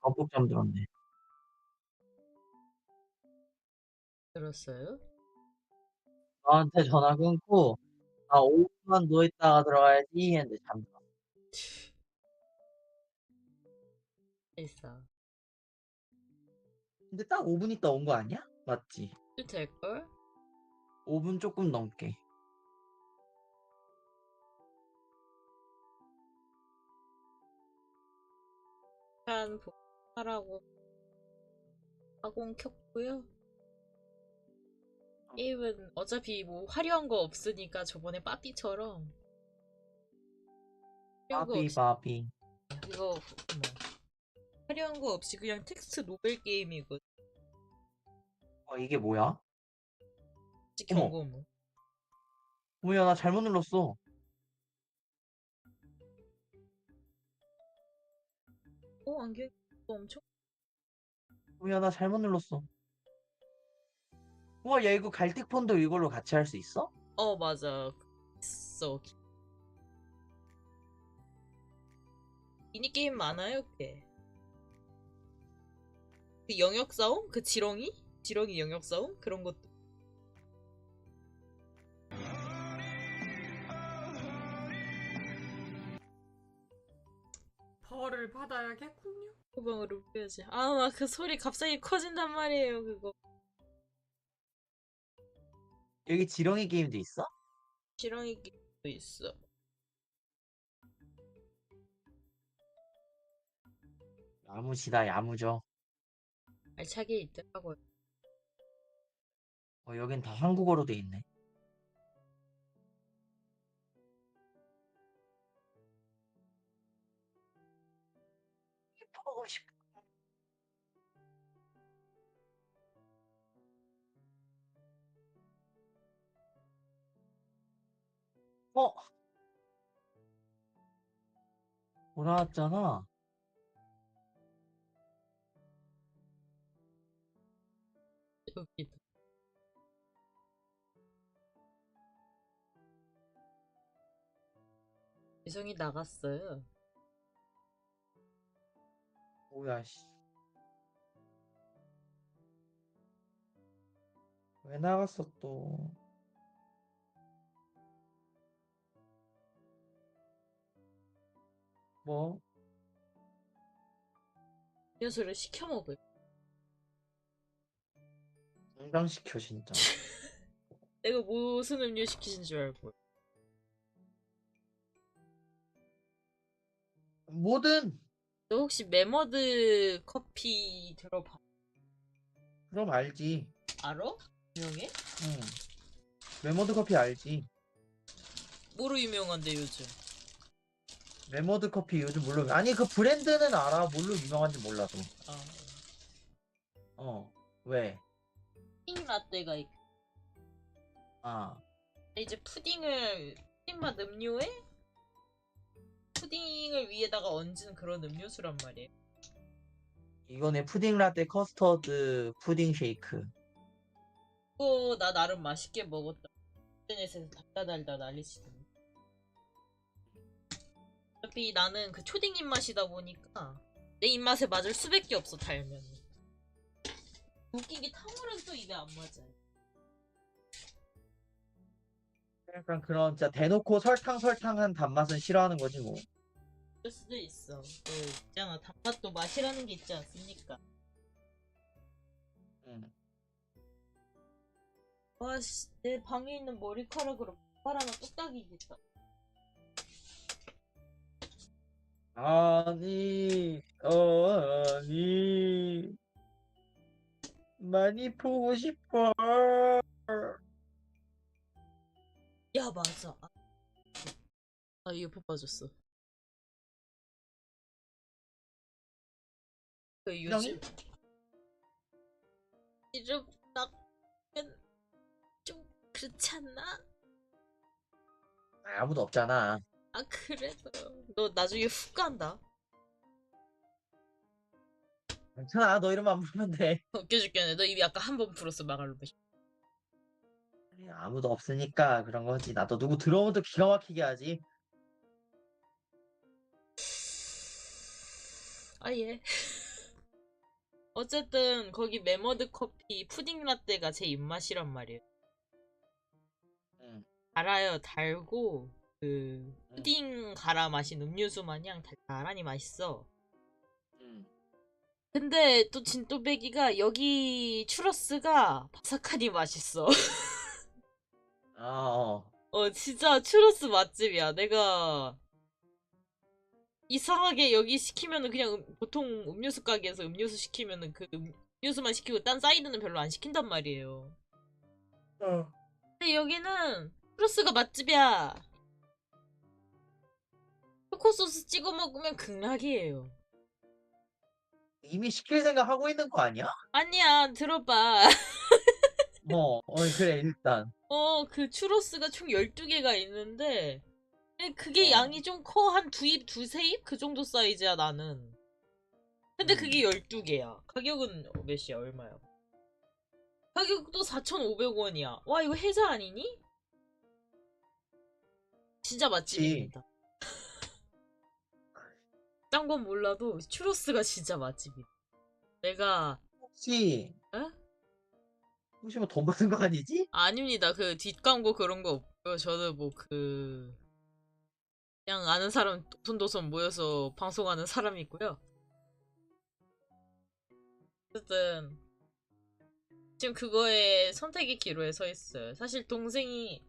깜빡 잠들었네. 들었어요? 나한테 전화 끊고 '나 5 분만 누워 있다가 들어가야지.' 했는데 잠들었어. 있어. 근데 딱 5분 있다 온 거 아니야? 맞지? 또 될걸? 5분 조금 넘게. 한 복하라고 가공 켰고요. 게임은 어차피 뭐 화려한 거 없으니까 저번에 빠삐처럼 화려한 거 바비 없이 바비. 이거 뭐 화려한 거 없이 그냥 텍스트 노벨 게임이거든. 이게 뭐야? 어머, 경고문. 뭐야, 나 잘못 눌렀어. 안경 엄청. 뭐야, 나 잘못 눌렀어. 우와, 야, 이거 갈틱폰도 이걸로 같이 할 수 있어? 맞아. 있어. 미니 게임 많아요, 꽤. 그 영역 싸움? 그 지렁이 영역 싸움? 그런 것도. 벌을 받아야겠군요. 후방으로 빼야지. 막 그 소리 갑자기 커진단 말이에요, 그거. 여기 지렁이 게임도 있어? 지렁이 게임도 있어. 야무지다, 야무져. 알차게 있더라고요. 여긴 다 한국어로 돼 있네. 보고 싶. 어, 돌아왔잖아. 여기다. 지성이 나갔어요. 뭐야, 씨. 왜 나갔어, 또. 뭐? 음료수를 시켜 먹을. 당장시켜, 진짜. 내가 무슨 음료 시키신 줄 알고. 뭐든. 너 혹시 메머드 커피 들어봐? 그럼 알지. 알아? 유명해? 응. 메모드 커피 알지. 뭐로 유명한데 요즘? 메모드 커피 요즘 물론 아니 그 브랜드는 알아. 뭘로 유명한지 몰라도. 아, 왜? 푸딩 라떼가 있고 아, 이제 푸딩 맛 음료에 푸딩을 위에다가 얹은 그런 음료수란 말이에요. 이거네. 푸딩 라떼 커스터드 푸딩 쉐이크. 그거 나 나름 맛있게 먹었다. 인터넷에서 달달달달 난리치던데. 어차피 나는 그 초딩 입맛이다 보니까 내 입맛에 맞을 수밖에 없어 달면. 웃긴 게 탕후루는 또 입에 안 맞아. 약간 그런 진짜 대놓고 설탕한 단맛은 싫어하는 거지 뭐. 그럴 수도 있어. 그 있잖아 단맛도 맛이라는 게 있지 않습니까? 응. 와씨 내 방에 있는 머리카락으로 발 하나 뚝딱이겠다. 아니, 많이 보고 싶어. 야 맞아. 이어폰 빠졌어. 그 요즘 지렁이? 이름 나면 좀 그렇지 않나? 아무도 없잖아. 그래도 너 나중에 훅 간다. 괜찮아. 너 이름만 부르면 돼. 웃겨 죽겠네. 너 입이 아까 한 번 풀었어 마갈로. 아니, 아무도 없으니까 그런 거지. 나도 누구 들어오면 또 기가 막히게 하지. 예. 어쨌든 거기 메머드 커피 푸딩 라떼가 제 입맛이란 말이에요. 응, 달아요. 달고 그 응, 푸딩 갈아 마신 음료수 마냥 달달하니 맛있어. 응. 근데 또 진또배기가 여기 추러스가 바삭하니 맛있어. 아, 어. 진짜 추러스 맛집이야. 내가 이상하게 여기 시키면은 그냥 보통 음료수 가게에서 음료수 시키면은 그 음료수만 시키고 딴 사이드는 별로 안 시킨단 말이에요. 어. 근데 여기는 추러스가 맛집이야. 초코 소스 찍어 먹으면 극락이에요. 이미 시킬 생각 하고 있는 거 아니야? 아니야, 들어봐. 그래, 일단. 그 추러스가 총 12개가 있는데 그게 어, 양이 좀 커. 한 두 입, 두세 입? 그 정도 사이즈야, 나는. 근데 그게 음. 12개야. 가격은 몇이야, 얼마야? 가격도 4,500원이야. 와, 이거 해자 아니니? 진짜 그치. 맛집입니다. 딴 건 몰라도 추로스가 진짜 맛집이야. 내가 혹시, 에? 혹시 뭐 돈 버는 거 아니지? 아닙니다. 그 뒷광고 그런 거 없고요. 저는 뭐 그냥 아는 사람 도손도손 모여서 방송하는 사람이고요. 어쨌든 지금 그거에 선택의 기로에 서 있어요. 사실 동생이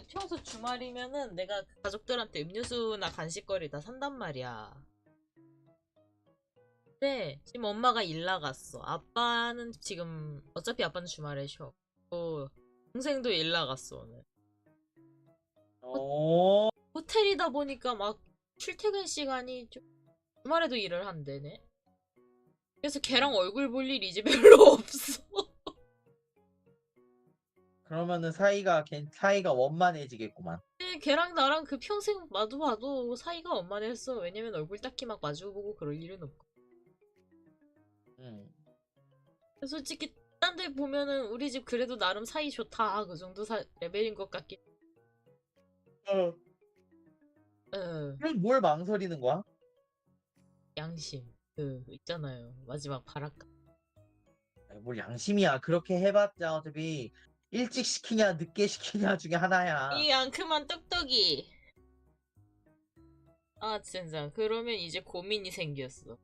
평소 주말이면은 내가 가족들한테 음료수나 간식거리 다 산단 말이야. 근데 지금 엄마가 일 나갔어. 아빠는 지금 어차피 아빠는 주말에 쉬어. 동생도 일 나갔어 오늘. 어, 호텔이다 보니까 막 출퇴근 시간이 좀 주말에도 일을 한대네. 그래서 걔랑 음. 얼굴 볼 일이 이제 별로 없어. 그러면은 사이가 원만해지겠구만. 근데 걔랑 나랑 그 평생 봐도 사이가 원만했어. 왜냐면 얼굴 딱히 막 마주보고 그럴 일은 없고. 응. 솔직히 딴 데 보면은 우리 집 그래도 나름 사이 좋다 그 정도 레벨인 것 같긴. 어. 어, 그럼 뭘 망설이는 거야? 양심 그 있잖아요. 마지막 바랄까. 아이, 뭘 양심이야. 그렇게 해봤자 어차피 일찍 시키냐, 늦게 시키냐 중에 하나야. 이 앙큼한 떡떡이. 아 진짜 그러면 이제 고민이 생겼어.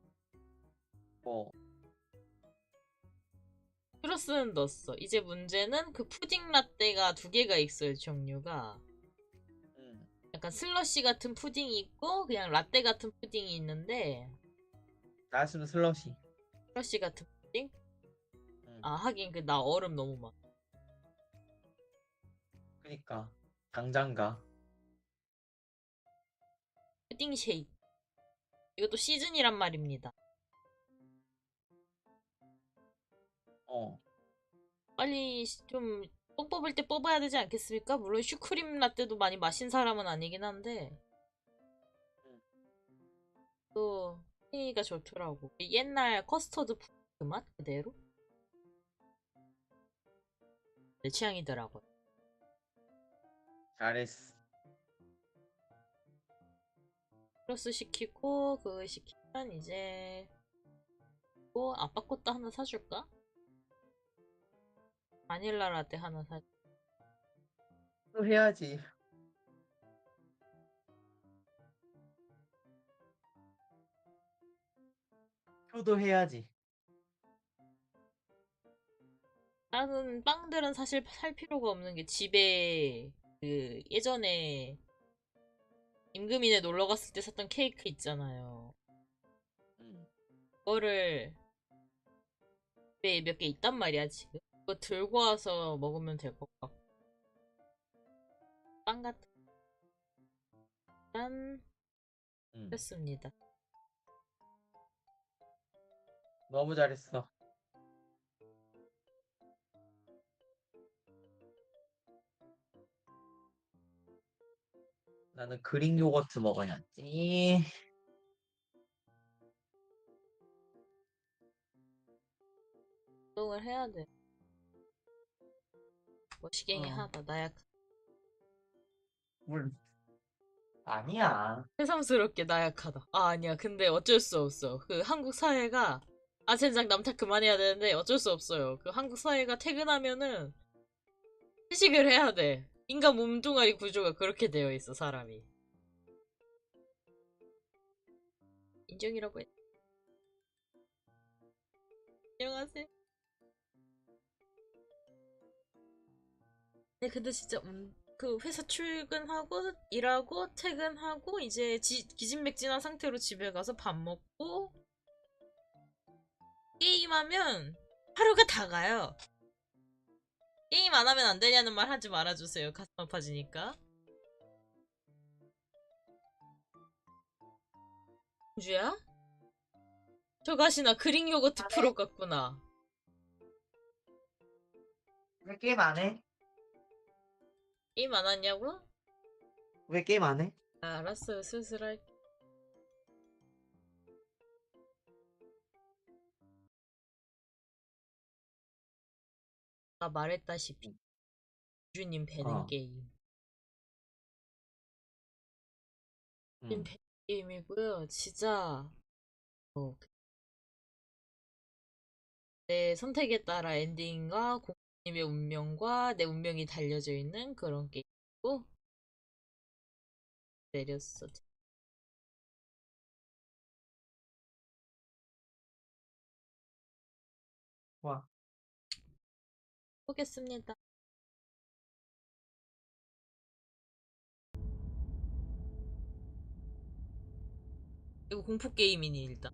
뭐, 플러스는 넣었어. 이제 문제는 그 푸딩 라떼가 두 개가 있어요, 종류가. 응. 약간 슬러시 같은 푸딩이 있고 그냥 라떼 같은 푸딩이 있는데 나였으면 슬러시. 슬러시 같은 푸딩? 응. 아 하긴 그 나 얼음 너무 많아. 그니까 당장 가. 푸딩 쉐이크. 이것도 시즌이란 말입니다. 어. 빨리 좀 뽕 뽑을 때 뽑아야 되지 않겠습니까? 물론 슈크림 라떼도 많이 마신 사람은 아니긴 한데 응. 또 푸딩이가 좋더라고. 옛날 커스터드 그 맛 그대로? 내 취향이더라고요. 잘했어. 플러스 시키고 그거 시키면 이제 뭐 아빠 것도 하나 사줄까? 바닐라 라떼 하나 사. 또 해야지. 효도 해야지. 다른 빵들은 사실 살 필요가 없는 게 집에 그 예전에 임금이네 놀러 갔을 때 샀던 케이크 있잖아요. 응. 그거를 집에 몇 개 있단 말이야 지금. 그거 들고 와서 먹으면 될 것 같고. 빵 같은 짠 응. 했습니다. 너무 잘했어. 나는 그릭 요거트 먹어야지. 운동을 해야 돼. 머시갱이 어. 하다 나약. 물. 아니야. 새삼스럽게 나약하다. 아, 아니야. 근데 어쩔 수 없어. 그 한국 사회가 아, 젠장 남탓 그만해야 되는데 어쩔 수 없어요. 그 한국 사회가 퇴근하면은 회식을 해야 돼. 인간 몸뚱아리 구조가 그렇게 되어 있어, 사람이. 인정이라고 해. 안녕하세요. 네, 근데 진짜 그 회사 출근하고 일하고 퇴근하고 이제 기진맥진한 상태로 집에 가서 밥 먹고 게임하면 하루가 다 가요. 게임 안 하면 안 되냐는 말 하지 말아주세요. 가슴 아파지니까. 공주야? 저 가시나 그릭 요거트 프로 같구나. 왜 게임 안 해? 게임 안 왔냐고? 왜 게임 안 해? 아, 알았어요. 슬슬 할게. 아까 말했다시피 공주님 배는 어. 게임. 응. 배는 게임이고요. 진짜 내 선택에 따라 엔딩과 공주님의 운명과 내 운명이 달려져 있는 그런 게임이고 내렸어. 와. 보겠습니다. 이거 공포 게임이니 일단.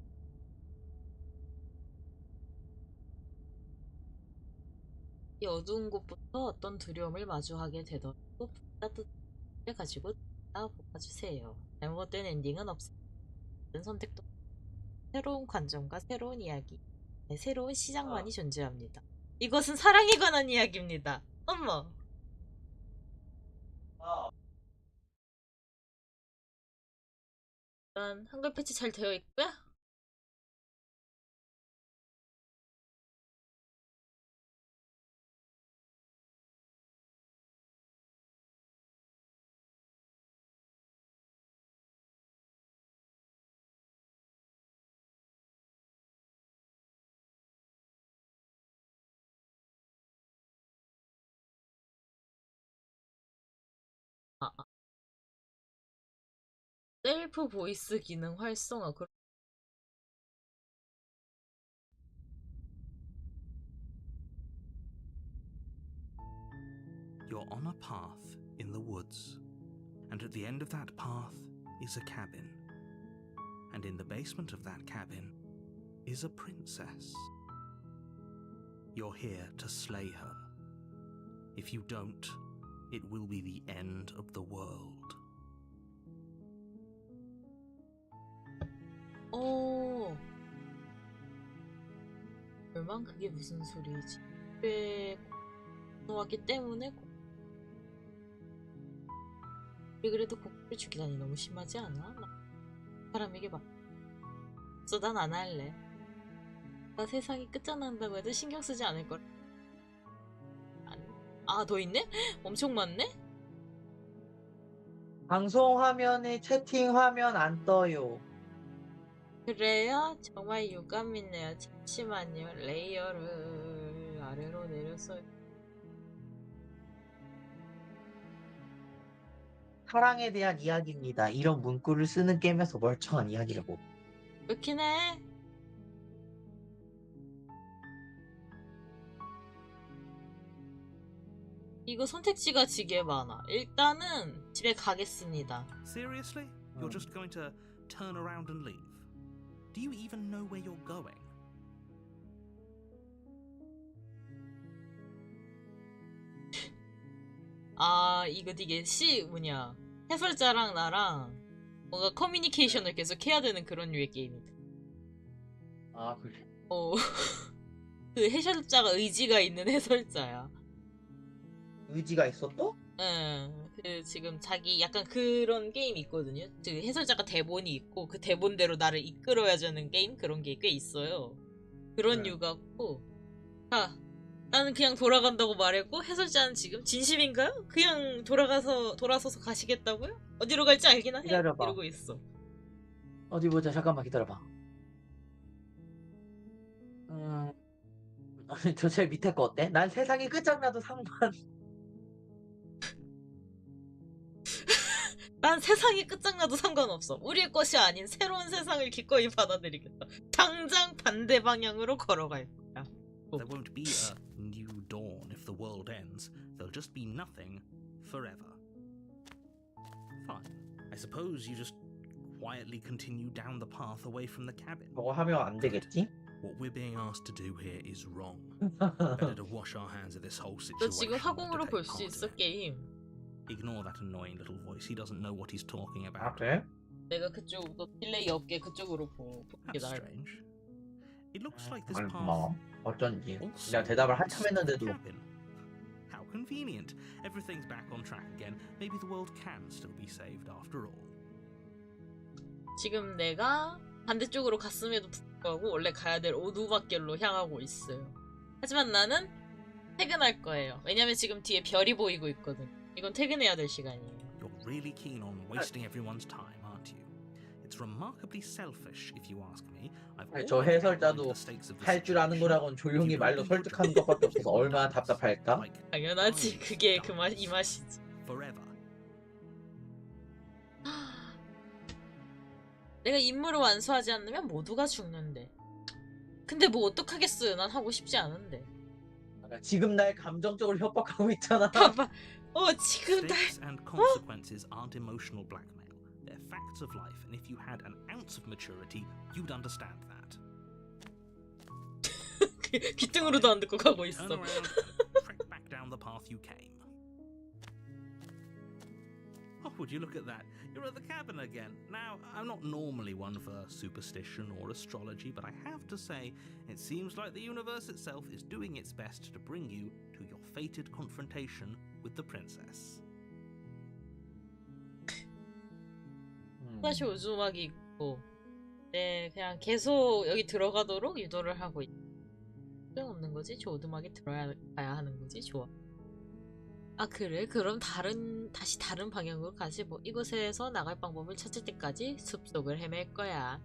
이 어두운 곳부터 어떤 두려움을 마주하게 되더라도 따뜻하게 가지고 보아주세요. 잘못된 엔딩은 없습니다. 선택도 새로운 관점과 새로운 이야기, 네, 새로운 시작만이 존재합니다. 이것은 사랑에 관한 이야기입니다. 어머. 일단 한글 패치 잘 되어 있고요. 셀프 보이스 기능 활성화. You're on a path in the woods, and at the end of that path is a cabin. And in the basement of that cabin is a princess. You're here to slay her. If you don't, it will be the end of the world. 얼만 그게 무슨 소리지? 왜 공부하기 때문에 우리 그래도 공부를 죽이다니 너무 심하지 않아? 사람에게 막 난 안 할래. 나 세상이 끝장난다고 해도 신경 쓰지 않을 걸. 아, 더 있네? 엄청 많네? 방송 화면에 채팅 화면 안 떠요. 그래요? 정말 유감이네요. 잠시만요. 레이어를 아래로 내렸어요. 사랑에 대한 이야기입니다. 이런 문구를 쓰는 게임에서 멀쩡한 이야기라고. 그렇긴 해. 이거 선택지가 되게 많아. 일단은 집에 가겠습니다. Seriously? You're just going to turn around and leave? Do you even know where you're going? 아, 이거 되게 뭐냐, 해설자랑 나랑 뭔가 커뮤니케이션을 계속 해야 되는 그런 류의 게임이다. 아, 그래. 그 해설자가 의지가 있는 해설자야. 의지가 있어 또? 응, 그 지금 자기 약간 그런 게임이 있거든요. 그 해설자가 대본이 있고 그 대본대로 나를 이끌어야 되는 게임, 그런 게 꽤 있어요. 그런 네. 류가고. 자, 나는 그냥 돌아간다고 말했고 해설자는 지금 진심인가요? 그냥 돌아서서 가시겠다고요? 어디로 갈지 알기나 해. 기다려봐. 이러고 있어. 어디 보자. 잠깐만 기다려봐. 저 제일 밑에 거 어때? 난 세상이 끝장나도 상관. 난 세상이 끝장나도 상관없어. 우리의 것이 아닌 새로운 세상을 기꺼이 받아들이겠다. 당장 반대 방향으로 걸어갈 거야. There won't be a new dawn if the world ends. There'll just be nothing forever. Fine. I suppose you just quietly continue down the path away from the cabin. 저거 하면 안 되겠지? What we're being asked to do here is wrong. Better to wash our hands of this whole 너 지금 situation. 화공으로 than to 볼 take 수 part 있어 in it. 게임. Ignore that annoying little voice. He doesn't know what he's talking 아 about. 그래? 내가 그쪽 너 딜레이 없게 그쪽으로 보게 That's 날. strange. It looks like this 아니 path 고마워. 어쩐지 also 내가 대답을 leads 한참 to the 했는데도 cabin. How convenient. Everything's back on track again. Maybe the world can still be saved after all. 지금 내가 반대쪽으로 갔음에도 불구하고 원래 가야 될 오두막길로 향하고 있어요. 하지만 나는 퇴근할 거예요. 왜냐면 지금 뒤에 별이 보이고 있거든. 이건 퇴근해야 될 시간이에요. You're really keen on wasting everyone's time, aren't you? It's remarkably selfish, if you ask me. I've 아니, 저 already 해설자도 outlined the stakes of the 할 줄 아는 거라고는 조용히 situation. 말로 설득하는 것밖에 없어서 얼마나 답답할까? Like, 당연하지. 그게 그 맛, 이 맛이지. forever. 내가 임무를 완수하지 않으면 모두가 죽는데. 근데 뭐 어떡하겠어요. 난 하고 싶지 않은데. 지금 날 감정적으로 협박하고 있잖아. 봐봐. 지금 날. Stakes and consequences aren't emotional blackmail. They're facts of life, and if you had an ounce of maturity, you'd understand that. 귀등으로도 안 듣고 가고 Turn 있어. around and trek back down the path you came. Oh, would you look at that? You're at the cabin again. Now, I'm not normally one for superstition or astrology, but I have to say, it seems like the universe itself is doing its best to bring you to your fated confrontation with the princess. 다시 오두막이 있고. 네, 그냥 계속 여기 들어가도록 유도를 하고 있. 없는 거지? 저 오두막에 들어가야 하는 거지? 좋아. 아 그래? 그럼 다시 다른 방향으로 가지 뭐. 이곳에서 나갈 방법을 찾을 때까지 숲속을 헤맬 거야.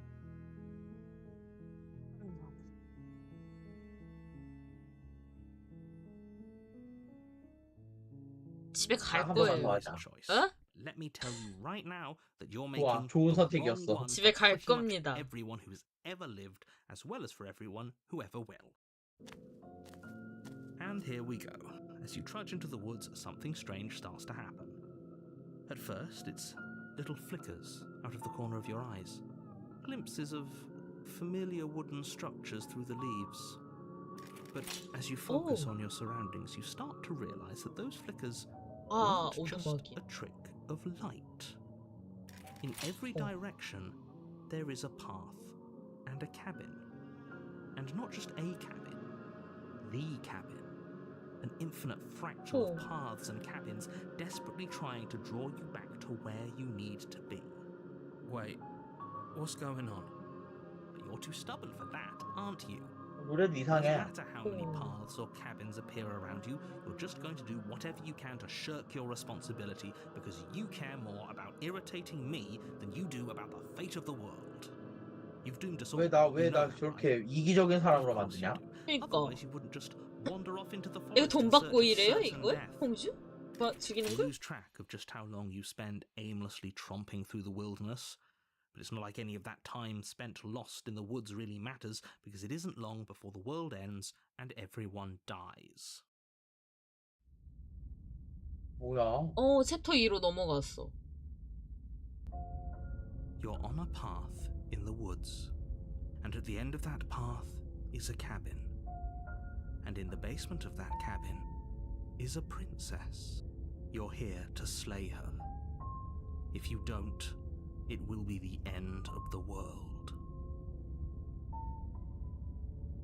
집에 갈 한번 거예요. 가자. 어? Let me tell you right now that you're 좋아, making 좋은 the 선택이었어. wrong one 집에 for 갈 pretty much 겁니다. everyone who's ever lived, as well as for everyone who ever will. And here we go. As you trudge into the woods, something strange starts to happen. At first, it's little flickers out of the corner of your eyes, glimpses of familiar wooden structures through the leaves. But as you focus on your surroundings, you start to realize that those flickers 아 aren't just 오두막이. a trick of light. In every direction, there is a path and a cabin. And not just a cabin, the cabin. An infinite fractal of paths and cabins desperately trying to draw you back to where you need to be. Wait, what's going on? But you're too stubborn for that, aren't you? 노래도 No 이상해. matter how many paths or cabins appear around you, you're just going to do whatever you can to shirk your responsibility because you care more about irritating me than you do about the fate of the world. You've doomed us all. 왜 나 You know that, 저렇게 right? 이기적인 사람으로 Of course you 만드냐? do. 그러니까. Otherwise you wouldn't just wander off into the 이거 forest 돈 in 받고 search of 이래요 certain 이걸? death. 홍주? 죽이는 You 거? lose track of just how long you spend aimlessly tromping through the wilderness. But it's not like any of that time spent lost in the woods really matters, because it isn't long before the world ends and everyone dies. 뭐야? 챕터 2로 넘어갔어. You're on a path in the woods, and at the end of that path is a cabin. And in the basement of that cabin is a princess. You're here to slay her. If you don't, it will be the end of the world.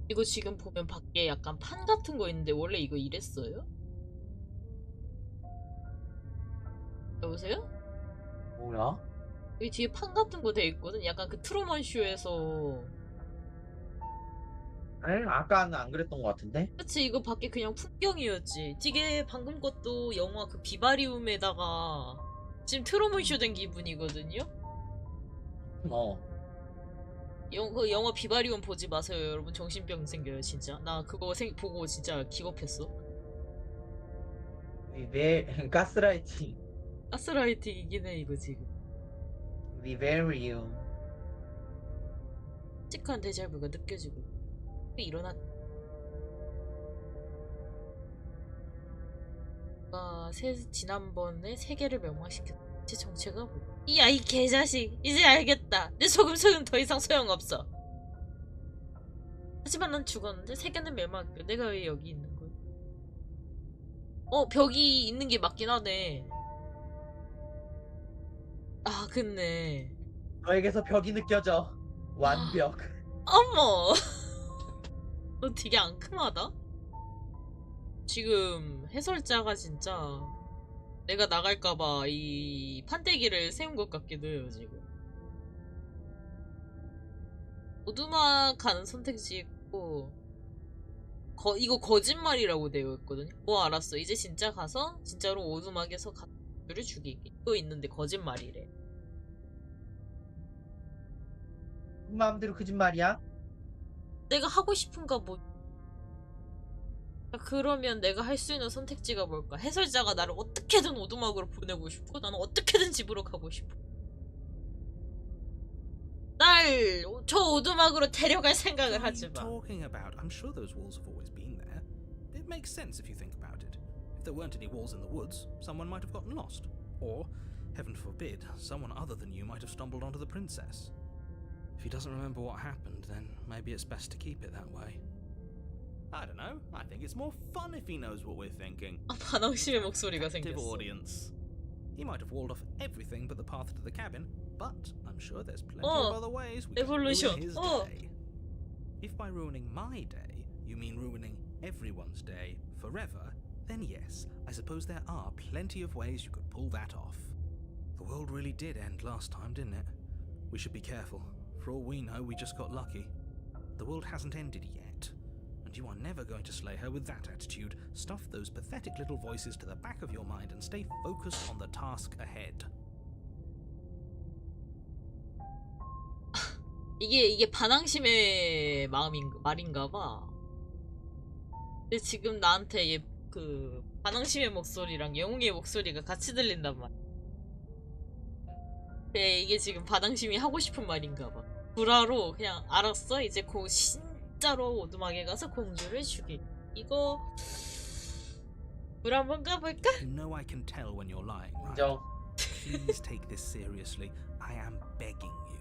이거 지금 보면 밖에 약간 판 같은 거 있는데 원래 이거 이랬어요? 여보세요? 뭐야? 여기 뒤에 판 같은 거 돼 있거든? 약간 그 트루먼 쇼에서. 에? 아까는 안 그랬던 것 같은데? 그치, 이거 밖에 그냥 풍경이었지. 이게 방금 것도 영화 그 비바리움에다가 지금 트루먼 쇼 된 기분이거든요? 그 영화 비바리움 보지 마세요 여러분. 정신병 생겨요 진짜. 나 그거 보고 진짜 기겁했어. 가스라이팅. 가스라이팅이긴 해 이거 지금. 리베리움. 끔찍한 데자뷰가 느껴지고 일어났. 지난번에 세계를 멸망시켰다. 제 정체가 뭐? 야, 이 개자식. 이제 알겠다. 내 소금 더 이상 소용없어. 하지만 난 죽었는데 세계는 멸망했고 내가 왜 여기 있는 거야? 벽이 있는 게 맞긴 하네. 아, 근데 너에게서 벽이 느껴져. 완벽. 어머. 너 되게 앙큼하다? 지금 해설자가 진짜 내가 나갈까봐 이 판때기를 세운 것 같기도 해요, 지금. 오두막 가는 선택지 있고, 이거 거짓말이라고 되어 있거든요. 알았어. 이제 진짜 가서 진짜로 오두막에서 가족들을 죽이기. 또 있는데 거짓말이래. 마음대로 거짓말이야? 내가 하고 싶은가 뭐. 그러면 내가 할 수 있는 선택지가 뭘까? 해설자가 나를 어떻게든 오두막으로 보내고 싶고 나는 어떻게든 집으로 가고 싶어. 날 저 오두막으로 데려갈 생각을 하지 마. Talking about? I'm sure those walls have always been there. It makes sense if you think about it. If there weren't any walls in the woods, someone might have gotten lost, or, heaven forbid, someone other than you might have stumbled onto the princess. If he doesn't remember what happened, then maybe it's best to keep it that way. I don't know. I think it's more fun if he knows what we're thinking. 반항심의 목소리가 Active 생겼어. audience. He might have walled off everything but the path to the cabin, but I'm sure there's plenty of other ways we can ruin evolution. his day. If by ruining my day you mean ruining everyone's day forever, then yes, I suppose there are plenty of ways you could pull that off. The world really did end last time, didn't it? We should be careful. For all we know, we just got lucky. The world hasn't ended yet. And you are never going to slay her with that attitude. Stuff those pathetic little voices to the back of your mind and stay focused on the task ahead. 이게 반항심의 말인가 봐. 근데 지금 나한테 그 반항심의 목소리랑 영웅의 목소리가 같이 들린단 말이야. 근데 이게 지금 반항심이 하고 싶은 말인가 봐. 불화로 그냥 알았어. 이제 진짜로 오두막에 가서 공주를 죽이. 이거 불 한번 가볼까? You know I can tell when you're lying, right? 인정. Please take this seriously. I am begging you.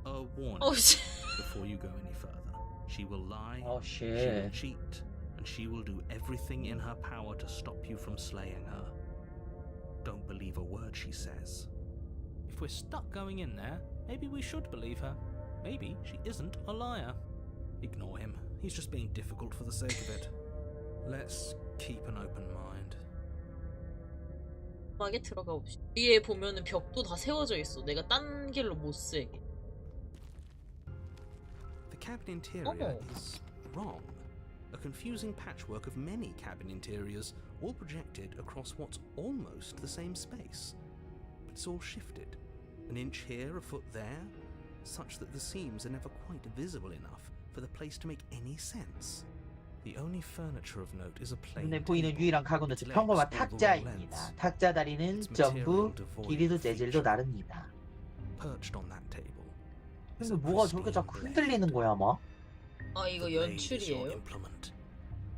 A warning Oh shit. before you go any further. She will lie, Oh she will shit. cheat, and she will do everything in her power to stop you from slaying her. Don't believe a word she says. If we're stuck going in there, maybe we should believe her. Maybe she isn't a liar. Ignore him. He's just being difficult for the sake of it. Let's keep an open mind. 오두막에 들어가 봅시다. 위에 보면은 벽도 다 세워져 있어. 내가 딴 길로 못 세게. The cabin interior is wrong. A confusing patchwork of many cabin interiors, all projected across what's almost the same space. But it's all shifted. An inch here, a foot there, such that the seams are never quite visible enough for the place to make any sense. The only furniture of note is a plain 눈에 보이는 table. 유일한 가구는 Its legs 평범한 wobble all 탁자입니다. lengths. 탁자 다리는 전부 길이도 재질도 다릅니다. Perched on that table. 근데 뭐가 저렇게 자꾸 흔들리는 거야, 막? 아, 이거 The blade is your 연출이에요? implement.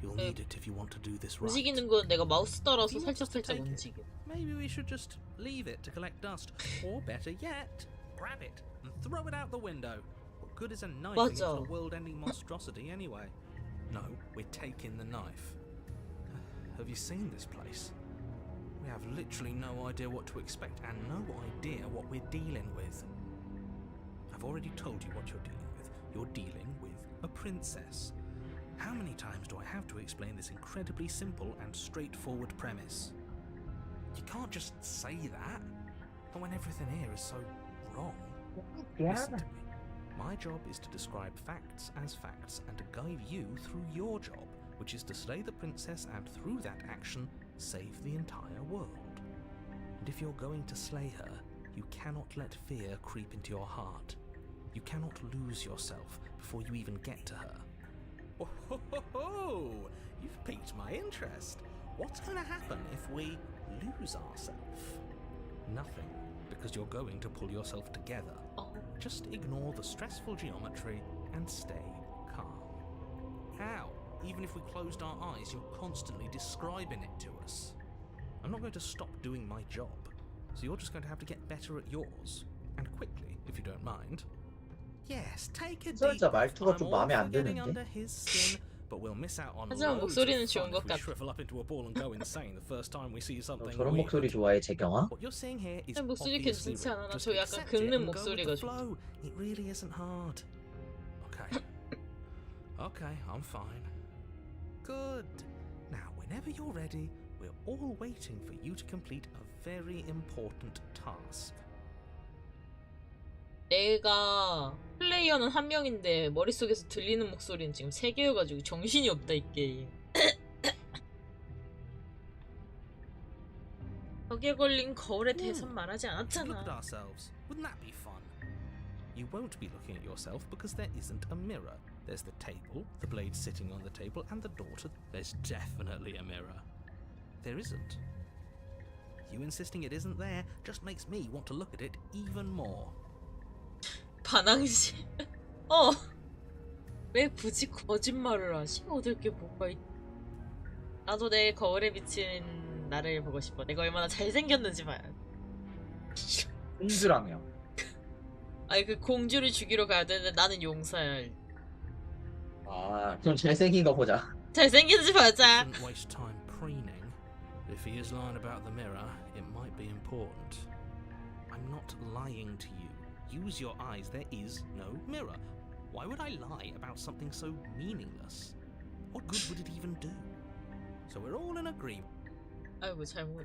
You'll need it if you want to do this right. 움직이는 건 내가 마우스 따라서 살짝살짝 움직여. Maybe we should just leave it to collect dust, or better yet, grab it and throw it out the window. What good is a knife against 맞아. a world-ending monstrosity anyway? No, we're taking the knife. Have you seen this place? We have literally no idea what to expect and no idea what we're dealing with. I've already told you what you're dealing with. You're dealing with a princess. How many times do I have to explain this incredibly simple and straightforward premise? You can't just say that. And when everything here is so wrong. Listen to me. My job is to describe facts as facts and to guide you through your job, which is to slay the princess and through that action, save the entire world. And if you're going to slay her, you cannot let fear creep into your heart. You cannot lose yourself before you even get to her. Oh, ho, ho, ho. You've piqued my interest. What's going to happen if we lose ourselves? Nothing, because you're going to pull yourself together. Just ignore the stressful geometry and stay calm. How? even if we closed our eyes, you're constantly describing it to us. I'm not going to stop doing my job, so you're just going to have to get better at yours. And quickly, if you don't mind. Yes, take a deep 해설자 breath. 말투가 I'm 좀 all 마음에 for 안 getting 드는데? under his skin, but we'll miss out on 하지만 loads 목소리는 of 좋은 fun 것 if we 같아. shrivel up into a ball and go insane the first time we see 너 something 저런 목소리 weird. 좋아해, 재경아? What you're saying here is 목소리 obviously 괜찮지 않아? real. 나 Just 저 약간 accept it 긁는 and go with 목소리가 the 좋아. flow. It really isn't hard. Okay. Okay, I'm fine. Good. Now, whenever you're ready, we're all waiting for you to complete a very important task. 내가 플레이어는 한 명인데 머릿속에서 들리는 목소리는 지금 3개여가지고 정신이 없다 이 게임. 벽에 걸린 거울에 대해선 말하지 Look at 않았잖아. ourselves. Wouldn't that be fun? You won't be looking at yourself because there isn't a mirror. There's the table, the blade sitting on the table, and the door to... There's definitely a mirror. There isn't. You insisting it isn't there just makes me want to look at it even more. 반항시. 왜 굳이 거짓말을 하지? 얻을 게 뭐가 있... 나도 내 거울에 비친 나를 보고 싶어. 내가 얼마나 잘생겼는지 봐야. 공주라며. 아니 그 공주를 죽이러 가야 되는데 나는 용사야. 아, 그럼 잘생긴 거 보자. 잘생긴지 보자. Shouldn't waste time preening. If he is lying about the mirror, it might be important. I'm not lying to you. Use your eyes. There is no mirror. Why would I lie about something so meaningless? What good would it even do? So we're all in agreement. 아이고 잘못.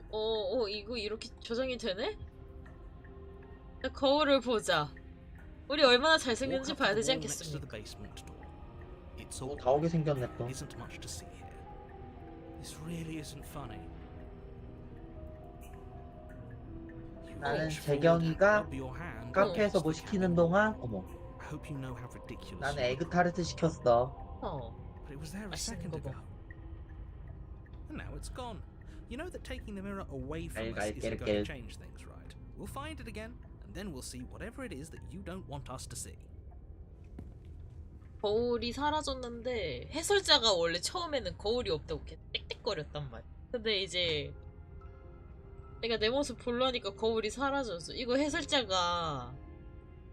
이거 이렇게 조정이 되네? 자, 거울을 보자. 우리 얼마나 잘생겼는지 Walk up 봐야 to 되지 the wall next to the 않겠습니까? basement door. It's all 다 오게 생겼네 또. isn't much to see here. This really isn't funny. You 나는 reach forward, 재경이가 rub your hand 카페에서 against 뭐 the 시키는 cabinet. 동안 어머, I hope you know how ridiculous 나는 you 에그 are, 타르트 시켰어. but it was there a 맛있는 second 거 ago. 봐. And now it's gone. You know that taking the mirror away from us I'll isn't get going it. to change things, right? We'll find it again, and then we'll see whatever it is that you don't want us to see. 거울이 사라졌는데 해설자가 원래 처음에는 거울이 없다고 이렇게 땡땡거렸단 말이야. 근데 이제 내가 내 모습 보려니까 거울이 사라졌어. 이거 해설자가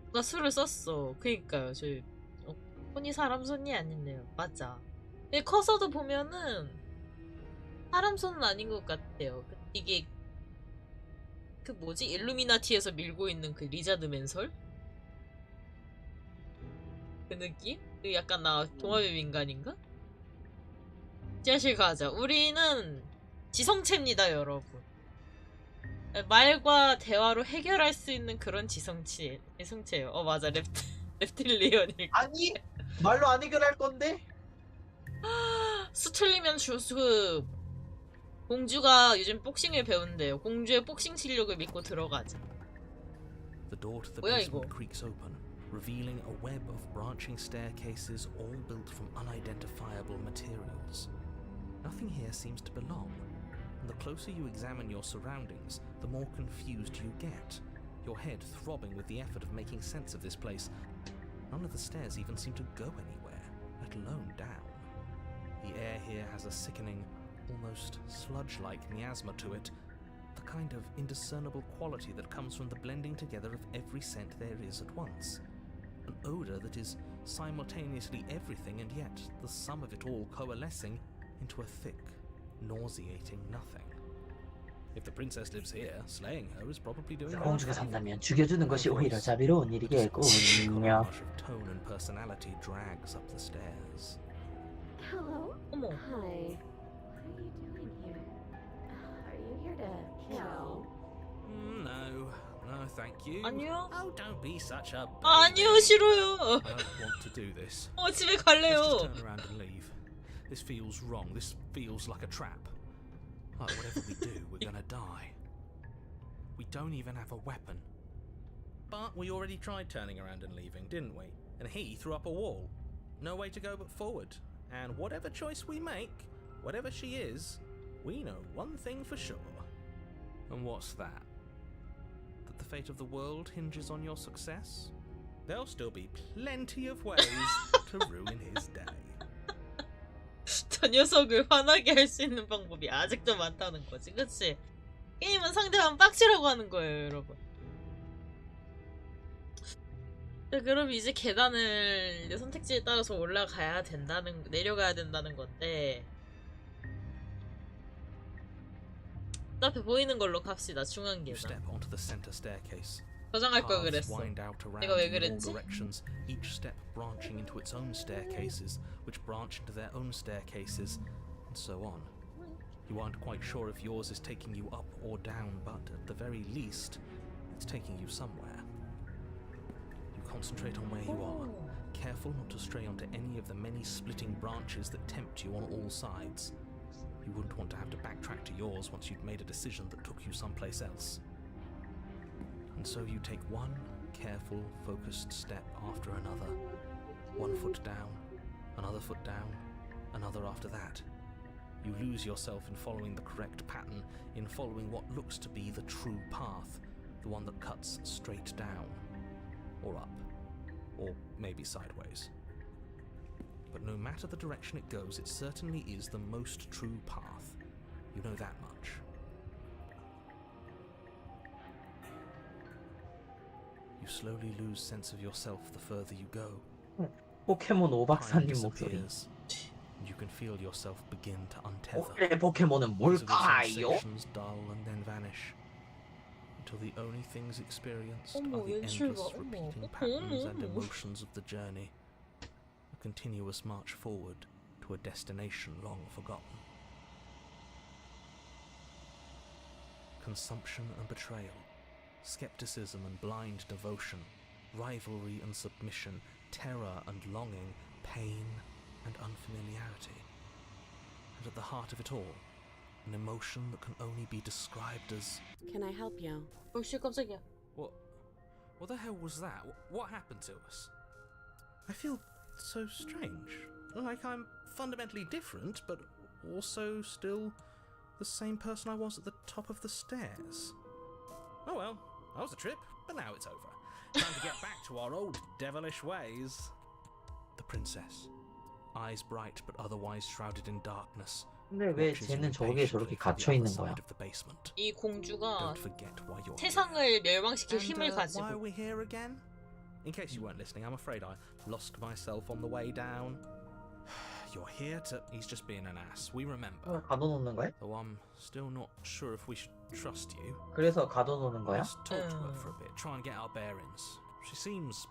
누가 수를 썼어. 그니까요. 저 손이 사람 손이 아닌데요. 맞아. 근데 커서도 보면은 사람 손은 아닌 것 같아요. 이게 그 뭐지? 일루미나티에서 밀고 있는 그 리자드 맨설? 그 느낌? 그 약간 나 동화뱀 인간인가? 지하실 가자. 우리는 지성체입니다, 여러분. 말과 대화로 해결할 수 있는 그런 지성체예요. 맞아. reptilian일. 아니, 말로 안 해결할 건데? 수 틀리면 그 공주가 요즘 복싱을 배운대요. 공주의 복싱 실력을 믿고 들어가자. The door to the 뭐야, basement 이거? creaks open, revealing a web of branching staircases all built from unidentifiable materials. Nothing here seems to belong, and the closer you examine your surroundings, the more confused you get, your head throbbing with the effort of making sense of this place. None of the stairs even seem to go anywhere, let alone down. The air here has a sickening, almost sludge-like miasma to it, the kind of indiscernible quality that comes from the blending together of every scent there is at once. An odour that is simultaneously everything and yet the sum of it all coalescing into a thick, nauseating nothing. If the princess lives here, slaying her is probably doing her 공주가 job. 산다면 죽여주는 것이 오히려 자비로운 A 일이겠군요. rush of tone and personality drags up the stairs. Hello? 어머. Hi. What are you doing here? Are you here to kill? No, thank you. 아니요. Oh, don't be such a baby. 아니요, 싫어요. I don't want to do this. 집에 Let's just 갈래요. turn around and leave. This feels wrong. This feels like a trap. Like whatever we do, we're gonna die. We don't even have a weapon. But we already tried turning around and leaving, didn't we? And he threw up a wall. No way to go but forward. And whatever choice we make, whatever she is, we know one thing for sure. And what's that? That the fate of the world hinges on your success? There'll still be plenty of ways to ruin his day. 저 녀석을 화나게 할 수 있는 방법이 아직도 많다는 거지, 그치? 게임은 상대방 빡치라고 하는 거예요, 여러분. 자, 그럼 이제 계단을 이제 선택지에 따라서 올라가야 된다는, 내려가야 된다는 건데, 앞에 보이는 걸로 갑시다. 중앙 You 계단. step onto the center staircase. 저장할 걸 Paths 그랬어. wind out around 내가 왜 in all 그랬지? directions, each step branching into its own staircases, which branch into their own staircases, and so on. You aren't quite sure if yours is taking you up or down, but at the very least, it's taking you somewhere. You concentrate on where you are, careful not to stray onto any of the many splitting branches that tempt you on all sides. You wouldn't want to have to backtrack to yours once you'd made a decision that took you someplace else. And so you take one careful, focused step after another. One foot down, another foot down, another after that. You lose yourself in following the correct pattern, in following what looks to be the true path, the one that cuts straight down, or up, or maybe sideways. But no matter the direction it goes, it certainly is the most true path. You know that much. You slowly lose sense of yourself the further you go. 포켓몬 Time 오박사님 목소리. disappears, and you can feel yourself begin to untether. 원래 포켓몬은 Physical 뭘까요? sensations dull and then vanish, until the only things experienced 어머, are the 연출가, endless 어머, repeating 어머, patterns 어머, and 어머. emotions of the journey, a continuous march forward to a destination long forgotten. Consumption and betrayal, skepticism and blind devotion, rivalry and submission, terror and longing, pain and unfamiliarity. And at the heart of it all, an emotion that can only be described as... Can I help you? 어, 씨, 깜짝이야. What the hell was that? What happened to us? I feel so strange. Like I'm fundamentally different, but also still the same person I was at the top of the stairs. Oh well, that was a trip, but now it's over. Time to get back to our old devilish ways. The princess, eyes bright but otherwise shrouded in darkness. 근데 왜 watches you 쟤는 저기에 impatiently 저렇게 from the 갇혀 other 있는 거야? side of the basement. 이 공주가 Don't forget why you're here. 세상을 멸망시킬 And, 힘을 why 가지고 are we here again? In case you weren't listening, I'm afraid I lost myself on the way down. You're here to... He's just being an ass. We remember. 가둬놓는 거야? Though I'm still not sure if we should trust you. 그래서 가둬놓는 거야? Let's talk to her for a bit. Try and get our bearings. She seems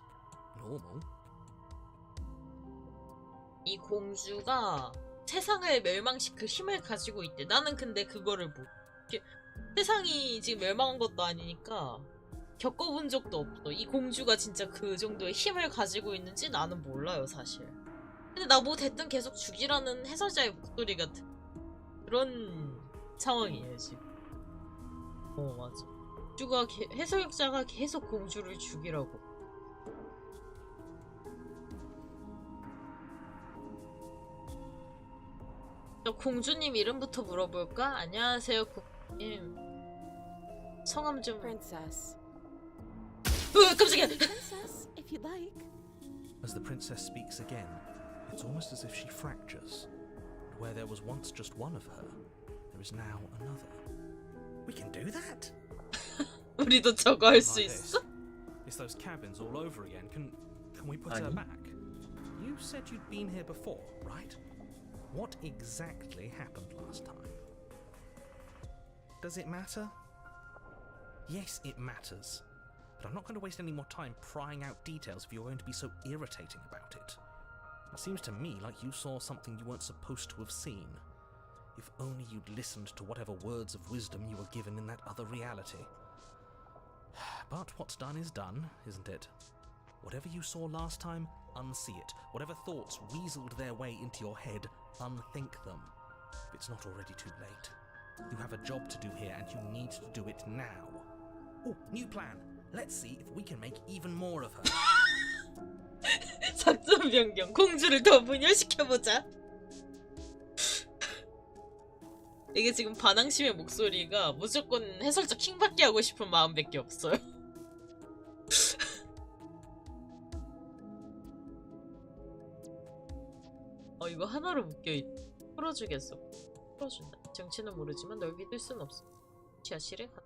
normal. 이 공주가 세상을 멸망시킬 힘을 가지고 있대. 나는 근데 그거를 세상이 지금 멸망한 것도 아니니까 겪어본 적도 없어. 이 공주가 진짜 그 정도의 힘을 가지고 있는지 나는 몰라요, 사실. 근데 나 뭐 됐든 계속 죽이라는 해설자의 목소리 같은 그런 상황이에요, 지금. 맞아. 해설자가 계속 공주를 죽이라고. 저 공주님 이름부터 물어볼까? 안녕하세요, 공주님. 성함 좀. Princess. 깜짝이야. Princess, if you'd like. As the princess speaks again, it's almost as if she fractures. Where there was once just one of her, there is now another. We can do that? 우리도 저거 할 수 Like 있어? this. It's those cabins all over again. Can we put her 아니. back? You said you'd been here before, right? What exactly happened last time? Does it matter? Yes, it matters. But I'm not going to waste any more time prying out details if you're going to be so irritating about it. It seems to me like you saw something you weren't supposed to have seen. If only you'd listened to whatever words of wisdom you were given in that other reality. But what's done is done, isn't it? Whatever you saw last time, unsee it. Whatever thoughts weaseled their way into your head, unthink them. If it's not already too late. You have a job to do here and you need to do it now. Oh, new plan. Let's see if we can make even more of her. 작전 변경. 공주를 더 분열시켜보자. 이게 지금 반항심의 목소리가 무조건 해설자 킹받게 하고 싶은 마음밖에 없어요. 이거 하나로 묶여있. 풀어주겠어. 풀어준다. 정체는 모르지만 널 믿을 순 없어. 지하실에 가.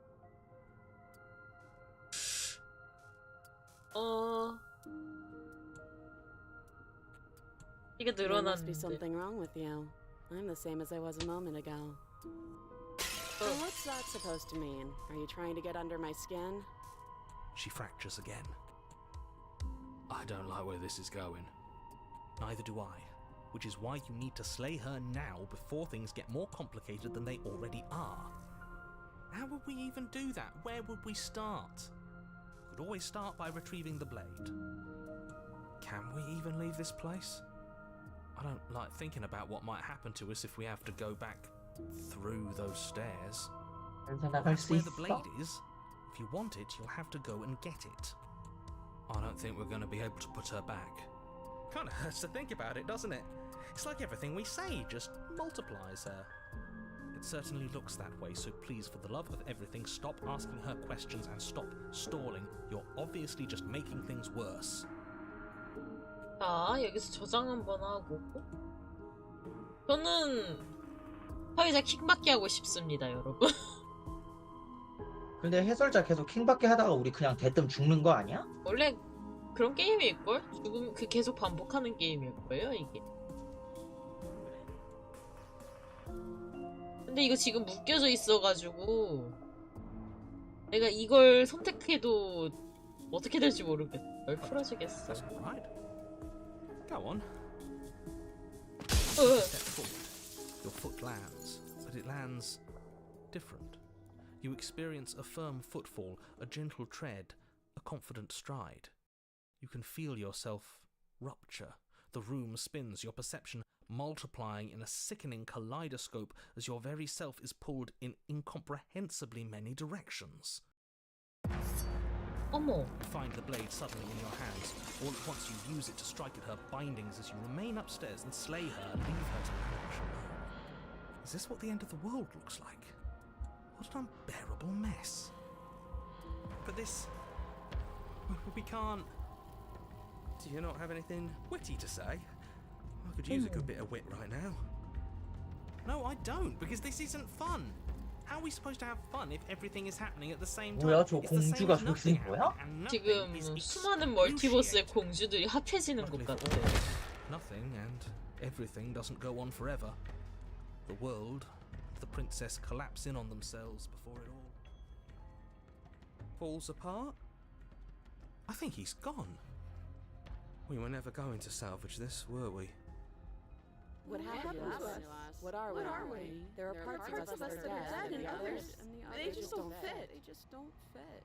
이게 There must be 늘어났는데. something wrong with you. I'm the same as I was a moment ago. So what's that supposed to mean? Are you trying to get under my skin? She fractures again. I don't like where this is going. Neither do I. Which is why you need to slay her now before things get more complicated than they already are. How would we even do that? Where would we start? We could always start by retrieving the blade. Can we even leave this place? I don't like thinking about what might happen to us if we have to go back through those stairs. That's where the blade is. If you want it, you'll have to go and get it. I don't think we're going to be able to put her back. Kind of hurts to think about it, doesn't it? It's like everything we say just multiplies her. It certainly looks that way, so please, for the love of everything, stop asking her questions and stop stalling. You're obviously just making things worse. 자, 여기서 저장 한번 하고. 저는 사회자 킹받게 하고 싶습니다, 여러분. 근데 해설자 계속 킹받게 하다가 우리 그냥 대뜸 죽는 거 아니야? 원래 그런 게임일걸? 죽음, 계속 반복하는 게임일 거예요, 이게. 근데 이거 지금 묶여져 있어가지고 내가 이걸 선택해도 어떻게 될지 모르겠어. 널 풀어주겠어. That's all right. Go on. 으. Step forward. Your foot lands, but it lands different. You experience a firm footfall, a gentle tread, a confident stride. You can feel yourself rupture. The room spins, your perception multiplying in a sickening kaleidoscope as your very self is pulled in incomprehensibly many directions. 어머. You find the blade suddenly in your hands. All at once you use it to strike at her bindings as you remain upstairs and slay her and leave her to languish alone. Is this what the end of the world looks like? What an unbearable mess. But this... we can't... Do you not have anything witty to say? I could use a good bit of wit right now. No, I don't, because this isn't fun. How are we supposed to have fun if everything is happening at the same time? 뭐야, 저 It's the same 공주가 as nothing 저기 뭐야? happening, and nothing is 지금 수많은 멀티버스의 excruciating. 공주들이 합해지는 것 Luckily for 같아. all, nothing and everything doesn't go on forever. The world, the princess collapse in on themselves before it all falls apart. I think he's gone. We were never going to salvage this, were we? What happened to us? What are we? There are parts of us that are dead, and the others just don't fit. They just don't fit.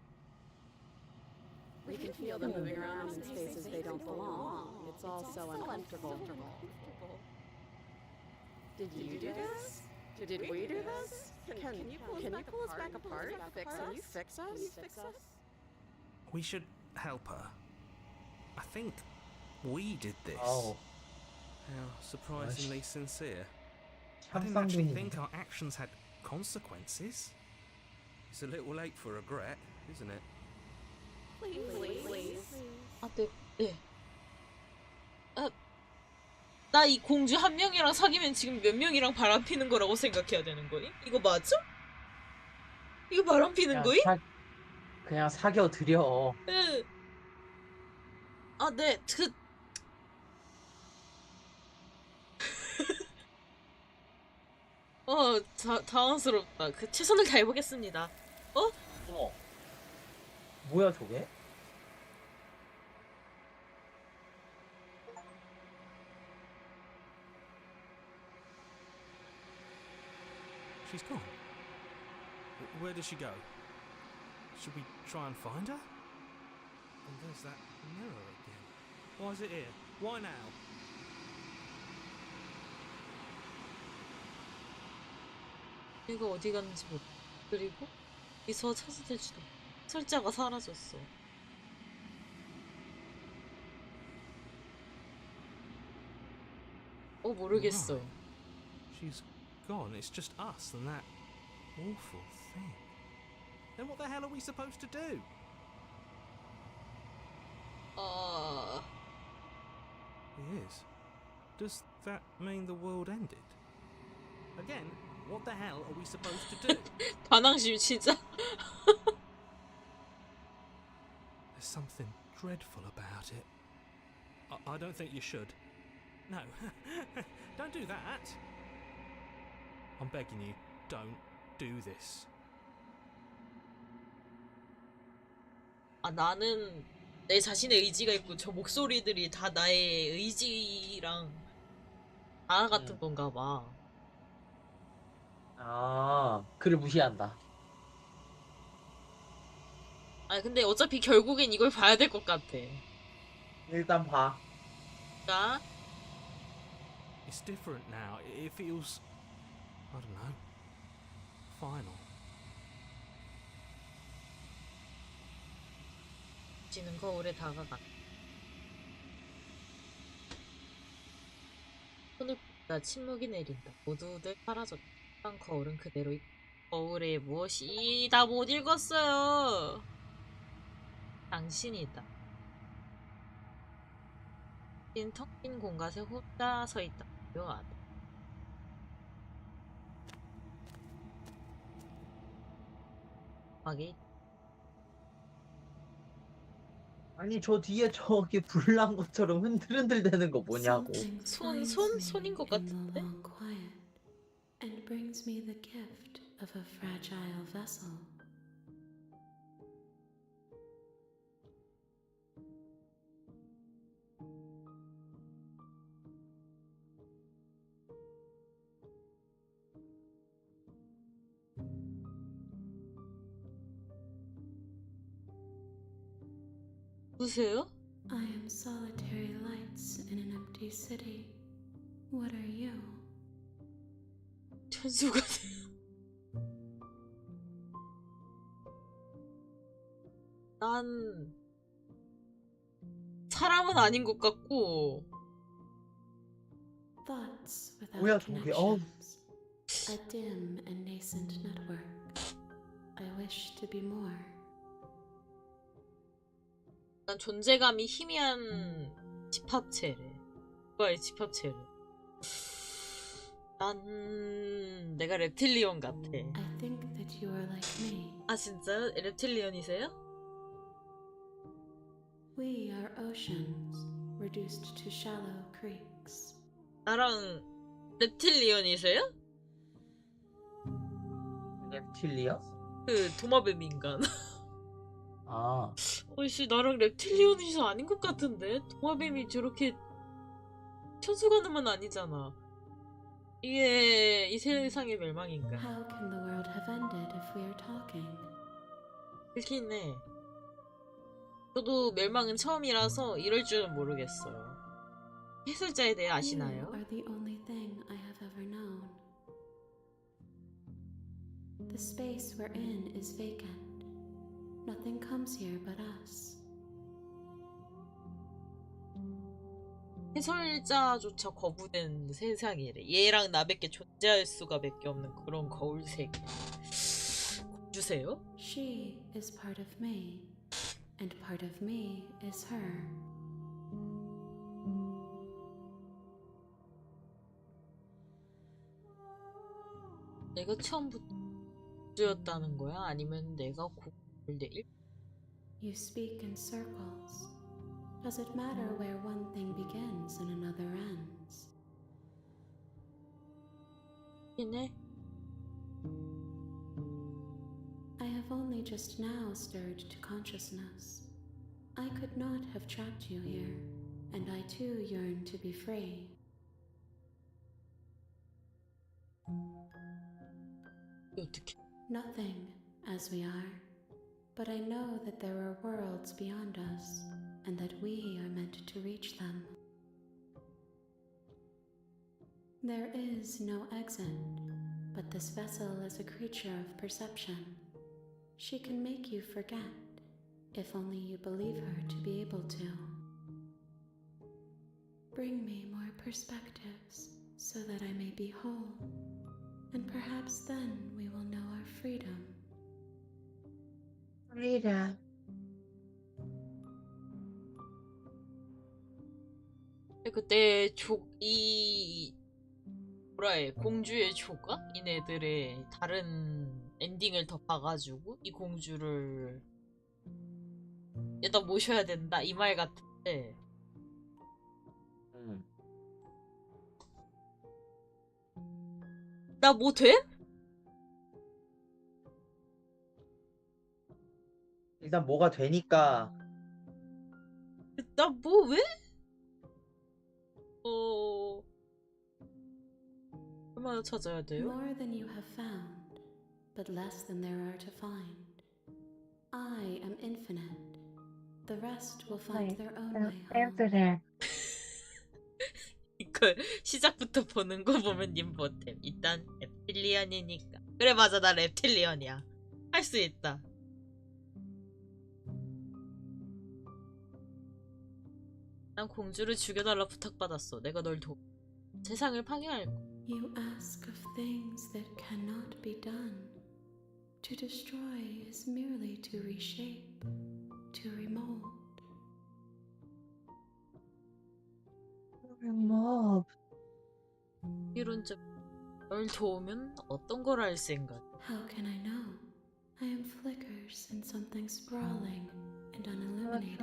We can feel them moving around in spaces they don't belong. It's all so uncomfortable. Did you do this? Did we do this? Can you pull us back apart? Can you fix us? We should help her. I think we did this. 아우, How surprisingly sincere. I didn't actually think our actions had consequences. It's a little late for regret, isn't it? Please. 아, 네. 나 이 공주 한 명이랑 사귀면 지금 몇 명이랑 바람 피는 거라고 생각해야 되는 거니? 이거 맞아? 이거 바람 피는 거니? 그냥 사겨 드려. 응. 아, 네. 당황스럽다. 최선을 다해보겠습니다. 어머, 뭐야 저게? She's gone. Where did she go? Should we try and find her? And there's that mirror again. Why is it here? Why now? 얘가 어디 갔는지 모르. 그리고 여기서 찾아낼지도. 설자가 사라졌어. 모르겠어. Right. She's gone. It's just us and that awful thing. Then what the hell are we supposed to do? 아, It is. Does that mean the world ended? Again, what the hell are we supposed to do? 반항심 진짜. There's something dreadful about it. I don't think you should. No, don't do that. I'm begging you, don't do this. 아, 나는 내 자신의 의지가 있고 저 목소리들이 다 나의 의지랑 하나 같은 건가 봐. 아, 그를 무시한다. 아니 근데 어차피 결국엔 이걸 봐야 될 것 같아. 일단 봐. 자, It's different now. It feels, I don't know, final. 지는 거울에 다가가. 손을 뻗다 침묵이 내린다. 모두들 사라졌다. 거울은 그대로 있다. 거울에 무엇이 다 못 읽었어요. 당신이다. 빈 텅 빈 공간에 혼자 서 있다. 묘하다. 막이 아니, 저 뒤에 저기 불난 것처럼 흔들흔들 되는 거 뭐냐고. 손인 것 같은데? And brings me the gift of a fragile vessel. 누구세요? I am solitary lights in an empty city. What are you? 천수가 난 사람은 아닌 것 같고 Thoughts 뭐야, without 저게? connections. A dim and nascent network. I wish to be more. 난 존재감이 희미한 집합체래. 누가의 집합체래. 난 내가 reptilian 같아. I think that you are like me. 아 진짜요? reptilian이세요? We are oceans, reduced to shallow creeks. 나랑 reptilian이세요? reptilian? 그 도마뱀 인간. 아, 어이씨 나랑 reptilian이 아닌 것 같은데? 도마뱀이 저렇게 천수가는만 아니잖아. 이게 이 세상의 멸망인가? How can the world have ended if we are talking? 그렇긴 해. 저도 멸망은 처음이라서 이럴 줄은 모르겠어요. 해설자에 대해 아시나요? You are the only thing I have ever known. The space we're in is vacant. Nothing comes here but us. 해설자조차 거부된 세상이래. 얘랑 나밖에 존재할 수가 밖에 없는 그런 거울 세계. 주세요? She is part of me, and part of me is her. 내가 처음부터 주였다는 거야? 아니면 내가 고를 일? You speak in circles. Does it matter where one thing begins and another ends? 해? I have only just now stirred to consciousness. I could not have trapped you here, and I too yearn to be free. 어떻게? Nothing, as we are, but I know that there are worlds beyond us, and that we are meant to reach them. There is no exit, but this vessel is a creature of perception. She can make you forget, if only you believe her to be able to. Bring me more perspectives, so that I may be whole, and perhaps then we will know our freedom. freedom. 그때 이 뭐라 해, 공주의 조가? 이네들의 다른 엔딩을 덮어가지고 이 공주를 여기다 모셔야 된다 이 말 같은데 음. 나 뭐 돼? 일단 뭐가 되니까 나 뭐 왜? 어... 얼마나 찾아야 돼요? More than you have found, but less than there are to find. I am infinite. The rest will find their own way home. 이걸 시작부터 보는 거 보면 님 못해. 일단 reptilian이니까. 그래 맞아 나 reptilian이야. 할 수 있다. 난 공주를 죽여달라 부탁받았어. 내가 널 세상을 파괴할 거야. You ask of things that cannot be done. To destroy is merely to reshape, to remold. 뭐 이론적 널 도우면 어떤 걸 할 생각? How can I know? I am flickers in something sprawling and unilluminated.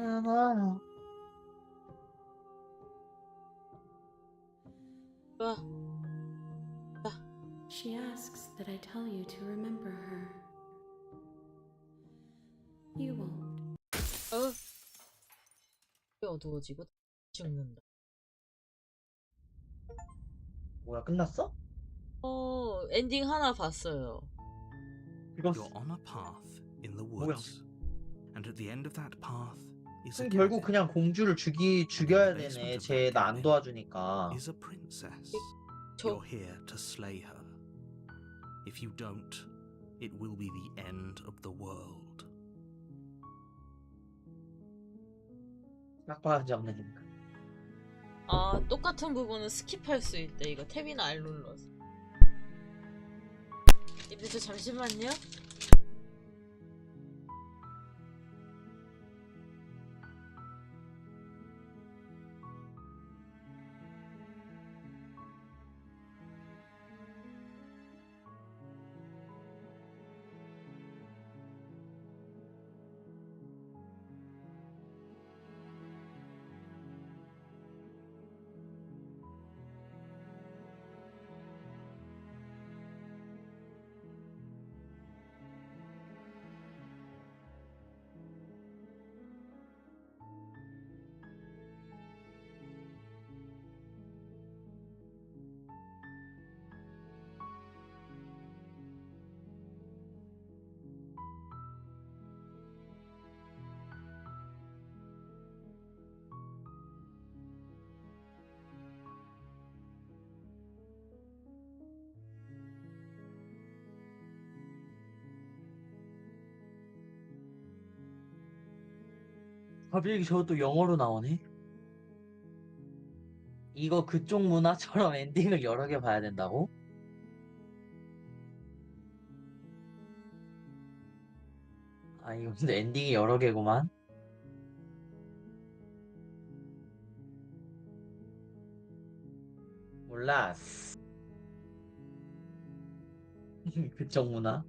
와, She asks that I tell you to remember her. You won't. 어두워지고 죽는다. 뭐야 끝났어? 엔딩 하나 봤어요. 이거 You're on a path in the woods, and at the end of that path is a 결국 cabin. 그냥 공주를 죽여야 되네. 쟤 나 안 도와주니까. Is a princess. 저 You're here to slay her. If you don't, it will be the end of the world. 딱 봐도 잡는. 똑같은 부분은 스킵할 수 있대. 이거 탭이나 R 눌러서. 근데 저 잠시만요. 갑자기 저것도 영어로 나오네. 이거 그쪽 문화처럼 엔딩을 여러 개 봐야 된다고? 이거 근데 엔딩이 여러 개구만. 몰랐어. 그쪽 문화.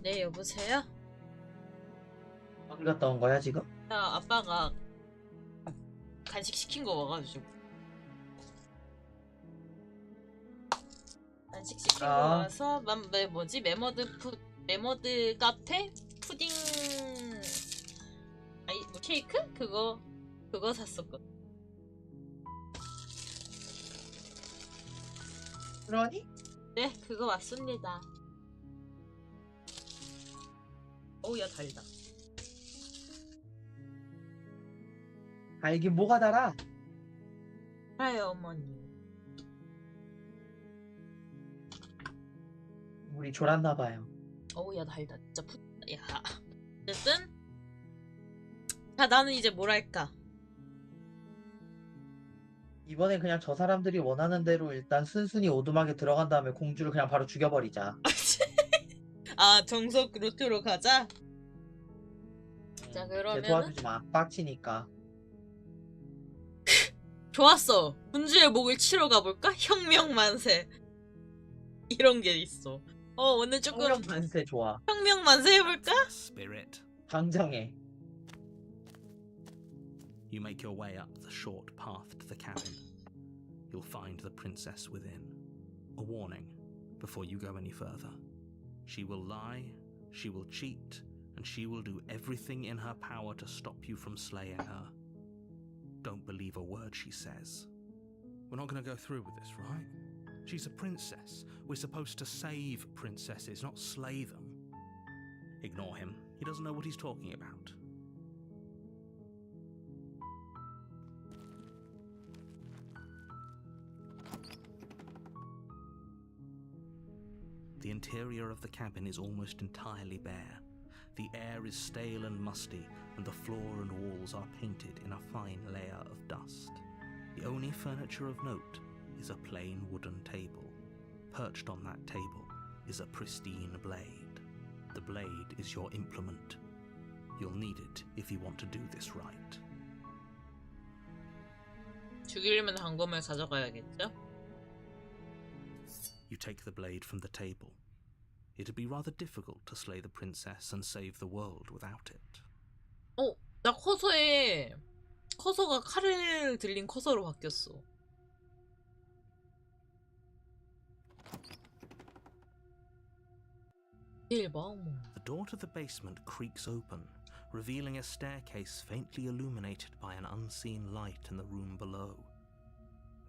네, 여보세요? 어디 갔다 온 거야 지금? 아빠가 간식 시킨 거 와가지고. 간식 시킨 거 아. 와서 뭐지? 메머드 카페 푸딩 아이 뭐 케이크? 그거 샀었거든. 그러니? 네, 그거 왔습니다. 어우, 야, 달다. 달긴 뭐가 달아? 알아요, 어머니. 우리 졸았나봐요. 어우, 야, 달다. 진짜 야. 어쨌든. 자, 나는 이제 뭘 할까? 이번엔 그냥 저 사람들이 원하는 대로 일단 순순히 오두막에 들어간 다음에 공주를 그냥 바로 죽여버리자. 아, 정석 루트로 가자? 자, 쟤 그러면은. 도와주지 마. 빡치니까. 좋았어. 군주의 목을 치러 가볼까? 혁명 만세. 이런 게 있어. 오늘 조금 혁명 만세 좋아. 혁명 만세 해볼까? Spirit. 당장해. You make your way up the short path to the cabin. You'll find the princess within. A warning before you go any further. She will lie, she will cheat, and she will do everything in her power to stop you from slaying her. Don't believe a word she says. We're not going to go through with this, right? She's a princess. We're supposed to save princesses, not slay them. Ignore him. He doesn't know what he's talking about. The interior of the cabin is almost entirely bare. The air is stale and musty, and the floor and walls are painted in a fine layer of dust. The only furniture of note is a plain wooden table. Perched on that table is a pristine blade. The blade is your implement. You'll need it if you want to do this right. 죽이려면 단검을 가져가야겠죠? You take the blade from the table. It'd be rather difficult to slay the princess and save the world without it. 나 커서가 칼을 들린 커서로 바뀌었어. The door to the basement creaks open, revealing a staircase faintly illuminated by an unseen light in the room below.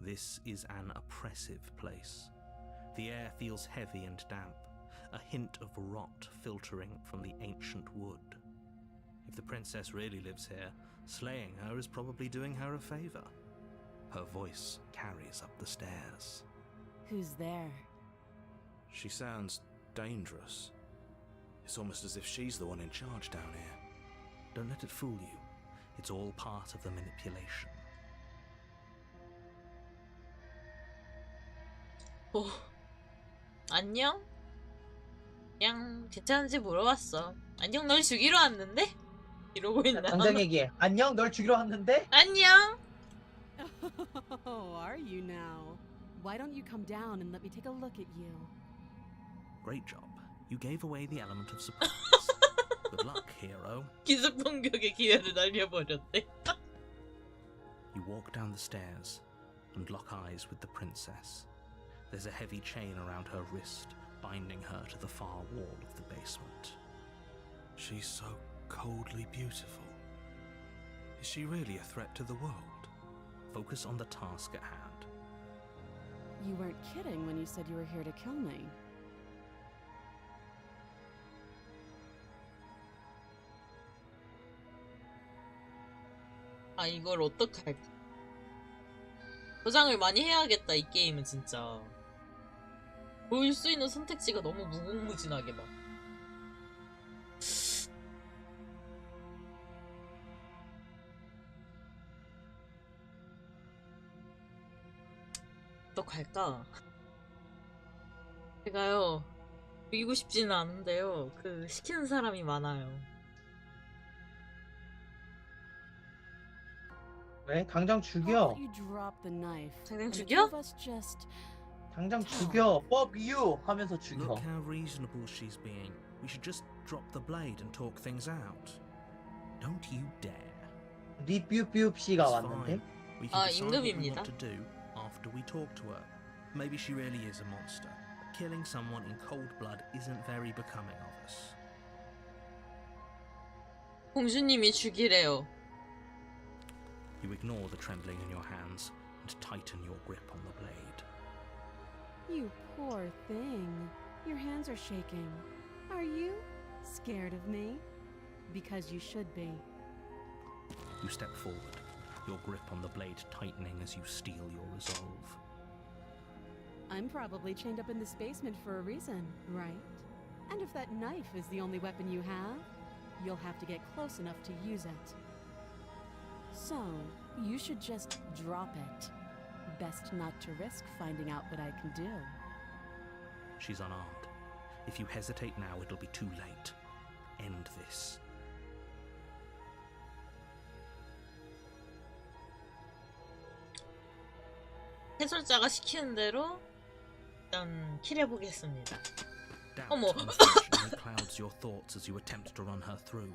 This is an oppressive place. The air feels heavy and damp, a hint of rot filtering from the ancient wood. If the princess really lives here, slaying her is probably doing her a favor. Her voice carries up the stairs. Who's there? She sounds dangerous. It's almost as if she's the one in charge down here. Don't let it fool you. It's all part of the manipulation. 안녕? 그냥 괜찮은지 물어봤어. 안녕, 널 죽이러 왔는데? 이러고 있나? 당장 얘기해. 안녕, 널 죽이러 왔는데? 안녕? Oh, are you now? Why don't you come down and let me take a look at you? Great job. You gave away the element of surprise. Good luck, hero. 기습 공격의 기회를 날려버렸대. You walk down the stairs and lock eyes with the princess. There's a heavy chain around her wrist, binding her to the far wall of the basement. She's so coldly beautiful. Is she really a threat to the world? Focus on the task at hand. You weren't kidding when you said you were here to kill me. 아, 이걸 어떻게 할까? 저장을 많이 해야겠다, 이 게임은 진짜. 보일 수 있는 선택지가 너무 무궁무진하게 막. 어떡할까? 제가요, 이기고 싶지는 않은데요, 시키는 사람이 많아요. 왜? 당장 How 죽여. about you drop the knife? 당장 and the 죽여? two of us just 당장 죽여. Fuck you 하면서 죽여. Look how reasonable she's being. We should just drop the blade and talk things out. Don't you dare. 리뷰뷰 씨가 It's 왔는데? fine. We can 아, decide what we 임금입니다. want to do after we talk to her. Maybe she really is a monster. Killing someone in cold blood isn't very becoming of us. 공주님이 죽이래요. You ignore the trembling in your hands and tighten your grip on the blade. You poor thing. Your hands are shaking. Are you scared of me? Because you should be. You step forward, your grip on the blade tightening as you steel your resolve. I'm probably chained up in this basement for a reason, right? And if that knife is the only weapon you have, you'll have to get close enough to use it. So, you should just drop it. Best not to risk finding out what I can do. She's unarmed. If you hesitate now, it'll be too late. End this. 해설자가 시키는 대로 일단 킬해보겠습니다. Doubt 어머. unfortunately clouds your thoughts as you attempt to run her through.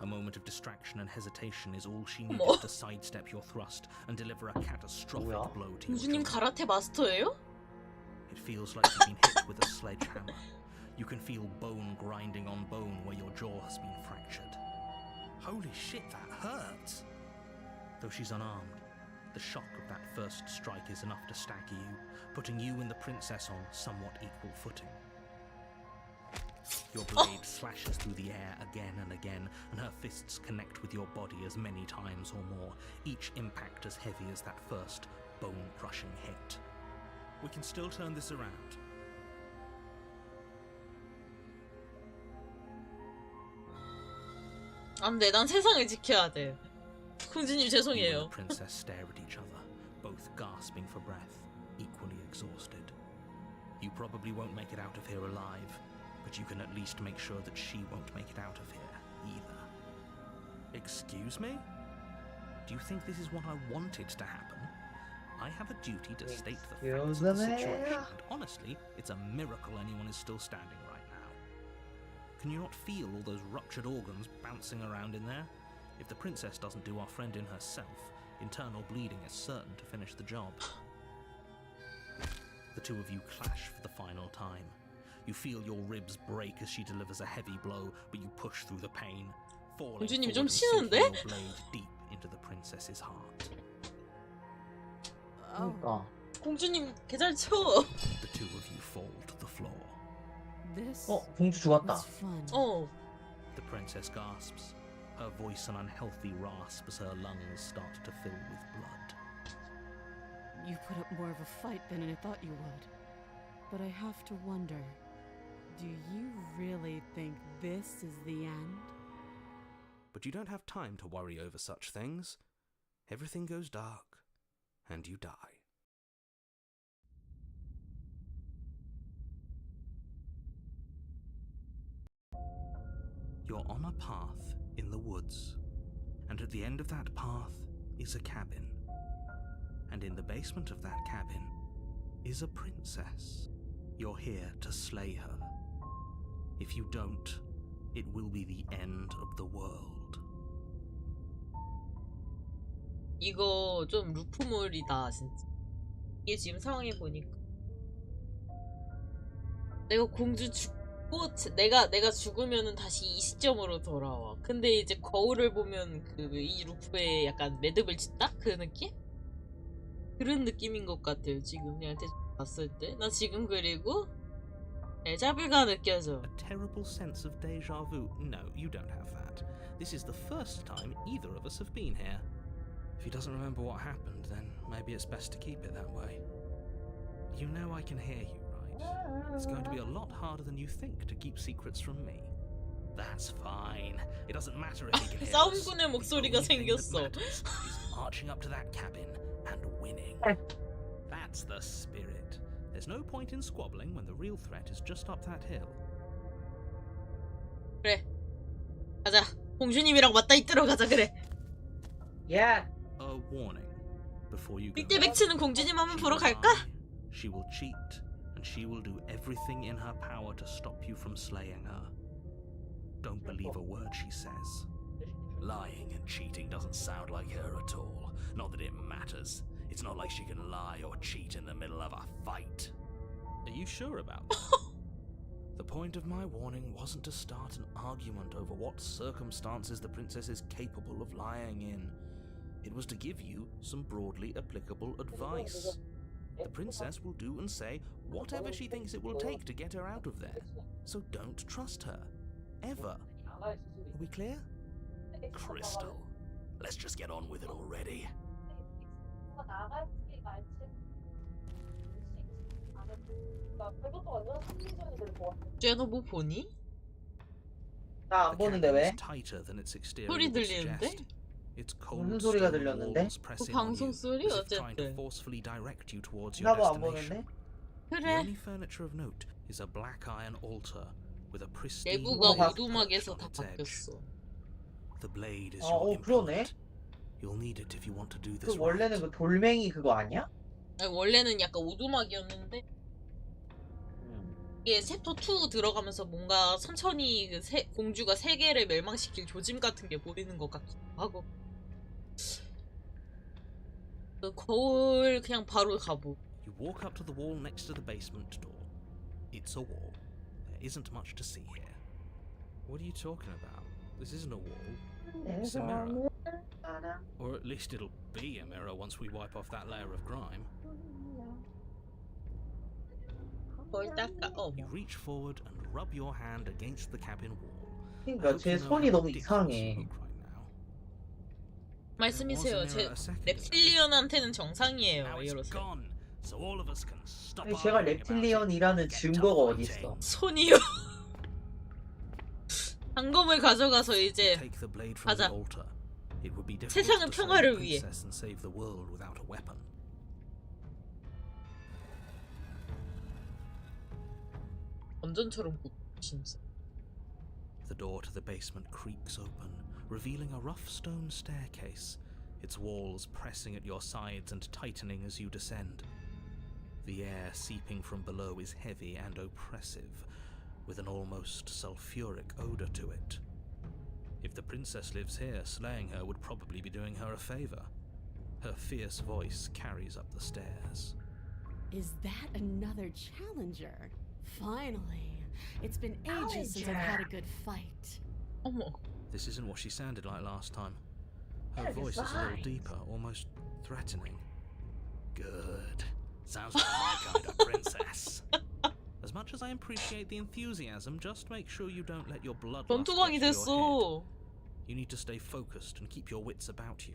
A moment of distraction and hesitation is all she needed 어머. to sidestep your thrust and deliver a catastrophic 뭐야? blow to your 공주님 jaw. 가라테 마스터예요? It feels like you've been hit with a sledgehammer. You can feel bone grinding on bone where your jaw has been fractured. Holy shit, that hurts! Though she's unarmed, the shock of that first strike is enough to stagger you, putting you and the princess on somewhat equal footing. Your blade slashes through the air again and again, and her fists connect with your body as many times or more, each impact as heavy as that first bone-crushing hit. We can still turn this around. 안 돼, 난 세상을 지켜야 돼. 공주님 You and 죄송해요. the princess stare at each other, both gasping for breath, equally exhausted. You probably won't make it out of here alive, but you can at least make sure that she won't make it out of here either. Excuse me? Do you think this is what I wanted to happen? I have a duty to state the facts of the situation, and honestly, it's a miracle anyone is still standing right now. Can you not feel all those ruptured organs bouncing around in there? If the princess doesn't do our friend in herself, internal bleeding is certain to finish the job. The two of you clash for the final time. You feel your ribs break as she delivers a heavy blow, but you push through the pain, falling 공주님 forward 좀 and sinking 치는데? your blade deep into the princess's heart. Oh, 그러니까 공주님 개잘 쳐. The two of you fall to the floor. this 공주 죽었다. was fun. The princess gasps, her voice an unhealthy rasp as her lungs start to fill with blood. You put up more of a fight than I thought you would. But I have to wonder, do you really think this is the end? But you don't have time to worry over such things. Everything goes dark, and you die. You're on a path in the woods, and at the end of that path is a cabin. And in the basement of that cabin is a princess. You're here to slay her. If you don't, it will be the end of the world. 이거 좀 루프물이다 진짜. 이게 지금 상황해 보니까 내가 공주 죽고 내가 죽으면은 다시 이 시점으로 돌아와. 근데 이제 거울을 보면 그 이 루프에 약간 매듭을 짓다 그 느낌? 그런 느낌인 것 같아요. 지금 그냥 대충 봤을 때. 나 지금 그리고 데자뷰가 느껴져. A terrible sense of deja vu. No, you don't have that. This is the first time either of us have been here. If he doesn't remember what happened, then maybe it's best to keep it that way. You know I can hear you, right? It's going to be a lot harder than you think to keep secrets from me. That's fine. It doesn't matter if he can hear us. 싸움꾼의 The 목소리가 only thing that 생겼어. matters is marching up to that cabin and winning. That's the spirit. There's no point in squabbling when the real threat is just up that hill. 그래. 가자. 공주님이랑 맞다 있도록 가자. 그래. 예. A warning. Before you go, 빅대백치는 공주님 한번 she 보러 will 갈까? lie, she will cheat, and she will do everything in her power to stop you from slaying her. Don't believe a word she says. Lying and cheating doesn't sound like her at all. Not that it matters. It's not like she can lie or cheat in the middle of a fight. Are you sure about that? The point of my warning wasn't to start an argument over what circumstances the princess is capable of lying in. It was to give you some broadly applicable advice. The princess will do and say whatever she thinks it will take to get her out of there. So don't trust her. Ever. Are we clear? Crystal, let's just get on with it already. 쟤 너 뭐 보니? 나 안 The 보는데 cabin 왜? is tighter than its exterior 소리 would 들리는데? suggest. Its cold 무슨 소리가 stone 들렸는데? walls press 그 in on 방송 you, 소리 as if trying to 어쨌든. forcefully direct you towards your 나도 안 destination. 보는데? The 그래. only furniture of note is a black iron altar with a pristine 내부가 봐. 오두막에서 on 다 its edge. 바뀌었어. The blade is 아, your 그러네. implement. You'll need it if you want to do 그 this 원래는 right. 그 돌멩이 그거 아니야? 아니, 원래는 약간 오두막이었는데 이게 챕터 2 들어가면서 뭔가 천천히 그 공주가 세계를 멸망시킬 조짐 같은 게 보이는 것 같기도 하고. 그 거울 그냥 바로 가보. You walk up to the wall next to the basement door. It's a wall. There isn't much to see here. What are you talking about? This isn't a wall. It's a mirror. Or at least it'll be a mirror once we wipe off that layer of grime. 뭘 닦아? You reach forward and rub your hand against the cabin wall. I 그러니까 hope 제 you know 손이 how 너무 ridiculous you 이상해. look right now. 말씀이세요. 제 reptilian한테는 정상이에요. Now it's 이러세요. gone, so all of us can stop 아니, 제가 arguing about it. reptilian이라는 Get to 증거가 fighting. 어딨어? 손이요. 단검을 가져가서 이제 Take the blade from 가자. the altar. It would be difficult 세상은 to save 평화를 the 위해. princess and save the world without a weapon. 원전처럼 진짜. The door to the basement creaks open, revealing a rough stone staircase, its walls pressing at your sides and tightening as you descend. The air seeping from below is heavy and oppressive, with an almost sulfuric odor to it. If the princess lives here, slaying her would probably be doing her a favor. Her fierce voice carries up the stairs. Is that another challenger? Finally. It's been ages since I've had a good fight. 어머. This isn't what she sounded like last time. Her voice is a little deeper, almost threatening. Good. Sounds like my kind of princess. As much as I appreciate the enthusiasm, just make sure you don't let your blood 전투광이 됐어. You need to stay focused and keep your wits about you.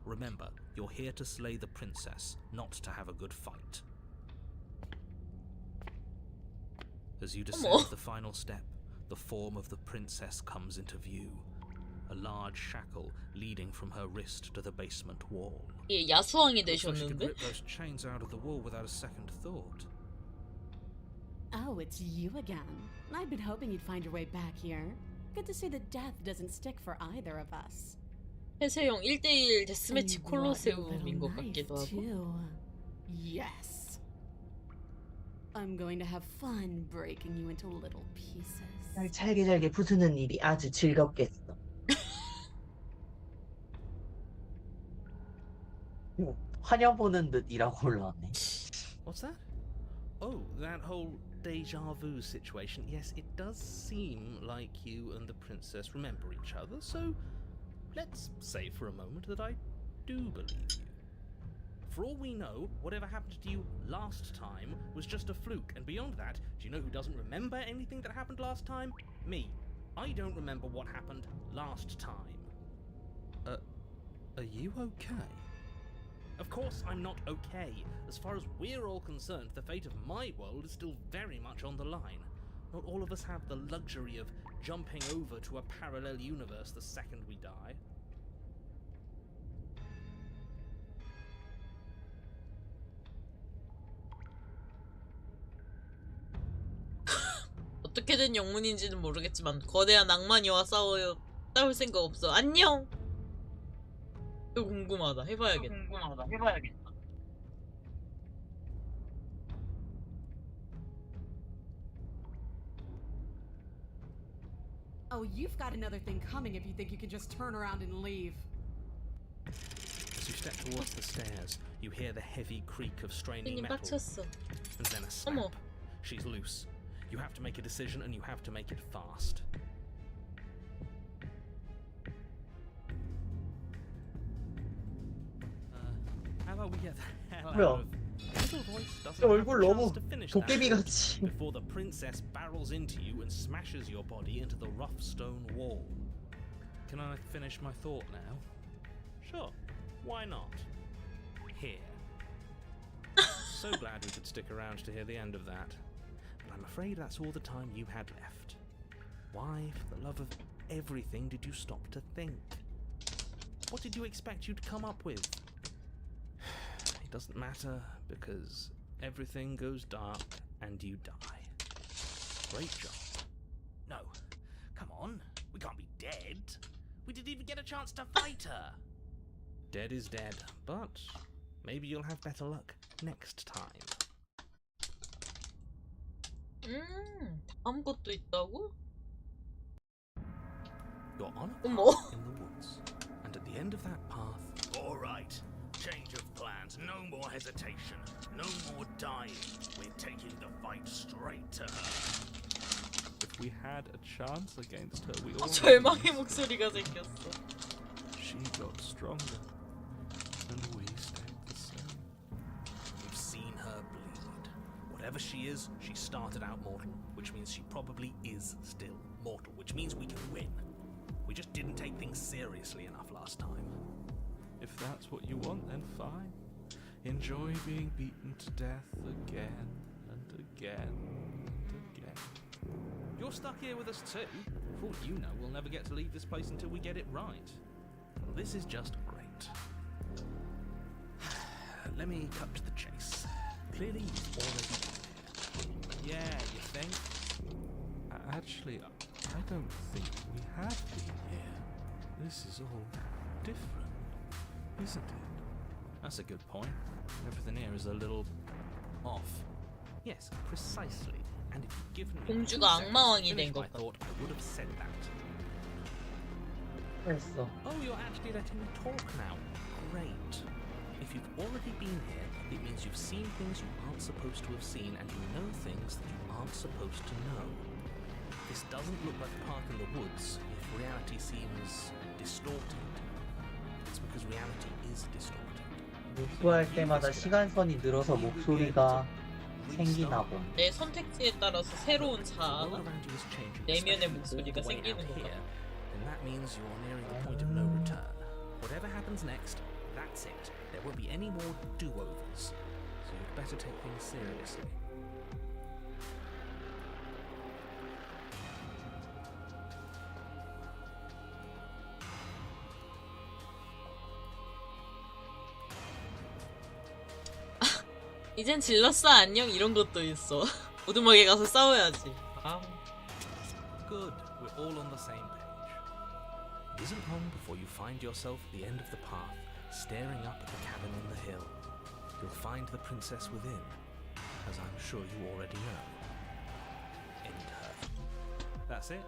Remember, you're here to slay the princess, not to have a good fight. As you descend the final step, the form of the princess comes into view. A large shackle leading from her wrist to the basement wall. 예, 야수왕이 Looks like she could 되셨는데? rip those chains out of the wall without a second thought. Oh, it's you again. I've been hoping you'd find your way back here. Good to see that death doesn't stick for either of us. 폐쇄형 1대1 데스매치 And you brought your 콜로세움인 것 little 같기도 knife, 하고. too. Yes. I'm going to have fun breaking you into little pieces. 날 잘게 부수는 일이 아주 즐겁겠어. 환영 보는 듯이라고 올라왔네. What's that? Oh, that whole deja vu situation. Yes, it does seem like you and the princess remember each other, so let's say for a moment that I do believe you. For all we know, whatever happened to you last time was just a fluke, and beyond that, do you know who doesn't remember anything that happened last time? Me. I don't remember what happened last time. Are you okay? Of course I'm not okay. As far as we're all concerned, the fate of my world is still very much on the line. Not all of us have the luxury of jumping over to a parallel universe the second we die. 어떻게 된 영문인지는 모르겠지만 거대한 낭만이와 싸울 생각 없어. 안녕. 이거 궁금하다. 해봐야겠다. Oh, you've got another thing coming if you think you can just turn around and leave. As you step towards the stairs, you hear the heavy creak of straining 님 metal, 빡쳤어. and then a snap. 어머. She's loose. You have to make a decision, and you have to make it fast. How about we get the hell 뭐야? out of... Little voice doesn't 저 have 얼굴 a 너무 chance to finish that 도깨비 thought 같이. before the princess barrels into you and smashes your body into the rough stone wall. Can I finish my thought now? Sure. Why not? Here. So glad we could stick around to hear the end of that. But I'm afraid that's all the time you had left. Why, for the love of everything, did you stop to think? What did you expect you'd come up with? It doesn't matter, because everything goes dark and you die. Great job. No, come on. We can't be dead. We didn't even get a chance to fight her. Dead is dead, but maybe you'll have better luck next time. 다음 것도 있다고? You're on a 어머. path in the woods, and at the end of that path, All right. Change of plans. No more hesitation. No more dying. We're taking the fight straight to her. if we had a chance against her, we 어, all 절망의 목소리가 생겼어. She got stronger, and we stayed the same. We've seen her bleed. Whatever she is, she started out mortal, which means she probably is still mortal, which means we can win. We just didn't take things seriously enough last time. If that's what you want, then fine. Enjoy being beaten to death again and again and again. You're stuck here with us too. For all you know, we'll never get to leave this place until we get it right. Well, this is just great. Let me cut to the chase. Clearly, you've already been here. Yeah, you think? Actually, I don't think we have been here. This is all different, isn't it? That's a good point. Everything here is a little off. Yes, precisely. And if you'd given me 공주가 2 seconds to 악마왕이 finish 된 my 것 thought, I would have said that. 했어. Oh, you're actually letting me talk now. Great. If you've already been here, it means you've seen things you aren't supposed to have seen, and you know things that you aren't supposed to know. This doesn't look like a park in the woods if reality seems distorted. It's because reality is distorted. 목수할 때마다 시간선이 늘어서 목소리가 생기나 봄. 내 선택지에 따라서 새로운 The world 자아나 around you is changing, 내면의 especially 목소리가 all the way 생기는 out 거다. here, then that means you're nearing the point of no return. Whatever happens next, that's it. There won't be any more do-overs. So you'd better take things seriously. 이젠 질렀어 안녕 이런 것도 있어. 오두막에 가서 싸워야지. 아. Good, we're all on the same page. It isn't long before you find yourself at the end of the path, staring up at the cabin on the hill. You'll find the princess within, as I'm sure you already know. End her. That's it?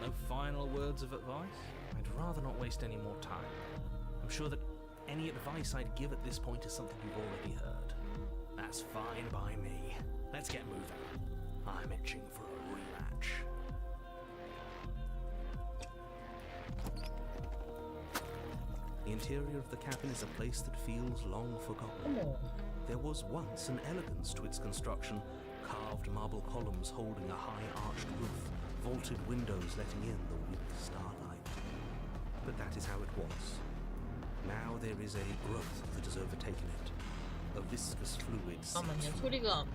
No final words of advice? I'd rather not waste any more time. I'm sure that any advice I'd give at this point is something you've already heard. That's fine by me. Let's get moving. I'm itching for a rematch. The interior of the cabin is a place that feels long forgotten. There was once an elegance to its construction, carved marble columns holding a high arched roof, vaulted windows letting in the weak starlight. But that is how it was. Now there is a growth that has overtaken it. A viscous fluid 잠깐만요. seeps from 소리가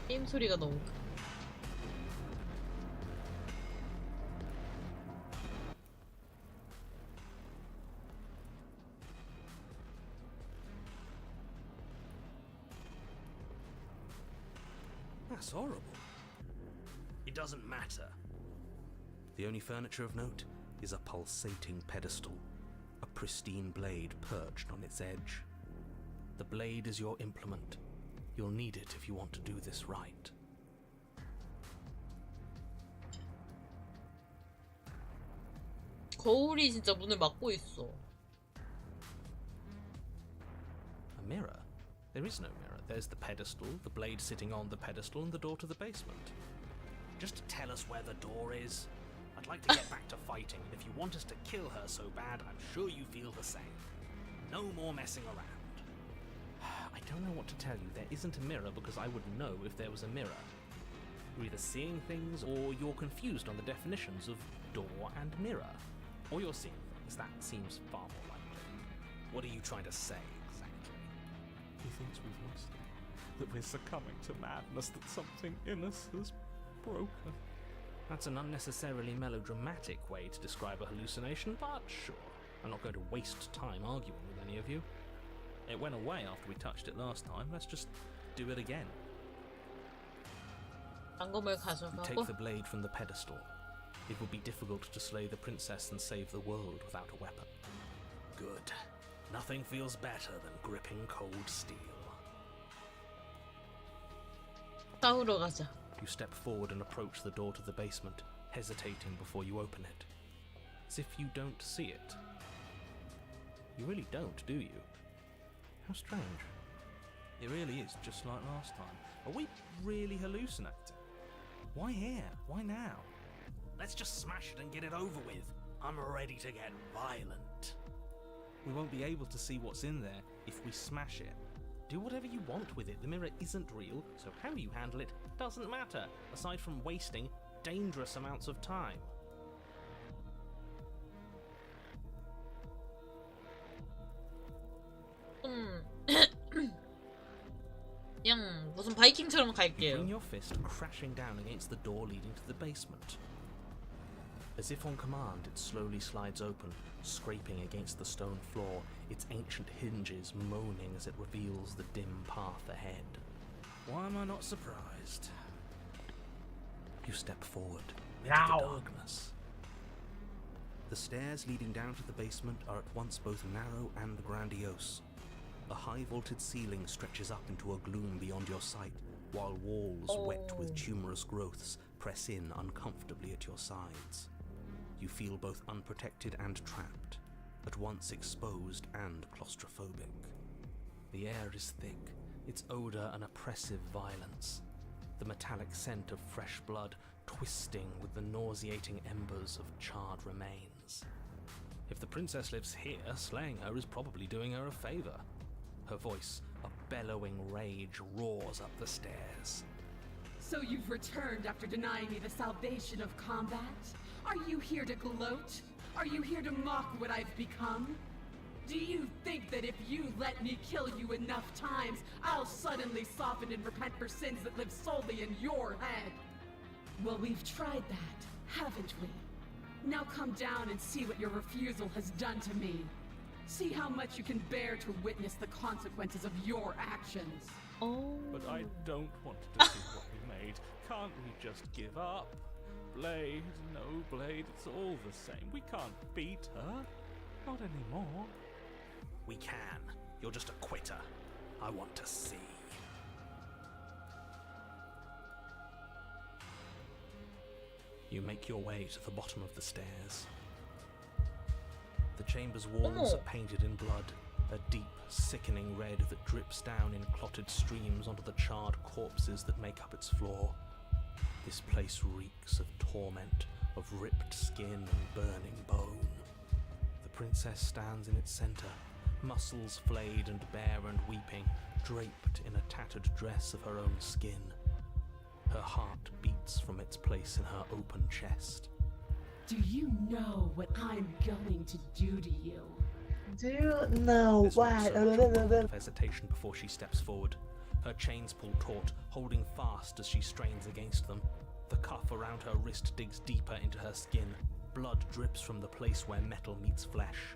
게임 소리가 너무 크- That's horrible. It doesn't matter. The only furniture of note is a pulsating pedestal, a pristine blade perched on its edge. The blade is your implement. You'll need it if you want to do this right. 거울이 진짜 문을 막고 있어. A mirror? There is no mirror. There's the pedestal, the blade sitting on the pedestal, and the door to the basement. Just to tell us where the door is. I'd like to get back to fighting, and if you want us to kill her so bad, I'm sure you feel the same. No more messing around. I don't know what to tell you. There isn't a mirror because I would know if there was a mirror. You're either seeing things or you're confused on the definitions of door and mirror. Or you're seeing things. That seems far more likely. What are you trying to say, exactly? He thinks we've lost it. That we're succumbing to madness, that something in us has broken. That's an unnecessarily melodramatic way to describe a hallucination, but sure. I'm not going to waste time arguing with any of you. It went away after we touched it last time. Let's just do it again. 단검을 You 가져가고 take the blade from the pedestal. It would be difficult to slay the princess and save the world without a weapon. Good. Nothing feels better than gripping cold steel. 싸우러 가자. You step forward and approach the door to the basement, hesitating before you open it. As if you don't see it. You really don't, do you? How strange. It really is just like last time. Are we really hallucinating? Why here? Why now? Let's just smash it and get it over with. I'm ready to get violent. We won't be able to see what's in there if we smash it. Do whatever you want with it. The mirror isn't real, so how you handle it doesn't matter, aside from wasting dangerous amounts of time. 그냥 무슨 바이킹처럼 You 갈게요. bring your fist crashing down against the door leading to the basement. As if on command, it slowly slides open, scraping against the stone floor, its ancient hinges moaning as it reveals the dim path ahead. Why am I not surprised? You step forward into Yow. the darkness. The stairs leading down to the basement are at once both narrow and grandiose. A high-vaulted ceiling stretches up into a gloom beyond your sight, while walls wet with tumorous growths press in uncomfortably at your sides. You feel both unprotected and trapped, at once exposed and claustrophobic. The air is thick, its odor an oppressive violence, the metallic scent of fresh blood twisting with the nauseating embers of charred remains. If the princess lives here, slaying her is probably doing her a favor. Her voice, a bellowing rage, roars up the stairs. So you've returned after denying me the salvation of combat? Are you here to gloat? Are you here to mock what I've become? Do you think that if you let me kill you enough times, I'll suddenly soften and repent for sins that live solely in your head? Well, we've tried that, haven't we? Now come down and see what your refusal has done to me. See how much you can bear to witness the consequences of your actions. Oh. But I don't want to see what we made. Can't we just give up? Blade, no blade, it's all the same. We can't beat her. Not anymore. We can. You're just a quitter. I want to see. You make your way to the bottom of the stairs. The chamber's walls are painted in blood, a deep, sickening red that drips down in clotted streams onto the charred corpses that make up its floor. This place reeks of torment, of ripped skin and burning bone. The princess stands in its center, muscles flayed and bare and weeping, draped in a tattered dress of her own skin. Her heart beats from its place in her open chest. Do you know what I'm going to do to you? Do you know There's what? also a moment of hesitation before she steps forward. Her chains pull taut, holding fast as she strains against them. The cuff around her wrist digs deeper into her skin. Blood drips from the place where metal meets flesh.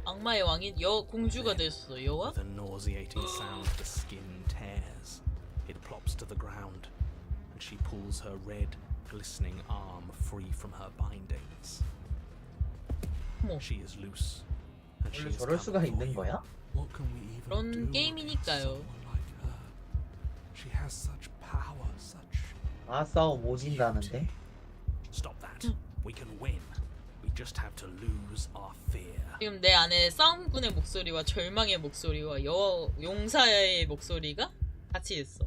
악마의 왕인 공주가 됐어. 여왕? With a nauseating sound, the skin tears. It plops to the ground, and she pulls her red, glistening arm free from her bindings. 어머, She is loose, and she 원래 is 저럴 coming 수가 for 있는 you. 거야? What can we even 그런 do 게임이니까요. against someone like her? She has such power, such 아 싸움 오진다는데? Stop that. We can win. We just have to lose our fear. 지금 내 안에 싸움꾼의 목소리와 절망의 목소리와 용사의 목소리가 같이 있어.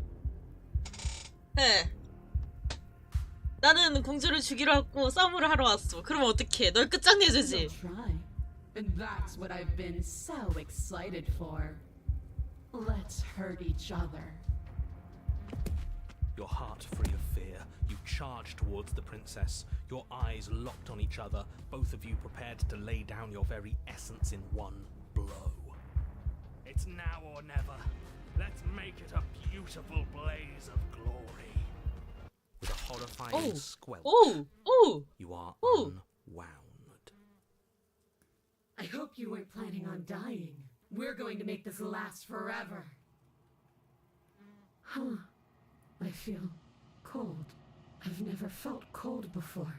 해. 나는 공주를 죽이러 왔고 싸움을 하러 왔어. 그러면 어떡해? 널 끝장내주지. You'll try. And that's what I've been so excited for. Let's hurt each other. Your heart free of fear, you charge towards the princess, your eyes locked on each other, both of you prepared to lay down your very essence in one blow. It's now or never. Let's make it a beautiful blaze of glory. With a horrifying squelch, 오! you are Oh. unwound. I hope you weren't planning on dying. We're going to make this last forever. Huh. I feel cold. I've never felt cold before.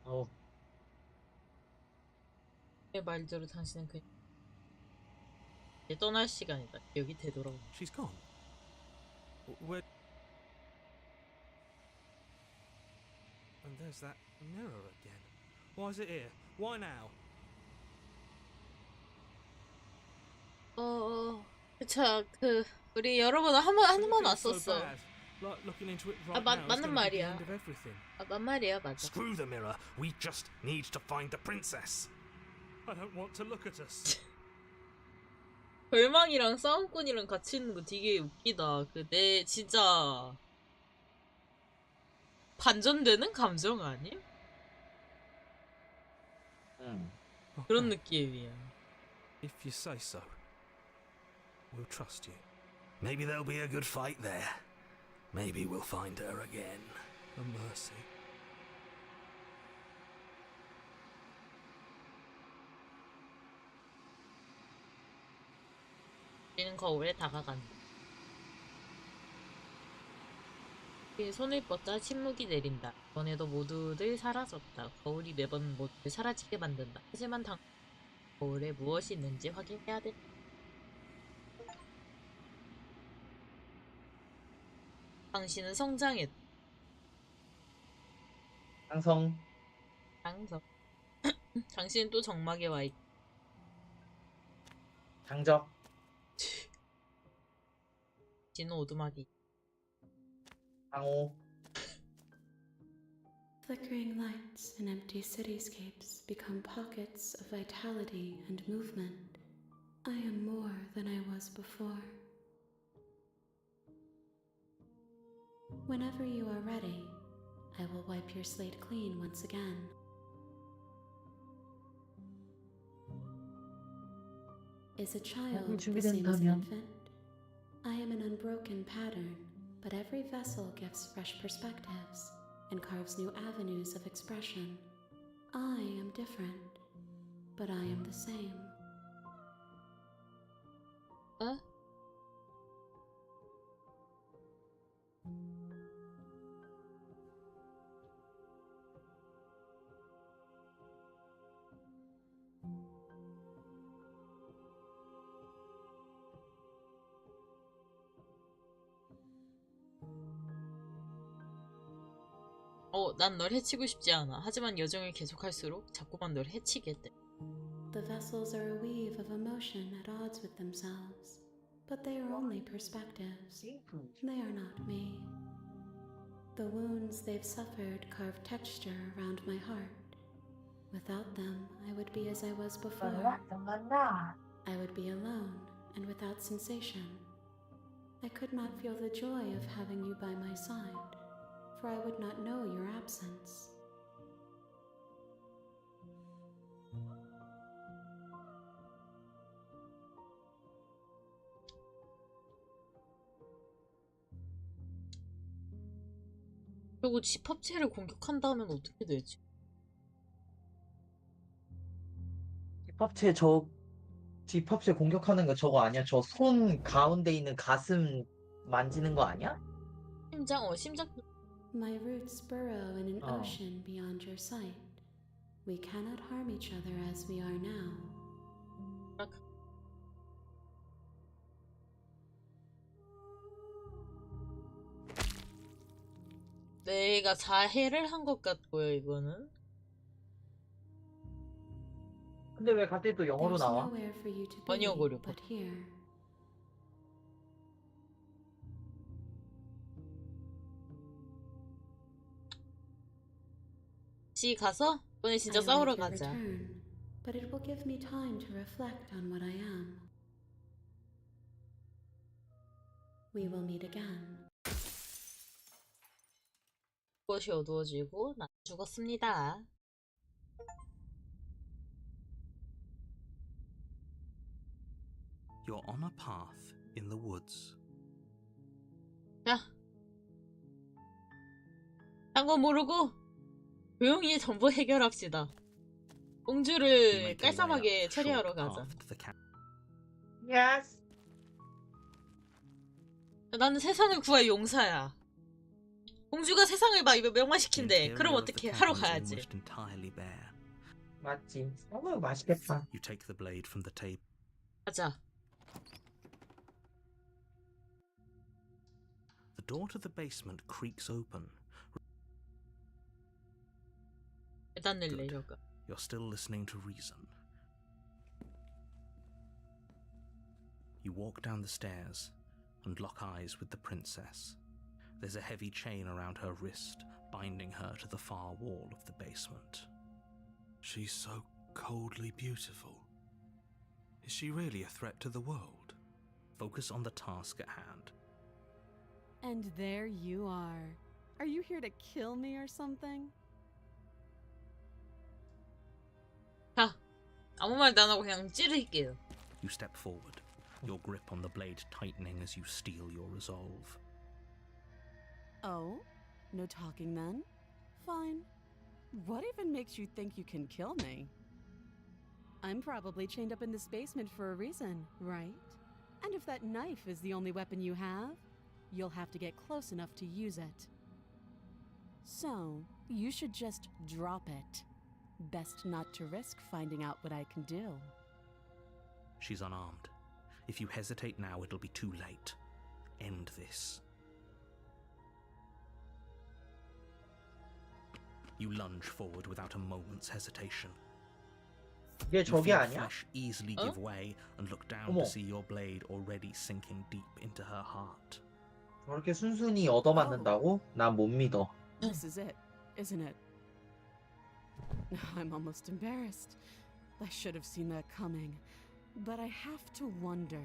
어. 내 말대로 당신은 이제 떠날 시간이다. 여기 되돌아오. She's gone. Where? And there's that mirror again. Why is it here? Why now? 자, 우리 여러 번 한 번 왔었어. Like looking into it 아, right now is 맞는 gonna be the 말이야. end of everything. 아, 맞말이야, 맞아. Screw the mirror. We just need to find the princess. I don't want to look at us. 절망이랑 싸움꾼이랑 같이 있는 거 되게 웃기다. 내 진짜 반전되는 감정 아니야? 그런 느낌이야. If you say so, we'll trust you. Maybe there'll be a good fight there. Maybe we'll find her again. A mercy. 우리는 거울에 다가간다. 그의 손을 뻗자 침묵이 내린다. 이번에도 모두들 사라졌다. 거울이 매번 모두를 사라지게 만든다. 하지만 거울에 무엇이 있는지 확인해야 돼. 당신은 성장했다. 항성. 당신은 또 정막에 와 있다. 장적. 당신은 오두막이. 상호. Flickering lights in empty cityscapes become pockets of vitality and movement. I am more than I was before. Whenever you are ready, I will wipe your slate clean once again. Is a child the same as an infant? I am an unbroken pattern, but every vessel gives fresh perspectives and carves new avenues of expression. I am different, but I am the same. 난 널 해치고 싶지 않아. 하지만 여정을 계속할수록 자꾸만 널 해치게 돼. The vessels are a weave of emotion at odds with themselves, but they are only perspectives. They are not me. The wounds they've suffered carve texture around my heart. Without them, I would be as I was before. I would be alone and without sensation. I could not feel the joy of having you by my side, for I would not know your absence. 그리고 집합체를 공격한다면 어떻게 되지? 집합체 공격하는 거 저거 아니야? 저 손 가운데 있는 가슴 만지는 거 아니야? 심장. My roots burrow in an ocean beyond your sight. We cannot harm each other as we are now. 내가 자해를 한 것 같고요, 이거는. 근데 왜 갑자기 또 영어로 There's 나와? nowhere for you to be 번역어로 but here. 씨 가서 이번에 진짜 I 싸우러 await your 가자. return, but it will give me time to reflect on what I am. We will meet again. 꽃이 어두워지고 난 죽었습니다. You're on a path in the woods. 자, 딴 거 모르고 조용히 전부 해결합시다. You 공주를 make your way up 깔쌈하게 the 처리하러 short 가자. path to the cabin. Yes. 나는 세상을 구할 용사야. 공주가 세상을 막 The 명화시킨대. interior 그럼 of the 어떻게 하러 cabin is 가야지. almost entirely bare. 맞지. 맛있겠다. You take the blade from the table. 가자. The door to the basement creaks open. 계단을 내려가. You're still listening to reason. You walk down the stairs and lock eyes with the princess. There's a heavy chain around her wrist, binding her to the far wall of the basement. She's so coldly beautiful. Is she really a threat to the world? Focus on the task at hand. And there you are. Are you here to kill me or something? 자, 아무 말도 안 하고 그냥 찌를게요. You step forward, your grip on the blade tightening as you steel your resolve. Oh? No talking then? Fine. What even makes you think you can kill me? I'm probably chained up in this basement for a reason, right? And if that knife is the only weapon you have, you'll have to get close enough to use it. So, you should just drop it. Best not to risk finding out what I can do. She's unarmed. If you hesitate now, it'll be too late. End this. You lunge forward without a moment's hesitation. 이게 You 저게 feel 아니야? flesh easily give way and look down 어머. to see your blade already sinking deep into her heart. 저렇게 순순히 얻어맞는다고? 난 못 믿어. This is it, isn't it? I'm almost embarrassed. I should have seen that coming. But I have to wonder.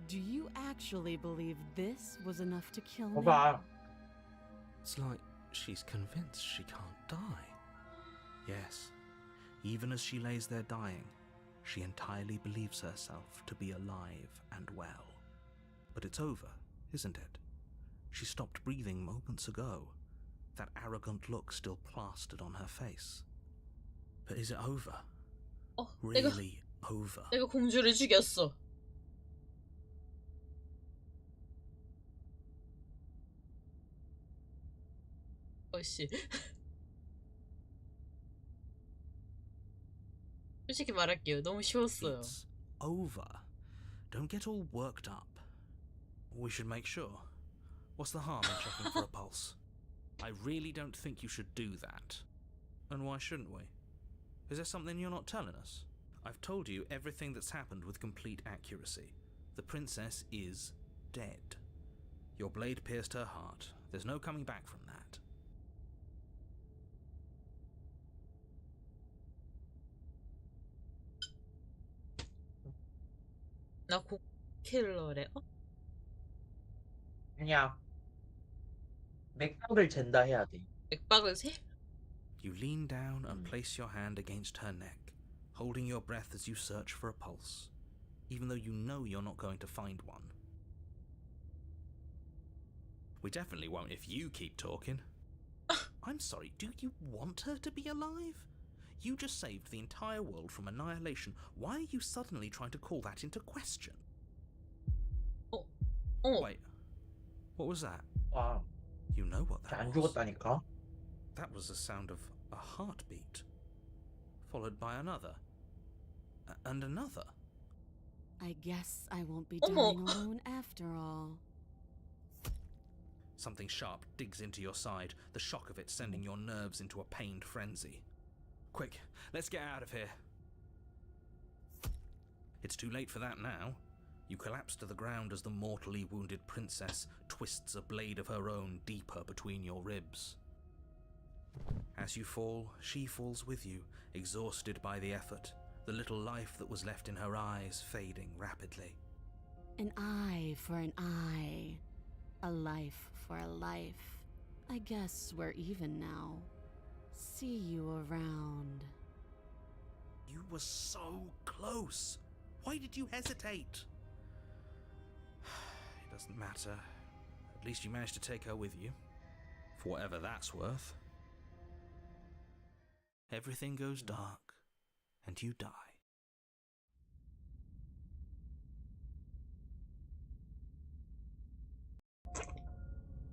Do you actually believe this was enough to kill me? 봐봐. It's like she's convinced she can't die. Yes, even as she lays there dying, she entirely believes herself to be alive and well. But it's over, isn't it? She stopped breathing moments ago, that arrogant look still plastered on her face. But is it over? Really over? 내가 공주를 죽였어. 어씨. 솔직히 말할게요. 너무 쉬웠어요. It's over. Don't get all worked up. We should make sure. What's the harm in checking for a pulse? I really don't think you should do that. And why shouldn't we? Is there something you're not telling us? I've told you everything that's happened with complete accuracy. The princess is dead. Your blade pierced her heart. There's no coming back from that. 나 킬러래. 그냥 맥박을 잰다 해야 돼. 맥박을 세? You lean down and place your hand against her neck, holding your breath as you search for a pulse, even though you know you're not going to find one. We definitely won't if you keep talking. I'm sorry, do you want her to be alive? You just saved the entire world from annihilation. Why are you suddenly trying to call that into question? 어머. Wait, what was that? 와, You know what that 안 was. 죽었다니까. That was the sound of a heartbeat, followed by another, and another. I guess I won't be 어머. dying alone after all. Something sharp digs into your side, the shock of it sending your nerves into a pained frenzy. Quick, let's get out of here. It's too late for that now. You collapse to the ground as the mortally wounded princess twists a blade of her own deeper between your ribs. As you fall, she falls with you, exhausted by the effort, the little life that was left in her eyes fading rapidly. An eye for an eye. A life for a life. I guess we're even now. See you around. You were so close. Why did you hesitate? It doesn't matter. At least you managed to take her with you. For whatever that's worth. Everything goes dark, and you die.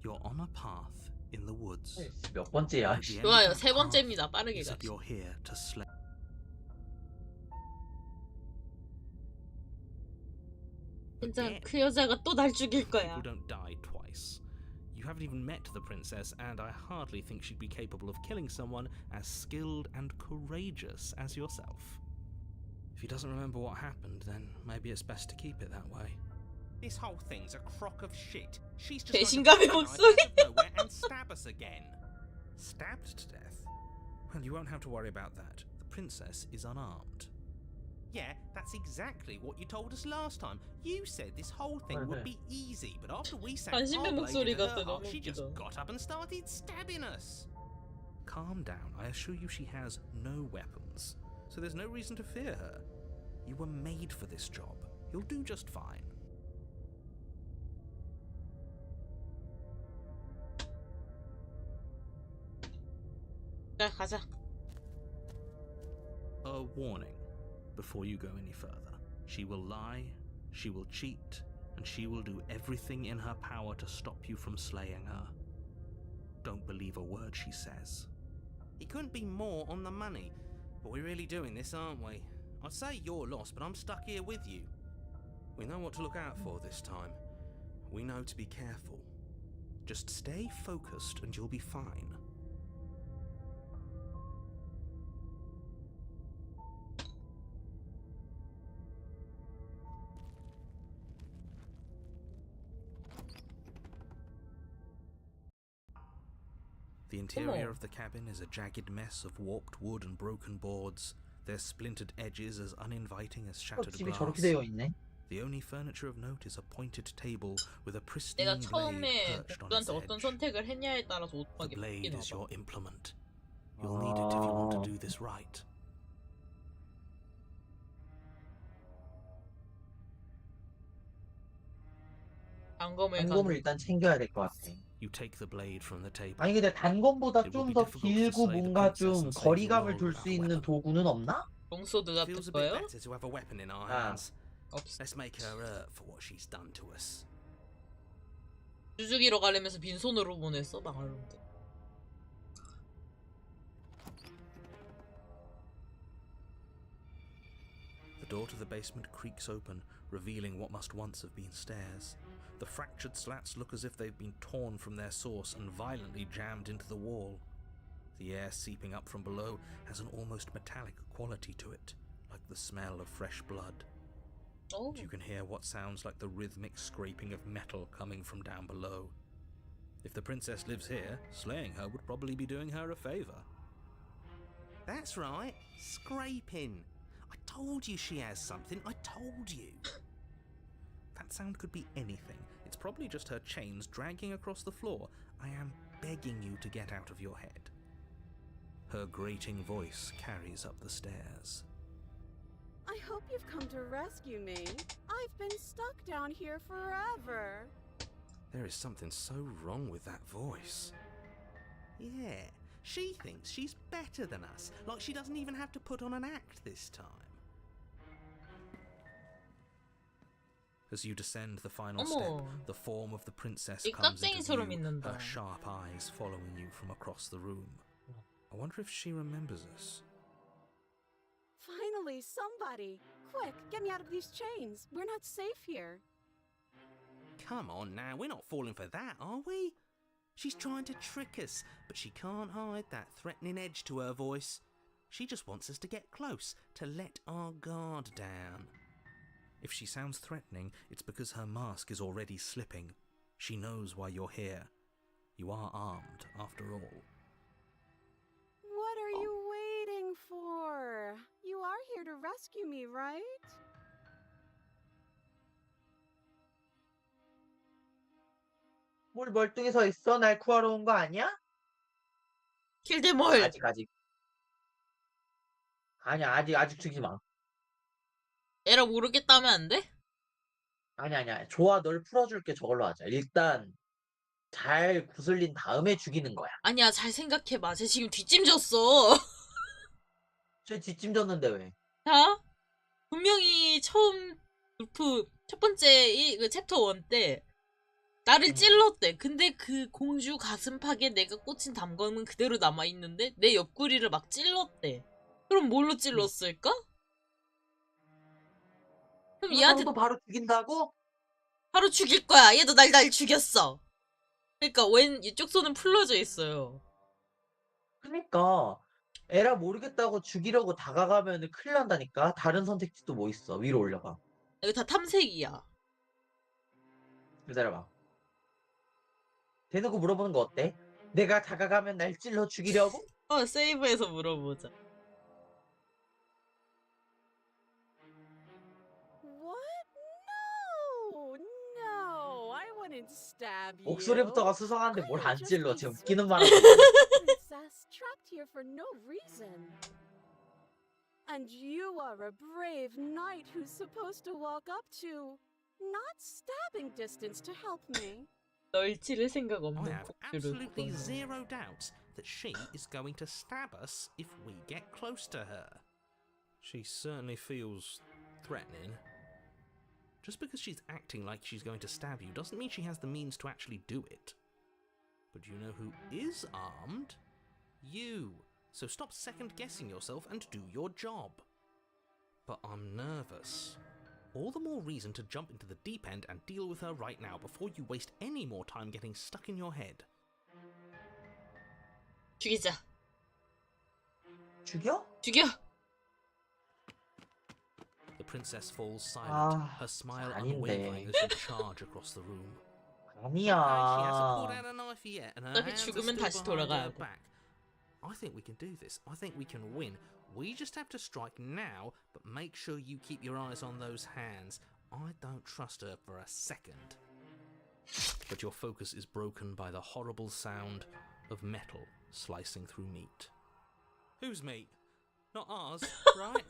You're on a path in the woods. 몇 번째야? At the end of 좋아요. that 세 번째입니다. path 빠르게 is that 가죠. you're here to slay. 진짜 그 여자가 또 날 죽일 거야. People don't die twice. You haven't even met the princess, and I hardly think she'd be capable of killing someone as skilled and courageous as yourself. If he doesn't remember what happened, then maybe it's best to keep it that way. This whole thing's a crock of shit. She's just 배신감의 going to 목소리. out of nowhere and stab us again. Stabbed to death? Well, you won't have to worry about that. The princess is unarmed. Yeah, that's exactly what you told us last time. You said this whole thing would be easy, but after we sank 관심의 our blade 목소리 into her 같아. heart, 너무 she just 웃기다. got up and started stabbing us. Calm down. I assure you she has no weapons, so there's no reason to fear her. You were made for this job. You'll do just fine. 자, 가자. A warning before you go any further. She will lie, she will cheat, and she will do everything in her power to stop you from slaying her. Don't believe a word she says. It couldn't be more on the money, but we're really doing this, aren't we? I'd say you're lost, but I'm stuck here with you. We know what to look out for this time. We know to be careful. Just stay focused and you'll be fine. The interior of the cabin is a jagged mess of warped wood and broken boards, their splintered edges as uninviting as shattered 집이 glass. 저렇게 되어 있네. The only furniture of note is a pointed table with a pristine 내가 blade 처음에 perched on its 복수한테 어떤 edge. 선택을 했냐에 따라서 The 오토하게 blade 바뀌나 is 봐. your implement. You'll need it if you want to do this right. 단검을 일단 챙겨야 될 것 같아. You take the blade from the table. 아니 근데 단검보다 좀 더 길고 뭔가 좀 거리감을 둘 수 있는 도구는 없나? 롱소드 같은 Feels a bit 거요? better to have a weapon in our Ah. hands. 없어. Let's make her hurt for what she's done to us. 주주기로 가려면서 빈손으로 보냈어 망할 놈들. The door to the basement creaks open, revealing what must once have been stairs. The fractured slats look as if they've been torn from their source and violently jammed into the wall. The air seeping up from below has an almost metallic quality to it, like the smell of fresh blood. 오. And you can hear what sounds like the rhythmic scraping of metal coming from down below. If the princess lives here, slaying her would probably be doing her a favor. That's right, scraping. I told you she has something, I told you. That sound could be anything. It's probably just her chains dragging across the floor. I am begging you to get out of your head. Her grating voice carries up the stairs. I hope you've come to rescue me. I've been stuck down here forever. There is something so wrong with that voice. Yeah, she thinks she's better than us, like she doesn't even have to put on an act this time. As you descend the final step, 어머. the form of the princess 이 comes into 깍쟁이처럼 view, 있는다. her sharp eyes following you from across the room. I wonder if she remembers us. Finally, somebody! Quick, get me out of these chains. We're not safe here. Come on now, we're not falling for that, are we? She's trying to trick us, but she can't hide that threatening edge to her voice. She just wants us to get close, to let our guard down. If she sounds threatening, it's because her mask is already slipping. She knows why you're here. You are armed, after all. What are you waiting for? You are here to rescue me, right? 뭘 멀뚱히 서 있어? 날 구하러 온 거 아니야? 킬데몰. 아직. 아니야, 아직 죽이지 마. 에라 모르겠다면 안 돼? 아니야. 좋아, 널 풀어줄게. 저걸로 하자. 일단 잘 구슬린 다음에 죽이는 거야. 아니야, 잘 생각해봐. 쟤 지금 뒷짐졌어. 쟤 뒷짐 졌는데 왜? 자, 분명히 처음 첫 번째 그 챕터 1 때 나를 찔렀대. 근데 그 공주 가슴팍에 내가 꽂힌 담검은 그대로 남아있는데 내 옆구리를 막 찔렀대. 그럼 뭘로 찔렀을까? 그럼 얘한테 또 바로 죽인다고? 바로 죽일 거야. 얘도 날 죽였어. 그러니까 왼 이쪽 손은 풀러져 있어요. 그니까 에라 모르겠다고 죽이려고 다가가면 큰일 난다니까. 다른 선택지도 뭐 있어? 위로 올려봐. 이거 다 탐색이야. 기다려봐. 대놓고 물어보는 거 어때? 내가 다가가면 날 찔러 죽이려고? 세이브해서 물어보자. What? No, I wouldn't stab you. 목소리부터가 수상한데 뭘 안 Just 찔러? be 지금 sweet. 웃기는 말 하고. Princess trapped here for no reason. And you are a brave knight who's supposed to walk up to, not stabbing distance to help me. 널 찌를 생각 I 없는 have 공주를 absolutely 구하라. zero doubts that she is going to stab us if we get close to her. She certainly feels threatening. Just because she's acting like she's going to stab you doesn't mean she has the means to actually do it. But you know who is armed? You. So stop second-guessing yourself and do your job. But I'm nervous. All the more reason to jump into the deep end and deal with her right now before you waste any more time getting stuck in your head. 죽이자. 죽여? 죽여. The princess falls silent, Ah, her smile 아닌데. unwavering as you charge across the room. She hasn't pulled 아니야. out a knife yet, and her 어차피 hands are 죽으면 still 다시 behind 돌아가야 her 돼. back. I think we can do this. I think we can win. We just have to strike now, but make sure you keep your eyes on those hands. I don't trust her for a second. But your focus is broken by the horrible sound of metal slicing through meat. Whose meat? Not ours, right?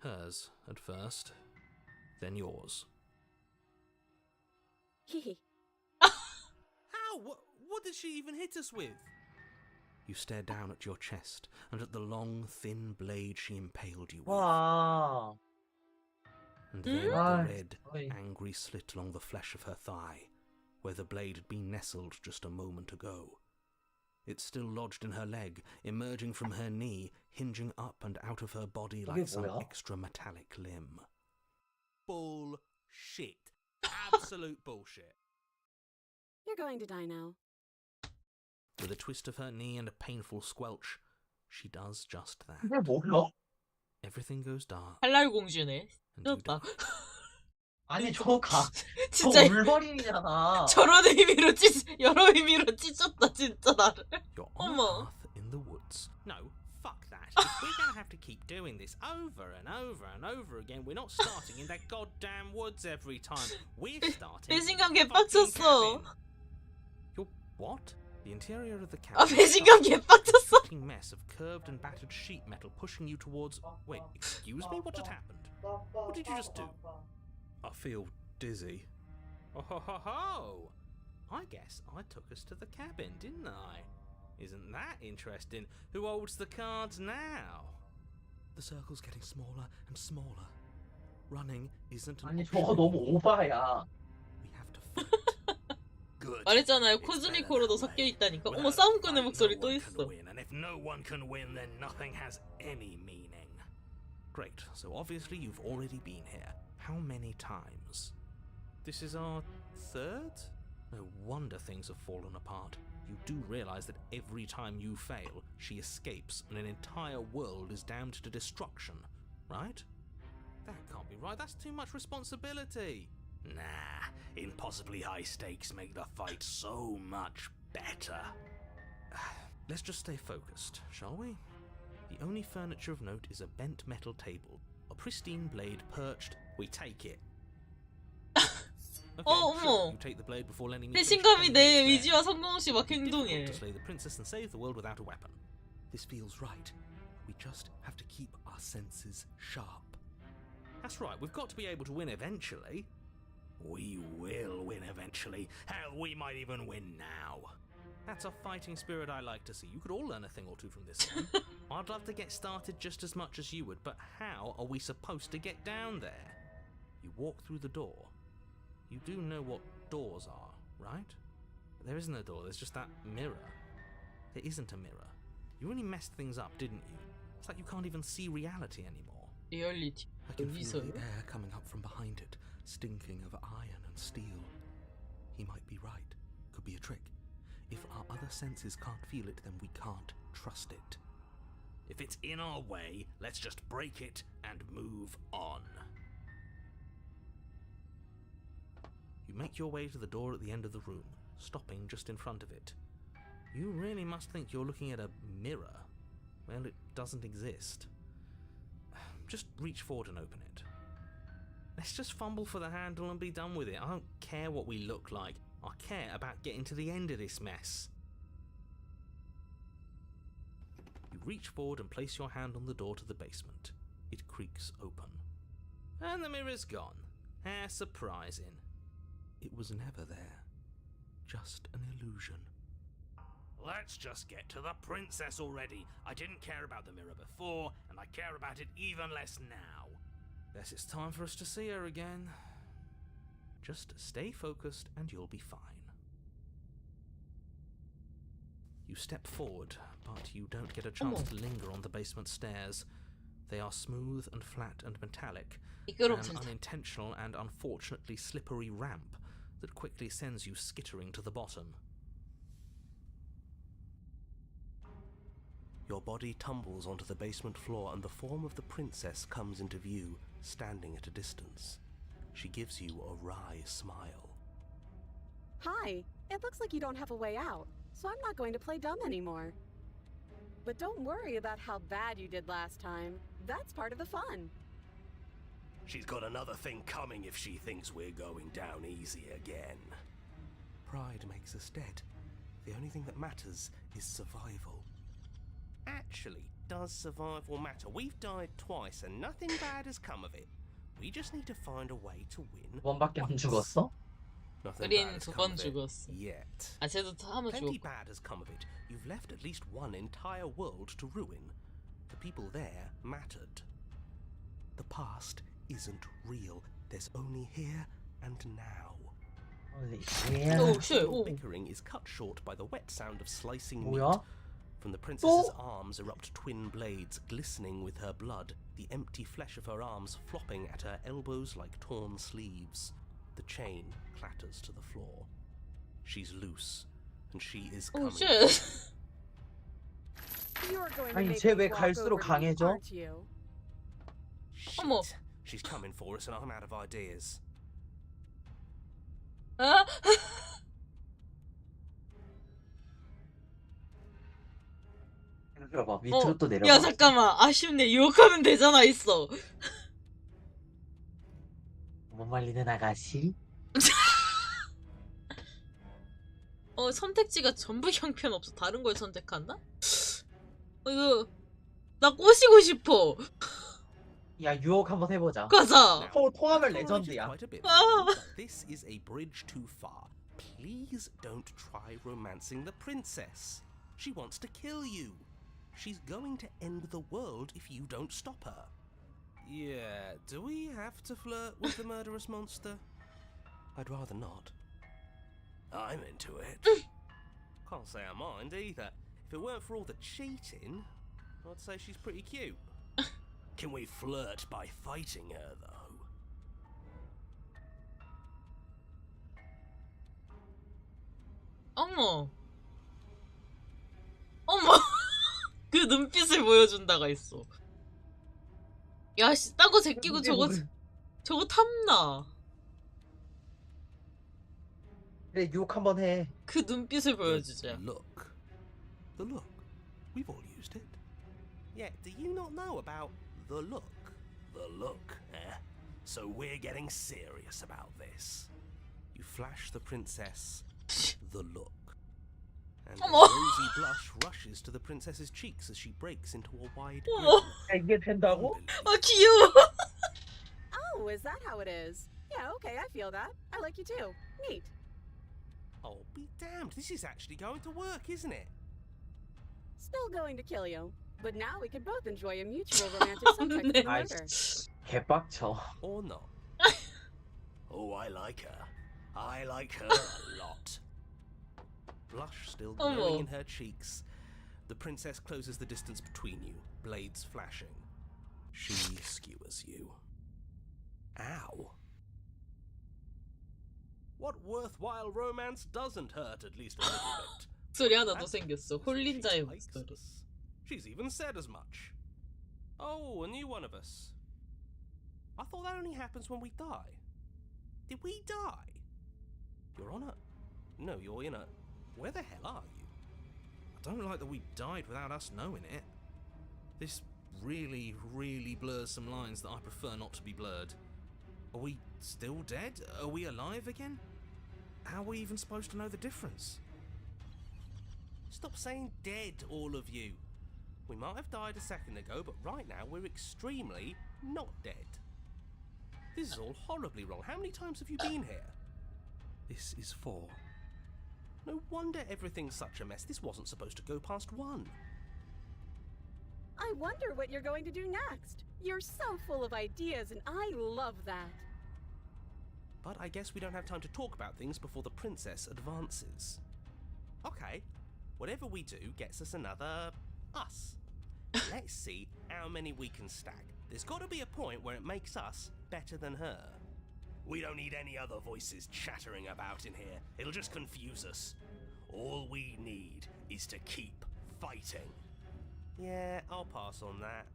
Hers at first, then yours. Hee. How? What did she even hit us with? You stare down at your chest and at the long, thin blade she impaled you with. 와. And then the Ah, red, sorry. angry slit along the flesh of her thigh, where the blade had been nestled just a moment ago. It's still lodged in her leg, emerging from her knee, hinging up and out of her body like some 뭐야? extra metallic limb. Bullshit. Absolute bullshit. You're going to die now. With a twist of her knee and a painful squelch, she does just that. 이게 뭐야? Everything goes dark, 할랄 공주네. and you 찢었다. die. 아니 저거 저 진짜 울버린이잖아. 저런 의미로 여러 의미로 찢었다 진짜 나를. You're on a 어머. path in the woods. No, fuck that. If we're gonna have to keep doing this over and over and over again, we're not starting in that goddamn woods every time. We're starting in 배신감 the fucking 개빡쳤어. cabin. You're what? The interior of the 아 cabin. 배신감 개빡쳤어. Fucking mess of curved and battered sheet metal pushing you towards. Wait, excuse me? What just happened? What did you just do? I feel dizzy. Oh ho ho ho! I guess I took us to the cabin, didn't I? Isn't that interesting? Who holds the cards now? The circle's getting smaller and smaller. Running isn't an 아니 option. 저거 너무 오바야. We have to fight. Good. 말했잖아요. It's 코즈미코로도 better that 섞여 way. 있다니까. Without 어머 a 싸움 끄는 fight, 목소리 no 또 one can 있어. win, and if no one can win, then nothing has any meaning. Great. So obviously you've already been here. How many times? This is our third? No wonder things have fallen apart. You do realize that every time you fail, she escapes and an entire world is damned to destruction, right? That can't be right. That's too much responsibility. Nah, impossibly high stakes make the fight so much better. Let's just stay focused, shall we? The only furniture of note is a bent metal table, a pristine blade perched. We take it. Okay, 어머. sure. You take the blade before letting me finish 배신감이 telling you 내 it's there. 의지와 성공 없이 막 It'd be difficult 행동해. to slay the princess and save the world without a weapon. This feels right. We just have to keep our senses sharp. That's right, we've got to be able to win eventually. We will win eventually. Hell, we might even win now. That's a fighting spirit I like to see. You could all learn a thing or two from this one. I'd love to get started just as much as you would, but how are we supposed to get down there? You walk through the door. You do know what doors are, right? There isn't a door, there's just that mirror. There isn't a mirror. You really messed things up, didn't you? It's like you can't even see reality anymore. 리얼리티. I can feel 여기서요? the air coming up from behind it, stinking of iron and steel. He might be right. Could be a trick. If our other senses can't feel it, then we can't trust it. If it's in our way, let's just break it and move on. You make your way to the door at the end of the room, stopping just in front of it. You really must think you're looking at a mirror. Well, it doesn't exist. Just reach forward and open it. Let's just fumble for the handle and be done with it. I don't care what we look like. I care about getting to the end of this mess. You reach forward and place your hand on the door to the basement. It creaks open. And the mirror's gone. How surprising. It was never there. Just an illusion. Let's just get to the princess already. I didn't care about the mirror before, and I care about it even less now. Guess it's time for us to see her again. Just stay focused and you'll be fine. You step forward, but you don't get a chance to linger on the basement stairs. They are smooth and flat and metallic, an 미끄럼틀. unintentional and unfortunately slippery ramp that quickly sends you skittering to the bottom. Your body tumbles onto the basement floor and the form of the princess comes into view, standing at a distance. She gives you a wry smile. Hi, it looks like you don't have a way out, so I'm not going to play dumb anymore. But don't worry about how bad you did last time. That's part of the fun. She's got another thing coming if she thinks we're going down easy again. Pride makes us dead. The only thing that matters is survival. Actually, does survival matter? We've died twice and nothing bad has come of it. We just need to find a way to win. 두 번밖에 안 죽었어? Nothing 우린 bad has 두 come 번 of it 죽었어. yet. 아, 쟤도 하면 Plenty 죽었고. bad has come of it. You've left at least one entire world to ruin. The people there mattered. The past isn't real. There's only here and now. 홀리 오, 쉣. 쉣, Your 오. bickering is cut short by the wet sound of slicing 뭐야? meat. From the princess's arms erupt twin blades, glistening with her blood, the empty flesh of her arms flopping at her elbows like torn sleeves. The chain clatters to the floor. She's loose, and she is 오, coming. 쉣. You're going to 아니, make 쟤 me 왜 walk 갈수록 over to you, 강해져? aren't you? Shit. 어머. She's coming for us, and I'm out of ideas. 아? 들어봐 밑으로 또 내려가. 야, 잠깐만. 아쉽네. 유혹하면 되잖아, 있어. 못 말리는 아가씨. 선택지가 전부 형편없어. 다른 걸 선택한다? 이거 나 꼬시고 싶어. 야 유혹 한번 해보자. 가자. 통하면 I've 레전드야. quite a bit for Ah. you, but this is a bridge too far. Please don't try romancing the princess. She wants to kill you. She's going to end the world if you don't stop her. Yeah, do we have to flirt with the murderous monster? I'd rather not. I'm into it. Can't say I mind either. If it weren't for all the cheating, I'd say she's pretty cute. Can we flirt by fighting her, though? 어머. 그 눈빛을 보여준다가 있어. 야씨 딴 거 제끼고 저거 탐나. 그래 유혹 한번 해. 그 눈빛을 The 보여주자. look. The look. We've all used it. Yeah, do you not know about the look? The look, eh? So we're getting serious about this. You flash the princess the look. And a 어머. rosy blush rushes to the princess's cheeks as she breaks into a wide 어머. grin. 야, 이게 된다고? 아 귀여워. Oh, is that how it is? Yeah, okay, I feel that. I like you too. Neat. Oh, be damned, this is actually going to work, isn't it? Still going to kill you. But now we can both enjoy a mutual romantic subject of the murder. 개빡쳐. Or not. Oh, I like her. I like her a lot. Blush still glowing 어머. in her cheeks. The princess closes the distance between you, blades flashing. She skewers you. Ow. What worthwhile romance doesn't hurt at least a little bit? 목소리 하나 더 That's 생겼어. because 홀린 she 자의 likes 목소리. us. She's even said as much. Oh, a new one of us. I thought that only happens when we die. Did we die? You're on a... No, you're in a... Where the hell are you? I don't like that we died without us knowing it. This really, really blurs some lines that I prefer not to be blurred. Are we still dead? Are we alive again? How are we even supposed to know the difference? Stop saying dead, all of you. We might have died a second ago, but right now we're extremely not dead. This is all horribly wrong. How many times have you been here? This is 4. No wonder everything's such a mess. This wasn't supposed to go past 1. I wonder what you're going to do next. You're so full of ideas, and I love that. But I guess we don't have time to talk about things before the princess advances. Okay, whatever we do gets us another us. Let's see how many we can stack. There's got to be a point where it makes us better than her. We don't need any other voices chattering about in here. It'll just confuse us. All we need is to keep fighting. Yeah, I'll pass on that.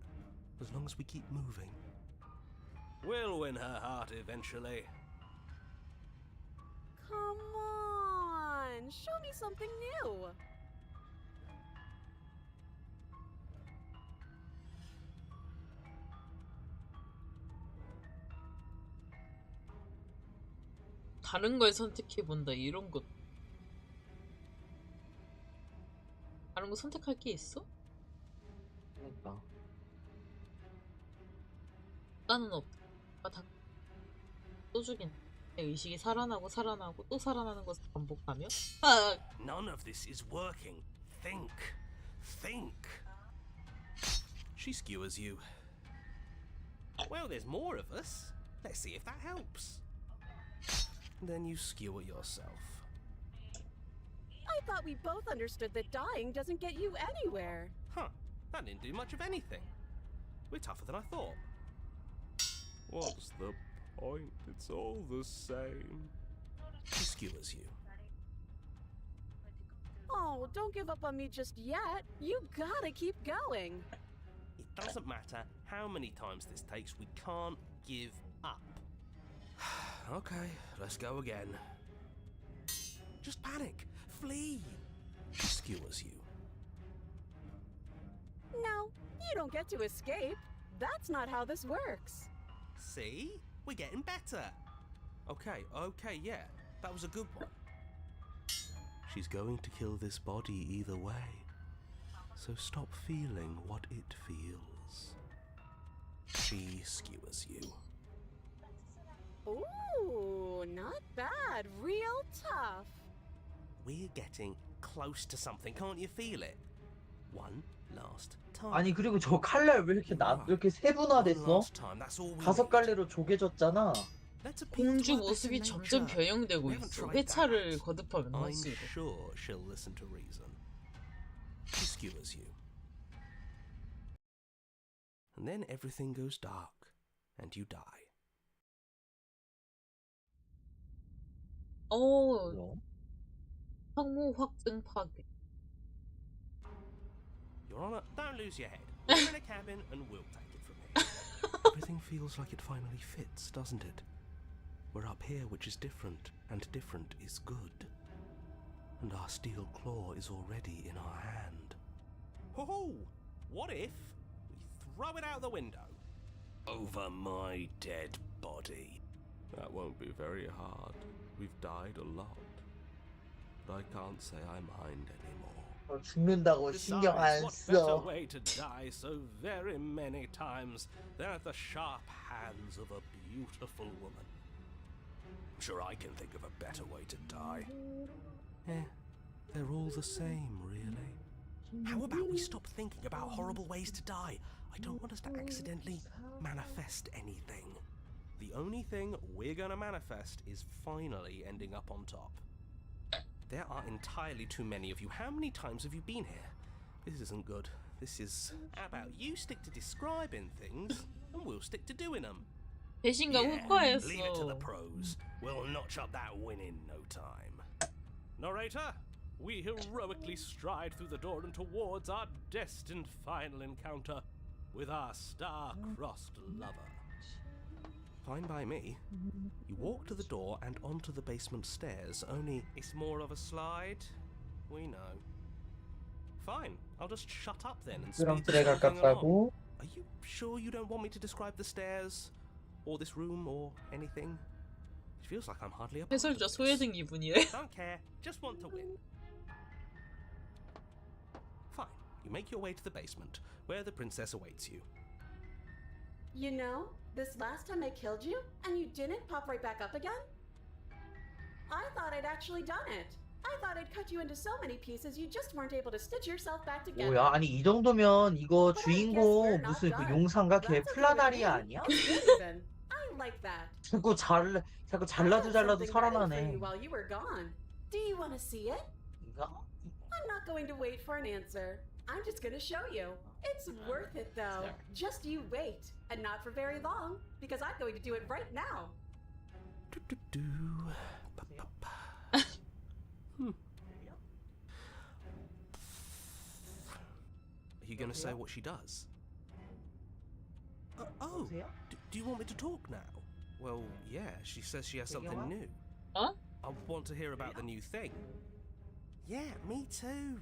As long as we keep moving. We'll win her heart eventually. Come on, show me something new. 다른 걸 선택해본다 이런 것. 다른 거 선택할 게 있어? 그러니까. 나는 없다. 다 또 죽인. 내 의식이 살아나고 살아나고 또 살아나는 것을 반복하며. 아, None of this is working. Think. Think. She skewers you. Well, there's more of us. Let's see if that helps. Then you skewer yourself. I thought we both understood that dying doesn't get you anywhere. Huh, that didn't do much of anything. We're tougher than I thought. What's the point? It's all the same. She skewers you. Oh, don't give up on me just yet. You gotta keep going. It doesn't matter how many times this takes, we can't give up. Okay, let's go again. Just panic. Flee. She skewers you. No, you don't get to escape. That's not how this works. See? We're getting better. Okay, yeah. That was a good one. She's going to kill this body either way. So stop feeling what it feels. She skewers you. Ooh, not bad. Real tough. We're getting close to something. Can't you feel it? One last time. 아니 그리고 저 칼날 왜 이렇게 이렇게 One 세분화됐어? last time. That's all we 5갈래로 조개졌잖아. Let's appeal 공주 to her 모습이 better 점점 nature. 변형되고 We haven't 있어. tried 회차를 that. 거듭하면 I'm 할수록. sure she'll listen to reason. She skewers you. And then everything goes dark, and you die. 그럼. 황무 확증 파괴. You're don't lose your head. We're in a cabin and we'll take it from here. Everything feels like it finally fits, doesn't it? We're up here, which is different, and different is good. And our steel claw is already in our hand. Ho-ho! What if we throw it out the window? Over my dead body. That won't be very hard. We've died a lot. But I can't say I mind anymore. 죽는다고 신경 안 Besides, what better 써. way to die so very many times than at the sharp hands of a beautiful woman? I'm sure I can think of a better way to die. They're all the same, really. How about we stop thinking about horrible ways to die? I don't want us to accidentally manifest anything. The only thing we're gonna manifest is finally ending up on top. There are entirely too many of you. How many times have you been here? This isn't good. This is... How about you stick to describing things, and we'll stick to doing them. 배신감 Leave it to the 흑화했어. pros. We'll notch up that win in no time. Narrator, we heroically stride through the door and towards our destined final encounter with our star-crossed lover. Fine by me. You walk to the door and onto the basement stairs, only It's more of a slide. We know. Fine, I'll just shut up then and speed 드럼틀에 this whole thing along. 가깝다고. are you sure you don't want me to describe the stairs? Or this room, or anything? It feels like I'm hardly a part of 해설자 this. 소외된 기분이래. Don't care, just want to win. Fine. You make your way to the basement, where the princess awaits you. You know, this last time I killed you, and you didn't pop right back up again? I thought I'd actually done it. I thought I'd cut you into so many pieces you just weren't able to stitch yourself back together. 뭐야? 아니 이 정도면 이거 But I guess 주인공 we're not 무슨 그 done. 용사인가 걔 That's okay with me. 플라다리아 아니야? It's good even. I like that. 자꾸 I 잘라도 got 잘라도 something ready for 살아나네. you while you were gone. Do you want to see it? 이거? I'm not going to wait for an answer. I'm just going to show you. It's worth it though. Just you wait, and not for very long, because I'm going to do it right now. Do-do-do. Ba-ba-ba. Are you going to say what she does? Oh, do you want me to talk now? Well, yeah, she says she has something new. Huh? I want to hear about the new thing. Yeah, me too.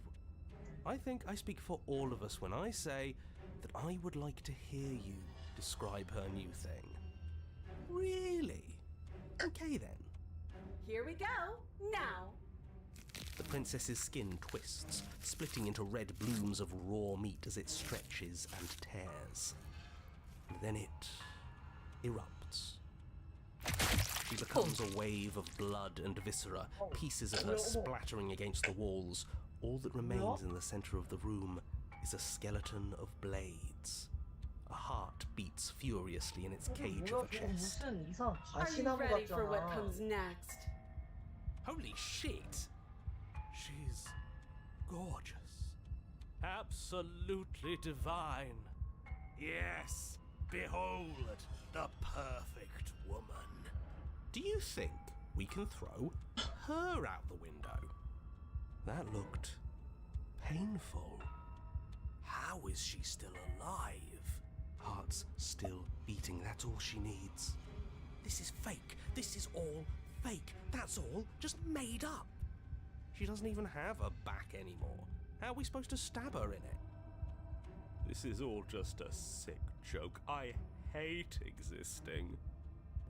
I think I speak for all of us when I say that I would like to hear you describe her new thing. Really? Okay then. Here we go. Now. The princess's skin twists, splitting into red blooms of raw meat as it stretches and tears. And then it erupts. She becomes a wave of blood and viscera, pieces of her splattering against the walls. All that remains in the center of the room is a skeleton of blades. A heart beats furiously in its cage of a chest. 무슨 이상 Are you 가시나무 ready for what 같잖아. comes next? Holy shit! She's gorgeous. Absolutely divine. Yes, behold the perfect woman. Do you think we can throw her out the window? That looked painful. How is she still alive? Heart's still beating, that's all she needs. This is fake. This is all fake. That's all just made up. She doesn't even have a back anymore. How are we supposed to stab her in it? This is all just a sick joke. I hate existing.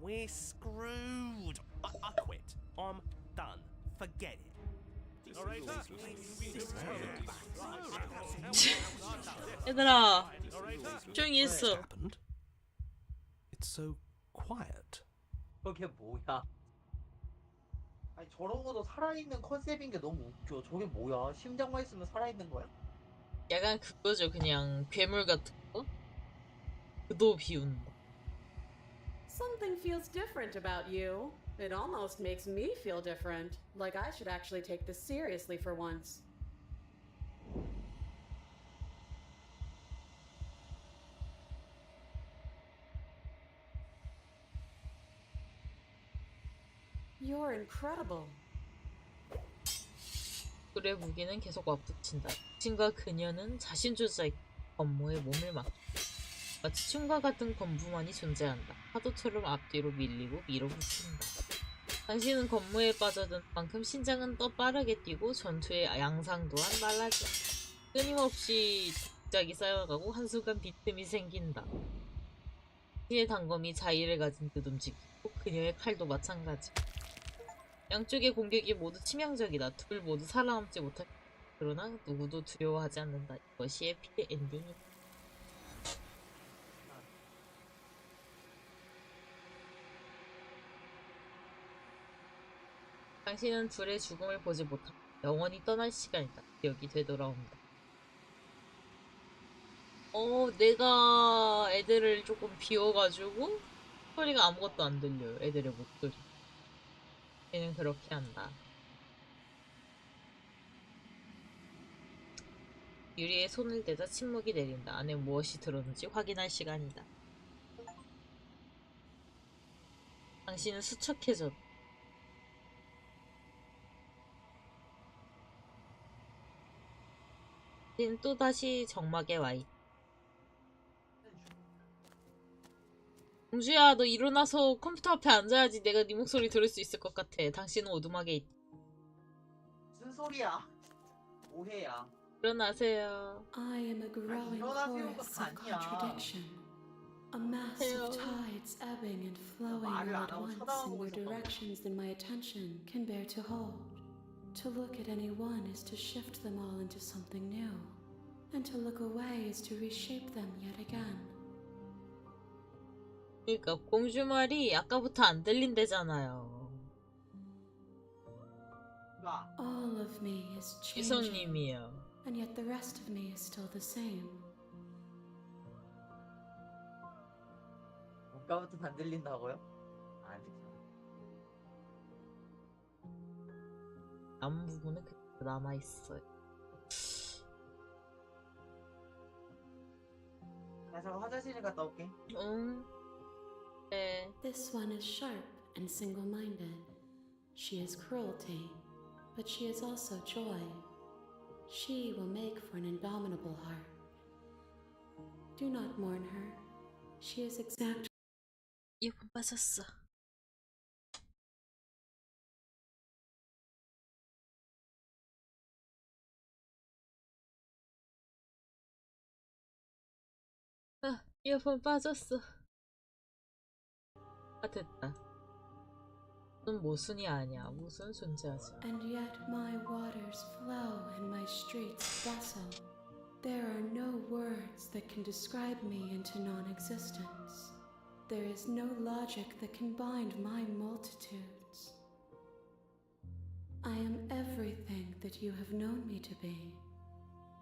We're screwed. I quit. I'm done. Forget it. Narrator, 얘들아, 조용히 What's 있어. happened? It's so quiet. 저게 뭐야? 아니 저런 것도 살아있는 컨셉인 게 너무 웃겨. 저게 뭐야? 심장만 있으면 살아있는 거야? 약간 그거죠. 그냥 괴물 같은 거? 그도 비운. Something feels different about you. It almost makes me feel different. Like I should actually take this seriously for once. You're incredible. 그래 무기는 계속 와붙인다. 당신과 그녀는 자신조차 권모에 몸을 맡고 마치 춤과 같은 권부만이 존재한다. 파도처럼 앞뒤로 밀리고 밀어붙인다. 당신은 권모에 빠져든 만큼 심장은 더 빠르게 뛰고 전투의 양상 또한 빨라져. 끊임없이 동작이 쌓여가고 한순간 빈틈이 생긴다. 당신의 단검이 자의를 가진 듯 움직이고 그녀의 칼도 마찬가지. 양쪽의 공격이 모두 치명적이다. 둘 모두 살아남지 못할 그러나 누구도 두려워하지 않는다. 이것이 해피의 엔딩이다. 당신은 둘의 죽음을 보지 못한다. 영원히 떠날 시간이다. 기억이 되돌아온다. 내가 애들을 조금 비워가지고 소리가 아무것도 안 들려요. 애들의 목소리. 얘는 그렇게 한다. 유리에 손을 대자 침묵이 내린다. 안에 무엇이 들었는지 확인할 시간이다. 당신은 수척해졌다. 당신은 또다시 정막에 와있다. 공주야, 너 일어나서 컴퓨터 앞에 앉아야지 내가 네 목소리 들을 수 있을 것 같아. 당신은 오두막에 있다. 무슨 소리야? 오해야. 일어나세요. I am a growing chorus of contradiction, a mass of tides ebbing and flowing all at once in more directions than my attention can bear to hold. To look at any one is to shift them all into something new, and to look away is to reshape them yet again. 그러니까 공주 말이 아까부터 안 들린대잖아요. All of me is changing, 지선님이요. and yet the rest of me is still the same. 아까부터 안 들린다고요? 아니. 남은 부분은 그대로 남아있어요. 나 잠깐 화장실에 갔다 올게. 응. 네. This one is sharp and single-minded. She is cruelty, but she is also joy. She will make for an indomitable heart. Do not mourn her. She is exactly 이분 빠졌어. 이어폰 빠졌어. 됐다. 무슨 모순이 아니야. 무슨 존재하지. And yet my waters flow and my streets bustle. There are no words that can describe me into non-existence. There is no logic that can bind my multitudes. I am everything that you have known me to be,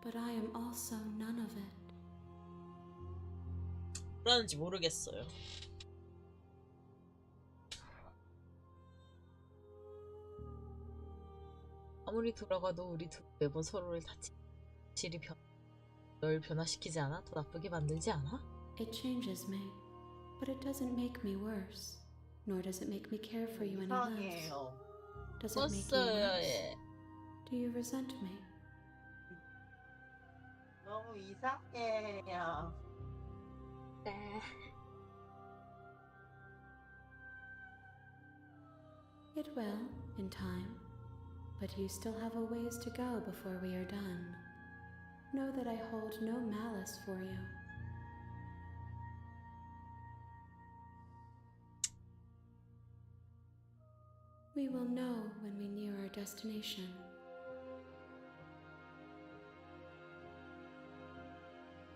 but I am also none of it. 뭐라는지 모르겠어요. 아무리 돌아가도 우리 둘 매번 서로를 다치. 질이 널 변화시키지 않아? 더 나쁘게 만들지 않아? It changes me, but it doesn't make me worse, nor does it make me care for you any less. 이상해요. Does it make you 껐어요, worse? 예. Do you resent me? 너무 이상해요. 네. It will, in time, but you still have a ways to go before we are done. Know that I hold no malice for you. We will know when we near our destination.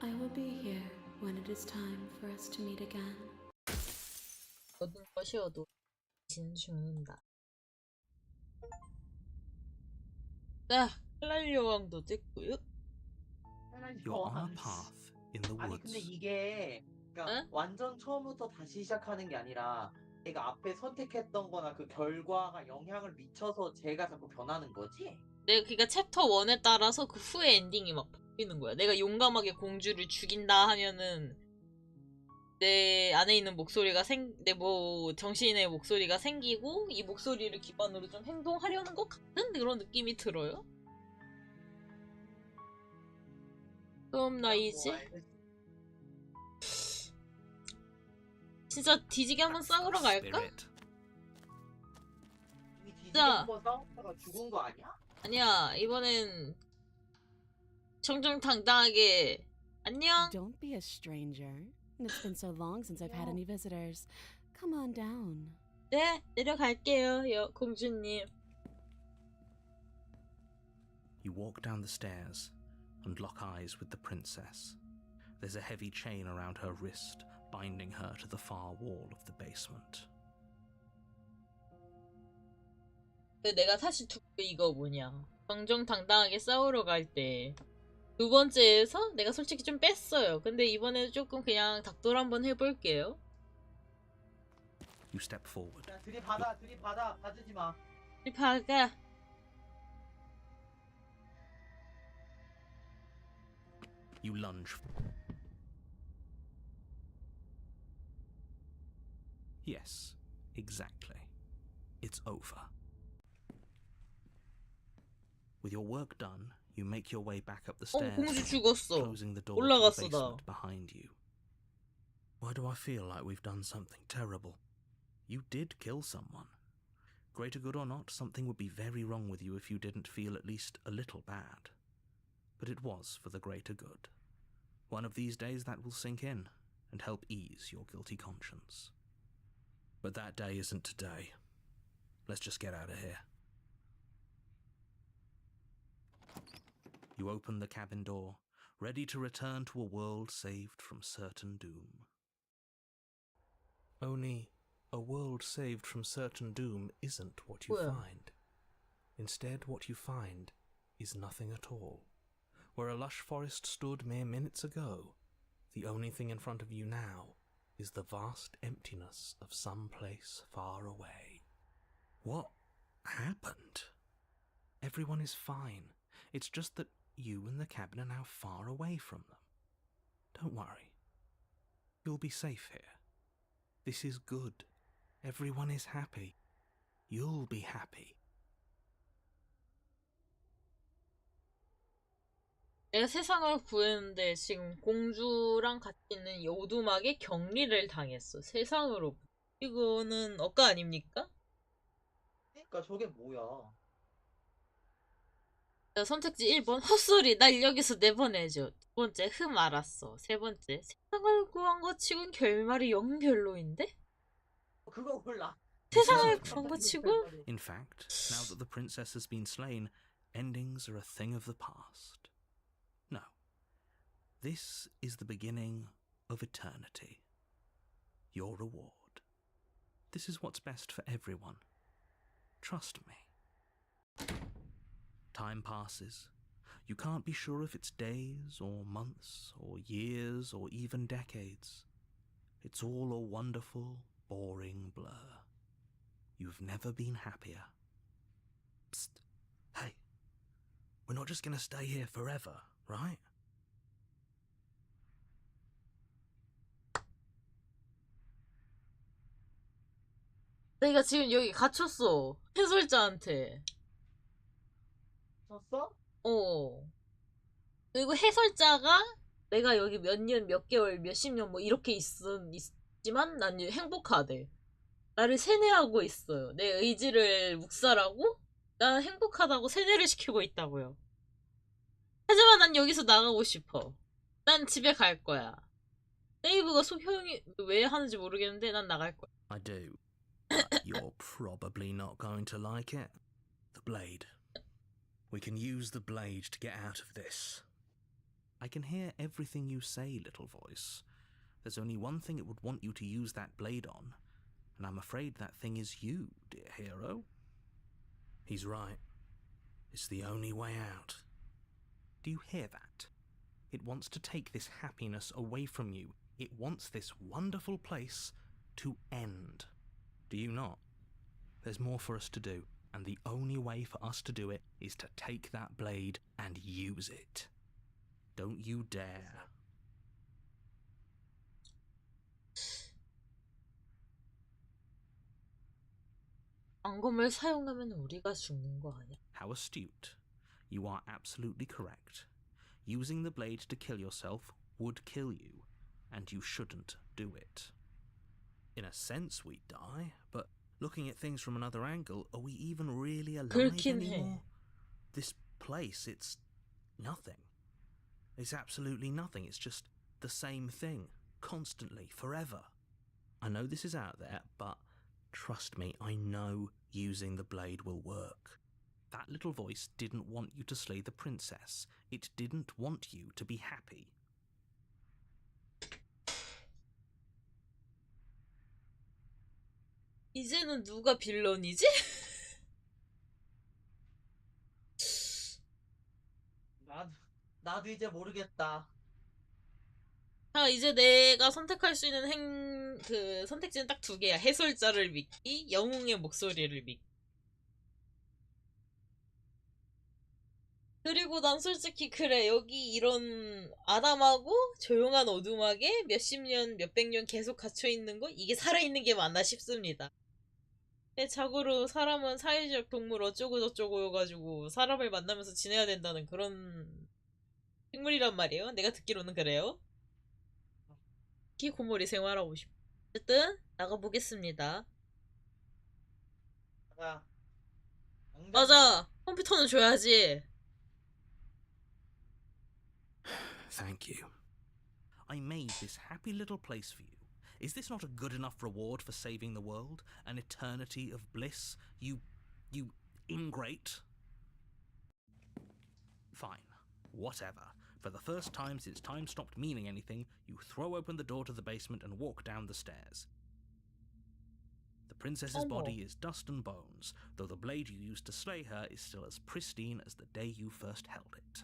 I will be here when it is time for us to meet again. 모든 것이 어두워. 당신은 죽는다. 자, 칼날 여왕도 됐고요. You're on a path in the 아니 woods. 근데 이게 그러니까 응? 완전 처음부터 다시 시작하는 게 아니라 내가 앞에 선택했던 거나 그 결과가 영향을 미쳐서 제가 자꾸 변하는 거지? 내가 그니까 챕터 1에 따라서 그 후에 엔딩이 막 바뀌는 거야. 내가 용감하게 공주를 죽인다 하면은 내 안에 있는 목소리가 내 정신의 목소리가 생기고 이 목소리를 기반으로 좀 행동하려는 것 같은 그런 느낌이 들어요. 그럼 나 이제 진짜 뒤지게 한번 싸우러 갈까? Spirit. 이미 뒤지게 진짜 한번 싸웠다가 죽은 거 아니야? 아니야. 이번엔 정정당당하게 안녕. Don't be a stranger. It's been so long since I've had any visitors. Come on down. 네, 내려갈게요, 공주님. You walk down the stairs and lock eyes with the princess. There's a heavy chain around her wrist, binding her to the far wall of the basement. 내가 사실 이거 뭐냐. 정정당당하게 싸우러 갈 때 두 번째에서 내가 솔직히 좀 뺐어요. 근데 이번에는 조금 그냥 닥돌 한번 해볼게요. You step forward. 야, 들이받아, 받지 마. 우리 박아. You lunge. Yes, exactly. It's over. With your work done, you make your way back up the stairs, 공주 죽었어. closing the door to the 올라갔어, 나. basement behind you. Why do I feel like we've done something terrible? You did kill someone. Greater good or not, something would be very wrong with you if you didn't feel at least a little bad. But it was for the greater good. One of these days that will sink in and help ease your guilty conscience. But that day isn't today. Let's just get out of here. You open the cabin door, ready to return to a world saved from certain doom. Only a world saved from certain doom isn't what you find. Instead, what you find is nothing at all. Where a lush forest stood mere minutes ago, the only thing in front of you now is the vast emptiness of some place far away. What happened? Everyone is fine. It's just that you and the cabin are now far away from them. Don't worry. You'll be safe here. This is good. Everyone is happy. You'll be happy. 내가 세상을 구했는데 지금 공주랑 같이 있는 이 오두막에 격리를 당했어. 세상으로. 이거는 억까 아닙니까? 그러니까 저게 뭐야? 자, 선택지 1번 헛소리 날 여기서 내보내줘. 두 번째 알았어. 세 번째 세상을 구한 것 치곤 결말이 영 별로인데? 그거 몰라. 세상을 구한 것 치곤? In fact, now that the princess has been slain, endings are a thing of the past. No. This is the beginning of eternity. Your reward. This is what's best for everyone. Trust me. Time passes. You can't be sure if it's days or months or years or even decades. It's all a wonderful, boring blur. You've never been happier. Psst. Hey. We're not just gonna stay here forever, right? 내가 지금 여기 갇혔어. 해설자한테. 졌어? 그리고 해설자가 내가 여기 몇 년, 몇 개월, 몇십 년 뭐 이렇게 있지만 난 행복하대. 나를 세뇌하고 있어요. 내 의지를 묵살하고 난 행복하다고 세뇌를 시키고 있다고요. 하지만 난 여기서 나가고 싶어. 난 집에 갈 거야. 세이브가 소형이 왜 하는지 모르겠는데 난 나갈 거야. I do. But you're probably not going to like it. The blade. We can use the blade to get out of this. I can hear everything you say, little voice. There's only one thing it would want you to use that blade on, and I'm afraid that thing is you, dear hero. He's right. It's the only way out. Do you hear that? It wants to take this happiness away from you. It wants this wonderful place to end. Do you not? There's more for us to do, and the only way for us to do it is to take that blade and use it. Don't you dare. 안검을 사용하면 우리가 죽는 거 아니야? How astute. You are absolutely correct. using the blade to kill yourself would kill you, and you shouldn't do it. In a sense, we die, but looking at things from another angle, are we even really alive 그렇긴 해. anymore? This place, it's nothing. It's absolutely nothing. It's just the same thing, constantly, forever. I know this is out there, but trust me, I know using the blade will work. That little voice didn't want you to slay the princess. It didn't want you to be happy. 이제는 누가 빌런이지? 나도 이제 모르겠다. 아, 이제 내가 선택할 수 있는 선택지는 딱 두 개야. 해설자를 믿기, 영웅의 목소리를 믿기. 그리고 난 솔직히 그래, 여기 이런 아담하고 조용한 어둠하게 몇십 년, 몇백 년 계속 갇혀있는 거, 이게 살아있는 게 맞나 싶습니다. 자고로 사람은 사회적 동물 어쩌고저쩌고여가지고 사람을 만나면서 지내야 된다는 그런 생물이란 말이에요. 내가 듣기로는 그래요. 히키코모리 생활하고 싶어. 어쨌든 나가보겠습니다. 맞아, 컴퓨터는 줘야지. Thank you. I made this happy little place for you. Is this not a good enough reward for saving the world? An eternity of bliss? You ingrate? Fine. Whatever. For the first time since time stopped meaning anything, you throw open the door to the basement and walk down the stairs. The princess's body is dust and bones, though the blade you used to slay her is still as pristine as the day you first held it.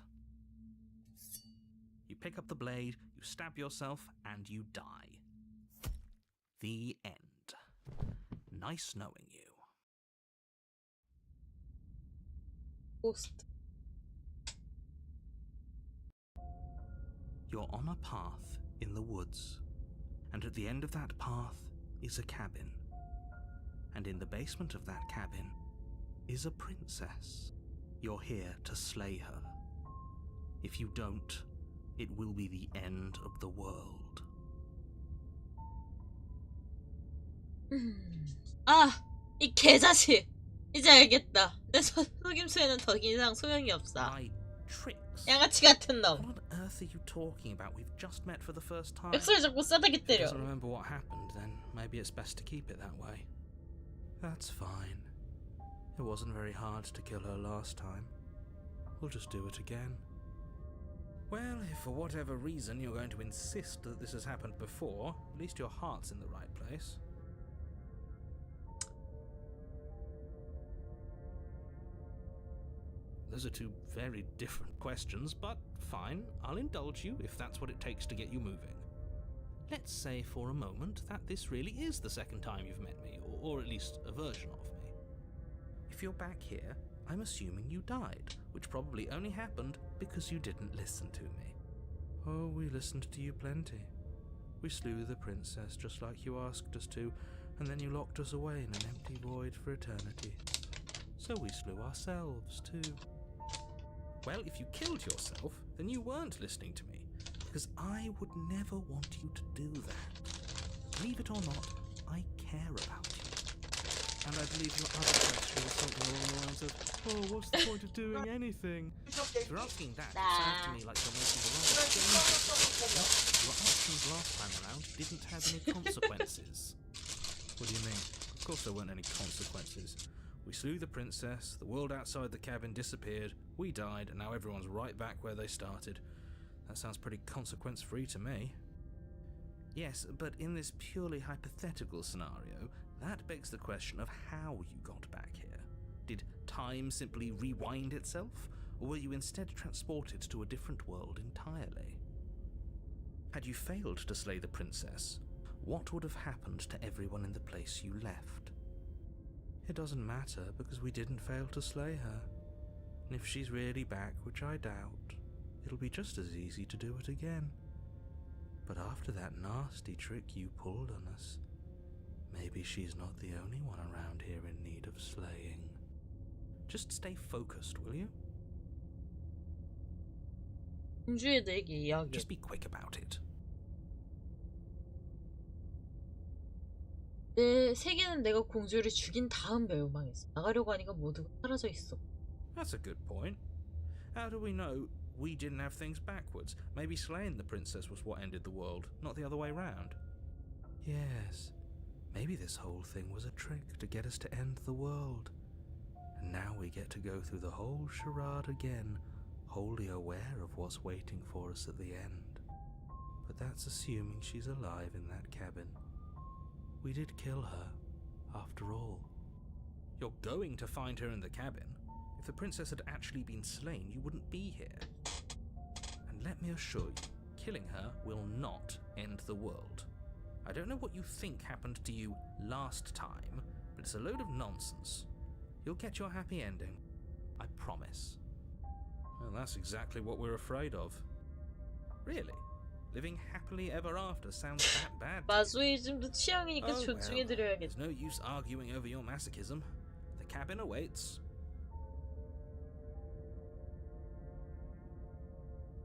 You pick up the blade, you stab yourself, and you die. The end. Nice knowing you. Ghost. You're on a path in the woods, and at the end of that path is a cabin. And in the basement of that cabin is a princess. You're here to slay her. If you don't, it will be the end of the world. 아, 이 개자식. 이제 알겠다. 내 속임수에는 더 이상 소용이 없어. My tricks? 양아치 같은 놈. What on earth are you talking about? We've just met for the first time. 멱살 잡고 싸다기 If he 때려. doesn't remember what happened, then maybe it's best to keep it that way. That's fine. It wasn't very hard to kill her last time. We'll just do it again. Well, if for whatever reason you're going to insist that this has happened before, at least your heart's in the right place. Those are two very different questions, but fine, I'll indulge you if that's what it takes to get you moving. Let's say for a moment that this really is the second time you've met me, or at least a version of me. If you're back here, I'm assuming you died, which probably only happened because you didn't listen to me. Oh, we listened to you plenty. We slew the princess just like you asked us to, and then you locked us away in an empty void for eternity. So we slew ourselves too. Well, if you killed yourself, then you weren't listening to me, because I would never want you to do that. Believe it or not, I care about you. And I believe your other question was something along the lines of, oh, what's the point of doing anything? If you're asking that, it sounds to me like you're making the wrong exchanges. Your actions last time around didn't have any consequences. What do you mean? Of course there weren't any consequences. We slew the princess, the world outside the cabin disappeared, we died, and now everyone's right back where they started. That sounds pretty consequence-free to me. Yes, but in this purely hypothetical scenario, that begs the question of how you got back here. Did time simply rewind itself, or were you instead transported to a different world entirely? Had you failed to slay the princess, what would have happened to everyone in the place you left? It doesn't matter, because we didn't fail to slay her. And if she's really back, which I doubt, it'll be just as easy to do it again. But after that nasty trick you pulled on us, maybe she's not the only one around here in need of slaying. Just stay focused, will you? 공주에 대해 이야기. Just be quick about it. 내 세계는 내가 공주를 죽인 다음 멸망했어. 나가려고 하니까 모두가 사라져 있어. That's a good point. How do we know we didn't have things backwards? Maybe slaying the princess was what ended the world, not the other way round. Yes, maybe this whole thing was a trick to get us to end the world. And now we get to go through the whole charade again, wholly aware of what's waiting for us at the end. But that's assuming she's alive in that cabin. We did kill her, after all. You're going to find her in the cabin. If the princess had actually been slain, you wouldn't be here. And let me assure you, killing her will not end the world. I don't know what you think happened to you last time, but it's a load of nonsense. You'll get your happy ending. I promise. Well, that's exactly what we're afraid of. Really? Living happily ever after sounds that bad? 마소이즘도 취향이니까 Oh, well, 존중해드려야겠다. there's no use arguing over your masochism. The cabin awaits.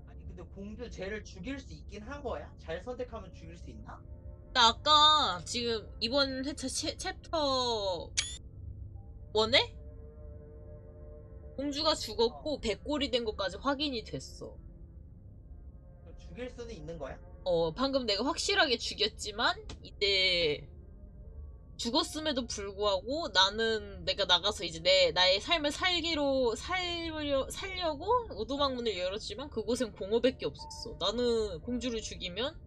아니 근데 공주 쟤를 죽일 수 있긴 한 거야? 잘 선택하면 죽일 수 있나? 나 아까 지금 이번 회차 챕터 1에 공주가 죽었고 백골이 된 것까지 확인이 됐어. 죽일 수는 있는 거야? 방금 내가 확실하게 죽였지만 이제 죽었음에도 불구하고 나는 내가 나가서 이제 나의 삶을 살려고 오두막문을 열었지만 그곳엔 공허밖에 없었어. 나는 공주를 죽이면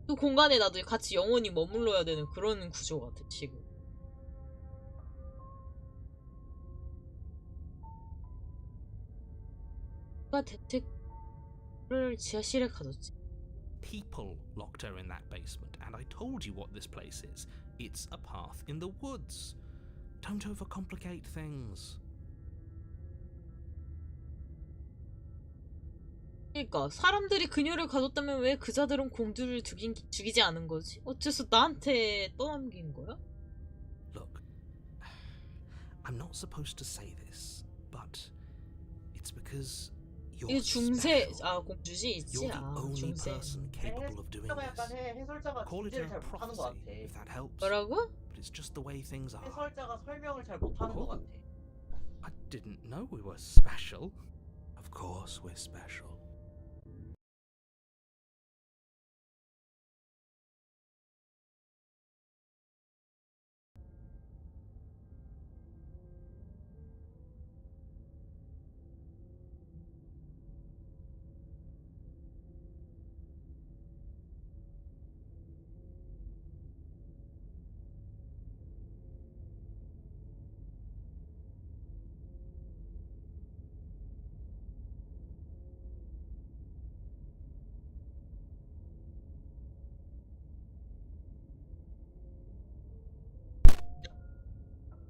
그 공간에 나도 같이 영원히 머물러야 되는 그런 구조 같아 지금. 누가 대책을 지하실에 가뒀지? People locked her in that basement, and I told you what this place is. It's a path in the woods. Don't overcomplicate things. 그러니까 사람들이 그녀를 가뒀다면 왜 그자들은 공주를 죽이지 않은 거지? 어째서 나한테 떠넘긴 거야? Look, I'm not supposed to say this, but it's because 이게 you're 중세 special. 공주지 있지? You're the only 중세. person capable of doing 약간 this. 해설자가 Call it 중재를 a 잘 못하는 것 prophecy, 같아. if that helps. 뭐라고? But it's just the way things are. 해설자가 설명을 잘 못하는 것 같아. I didn't know we were special. Of course we're special.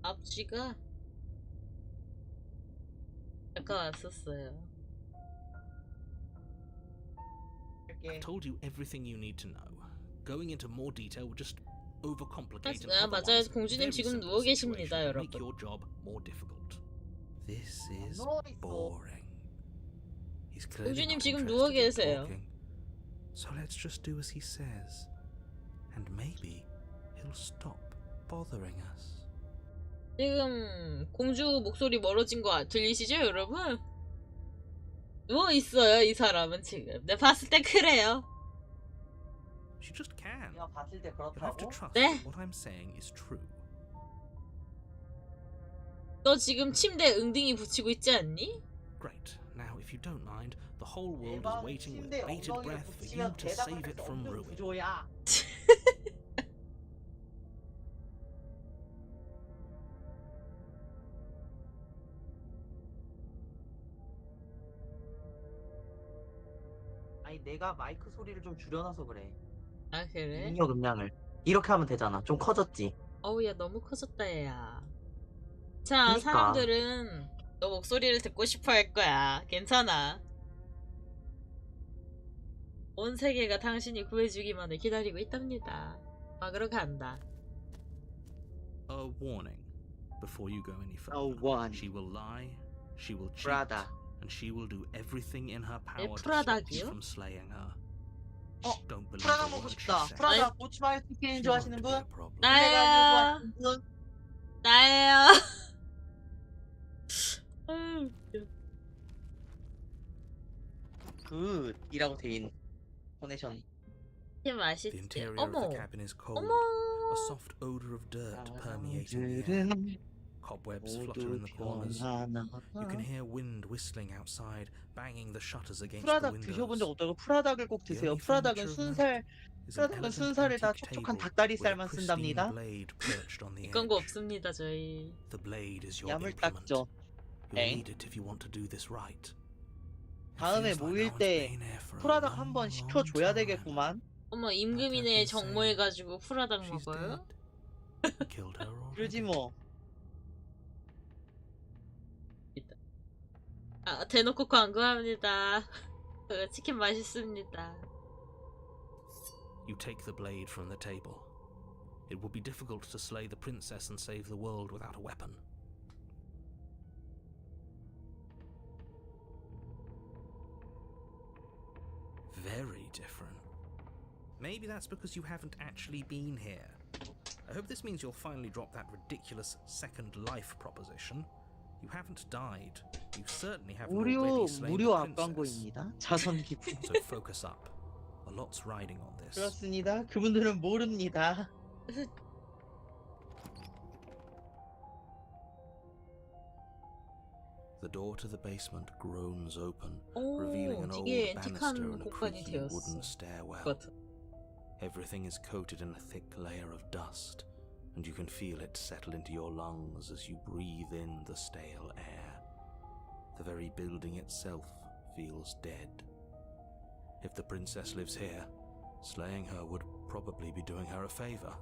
앞쥐가 약간 왔었어요. I've told you everything you need to know. Going into more detail would just overcomplicate 아, an 맞아요. otherwise 공주님 very 지금 simple 누워 situation 계십니다, and make 여러분. your job more difficult. This is 누워 있어. boring. He's clearly 공주님 not 지금 interested 누워 in 계세요. talking. So let's just do as he says. And maybe he'll stop bothering us. 지금 공주 목소리 멀어진 거 들리시죠, 여러분? 누워 있어요, 이 사람은 지금. 내가 봤을 때 그래요. She just can. 내가 봤을 때 You'll have to 그렇다고? trust 네. that what I'm saying is true. 너 지금 침대에 응딩이 붙이고 있지 않니? Great. Now, if you don't mind, the whole world is 대박 waiting with 침대 bated 엉덩이를 breath for you 붙이면 to save 대답할 it 수 from 없는 ruin. 구조야. 아니 내가 마이크 소리를 좀 줄여놔서 그래. 아, 그래? 입력 음량을 이렇게 하면 되잖아. 좀 커졌지. 어우, 야, 너무 커졌다, 얘야. 자, 그니까. 사람들은 너 목소리를 듣고 싶어 할 거야. 괜찮아. 온 세계가 당신이 구해주기만을 기다리고 있답니다. 막으러 간다. A warning before you go any further. Oh, one. She will lie, she will cheat, Brother. and she will do everything in her power to stop 프라닭이요? you from slaying her. Don't believe 프라닭 a 먹고 word she 싶다. says. 프라닭 고추마요 치킨 She 좋아하시는 won't be a 분? problem. 블랙아이즈 나예요. 좋아하시는 분? 나예요. 아유, 웃겨. 굿이라고 돼있는 포네이션. 이게 The 맛있지. interior of the 어머. cabin is cold. 어머. A soft odor of dirt permeating the air. 사람들은 Cobwebs flutter in 모두 the corners. 변하나. You can hear wind whistling outside, banging the shutters against the 프라닭 드셔본 적 windows. 없다고? 프라닭을 꼭 The 드세요. only 프라닭은 furniture of 순살, note is an 프라닭은 elegant 순살에다 antique 촉촉한 table 닭다리살만 with a pristine 쓴답니다. blade perched on the 이건 거 edge. 없습니다 저희. The blade is your implement. 야물딱죠. You'll 엥? need it if you want to do this right. It 다음에 feels like 모일 no one's 때 been here for a 프라닭 long, 한번 long 시켜줘야 time. 되겠구만. 어머 임금이네 정모해가지고 프라닭 She's 먹어요? dead. We killed her 그러지 already. 뭐. 아 대놓고 광고합니다. 치킨 맛있습니다. You take the blade from the table. It would be difficult to slay the princess and save the world without a weapon. Very different. Maybe that's because you haven't actually been here. I hope this means you'll finally drop that ridiculous second life proposition. You haven't died. You certainly haven't already slain 무료 the 앞 princess. 광고입니다. 자선 기부. So focus up. A lot's riding on this. 그렇습니다. 그분들은 모릅니다. The door to the basement groans open, 오, revealing an old 되게 banister 앤틱한 and a 공간이 creaky 되었어. wooden stairwell. 같아. Everything is coated in a thick layer of dust, and you can feel it settle into your lungs as you breathe in the stale air. The very building itself feels dead. If the princess lives here, slaying her would probably be doing her a favor.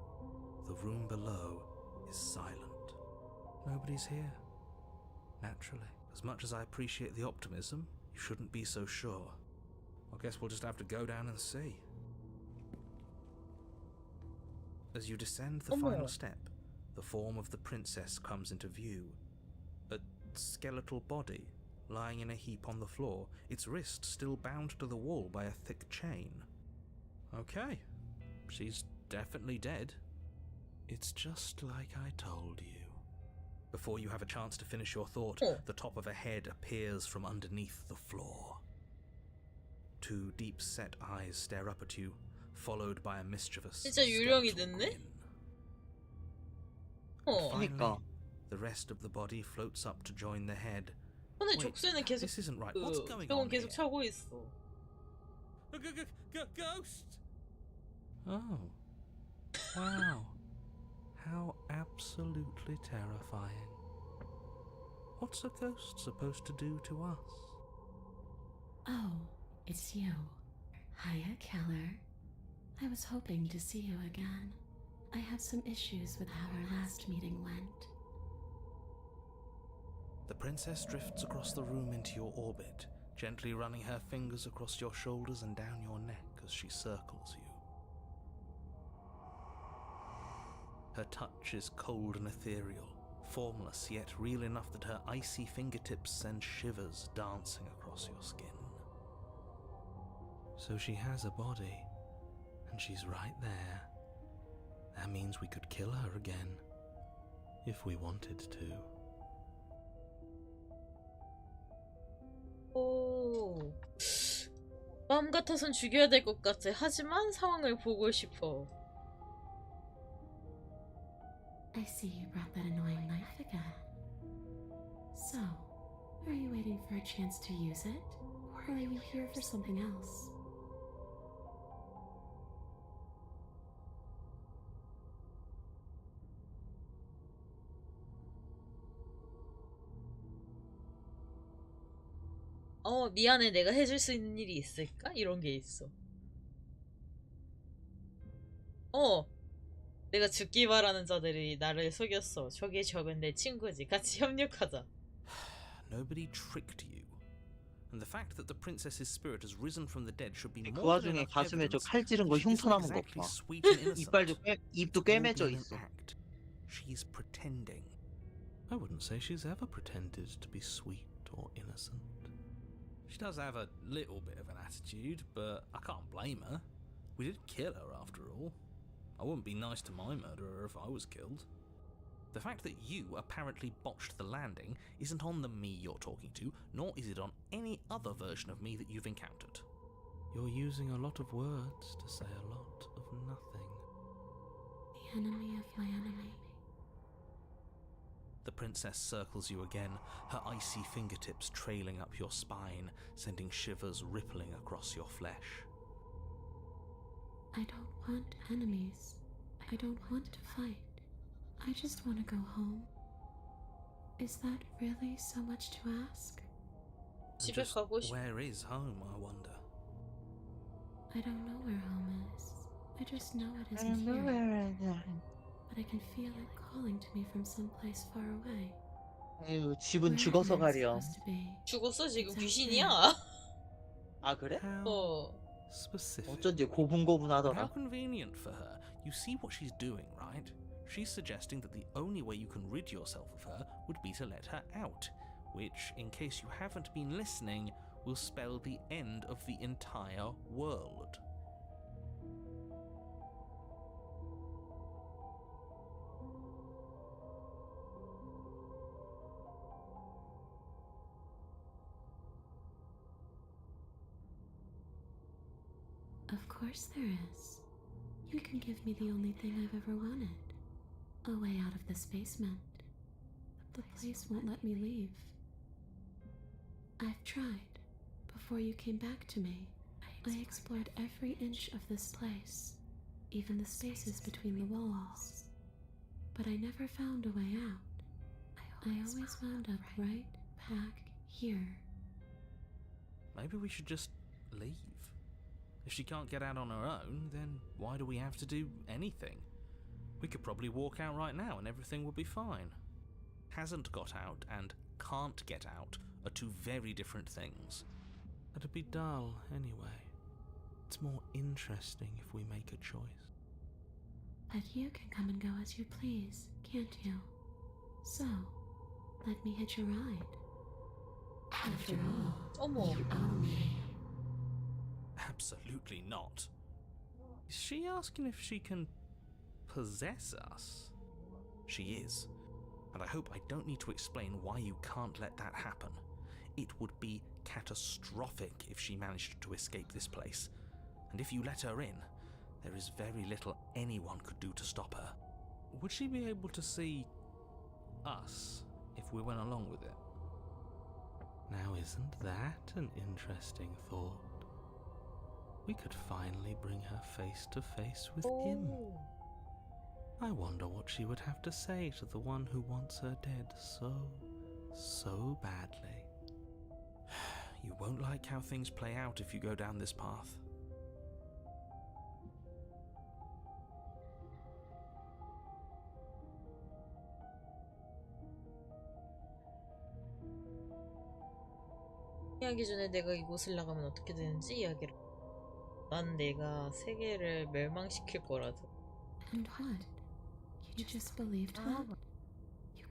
The room below is silent. Nobody's here. Naturally. As much as I appreciate the optimism, you shouldn't be so sure. I guess we'll just have to go down and see. As you descend the final step, the form of the princess comes into view. A skeletal body, lying in a heap on the floor, its wrist still bound to the wall by a thick chain. Okay, she's definitely dead. It's just like I told you. Before you have a chance to finish your thought, the top of a head appears from underneath the floor. Two deep-set eyes stare up at you, followed by a mischievous 진짜 유령이 skeletal 됐네? grin. 어. 그러니까. The rest of the body floats up to join the head. 근데 Wait, 족쇄는 계속 this isn't right. What's going 병원 on 계속 here? 차고 있어. Ghost! Oh. Wow. How absolutely terrifying. What's a ghost supposed to do to us? Oh, it's you. Hiya, Keller. I was hoping to see you again. I have some issues with how our last meeting went. The princess drifts across the room into your orbit, gently running her fingers across your shoulders and down your neck as she circles you. Her touch is cold and ethereal, formless yet real enough that her icy fingertips send shivers dancing across your skin. So she has a body, and she's right there. That means we could kill her again, if we wanted to. 오. 마음 같아선 죽여야 될 것 같아. 하지만 상황을 보고 싶어. I see you brought that annoying knife again. So, are you waiting for a chance to use it? Or are you here for something else? 미안해. 내가 해줄 수 있는 일이 있을까? 이런 게 있어. 내가 죽기 바라는 자들이 나를 속였어. 저게 적은 내 친구지. 같이 협력하자. Nobody tricked you. And the fact that the princess's spirit has risen from the dead should be 그 more than 와중에 enough 가슴에 저 evidence 칼 찌른 거 that she isn't 흉터 남은 거 exactly 봐. sweet and innocent. 입도 All 꿰매져 in an 있어. act. She's pretending. I wouldn't say she's ever pretended to be sweet or innocent. She does have a little bit of an attitude, but I can't blame her. We did kill her after all. I wouldn't be nice to my murderer if I was killed. The fact that you apparently botched the landing isn't on the me you're talking to, nor is it on any other version of me that you've encountered. You're using a lot of words to say a lot of nothing. The enemy of my enemy. The princess circles you again, her icy fingertips trailing up your spine, sending shivers rippling across your flesh. I don't want enemies. I don't want to fight. I just want to go home. Is that really so much to ask? 집에 Just 가고 싶. where is home, I wonder? I don't know where home is. I just know it isn't here. But I can feel it calling to me from someplace far away. 아유, 집은 Where 죽어서 am I 가렴. supposed to be? 죽었어 지금 It's out 귀신이야. 아, 그래? How 어. specific. 어쩐지 But how 고분고분하더라. convenient for her. You see what she's doing, right? She's suggesting that the only way you can rid yourself of her would be to let her out, which, in case you haven't been listening, will spell the end of the entire world. Of course there is. You can give me the only thing I've ever wanted. A way out of this basement. The place won't let me leave. I've tried. Before you came back to me, I explored every inch of this place, even the spaces between the walls. But I never found a way out. I always wound up right back here. Maybe we should just leave. If she can't get out on her own, then why do we have to do anything? We could probably walk out right now and everything would be fine. Hasn't got out and can't get out are two very different things. It'd be dull anyway. It's more interesting if we make a choice. But you can come and go as you please, can't you? So, let me hitch a ride. After all, 어머. you owe me. Absolutely not. Is she asking if she can possess us? She is. And I hope I don't need to explain why you can't let that happen. It would be catastrophic if she managed to escape this place. And if you let her in, there is very little anyone could do to stop her. Would she be able to see us if we went along with it? Now, isn't that an interesting thought? We could finally bring her face to face with him. 오. I wonder what she would have to say to the one who wants her dead so badly. You won't like how things play out if you go down this path. 하기 전에 내가 이곳을 나가면 어떻게 되는지 이야기를. 난 내가 세계를 멸망시킬 거라서. And what? You just believed that?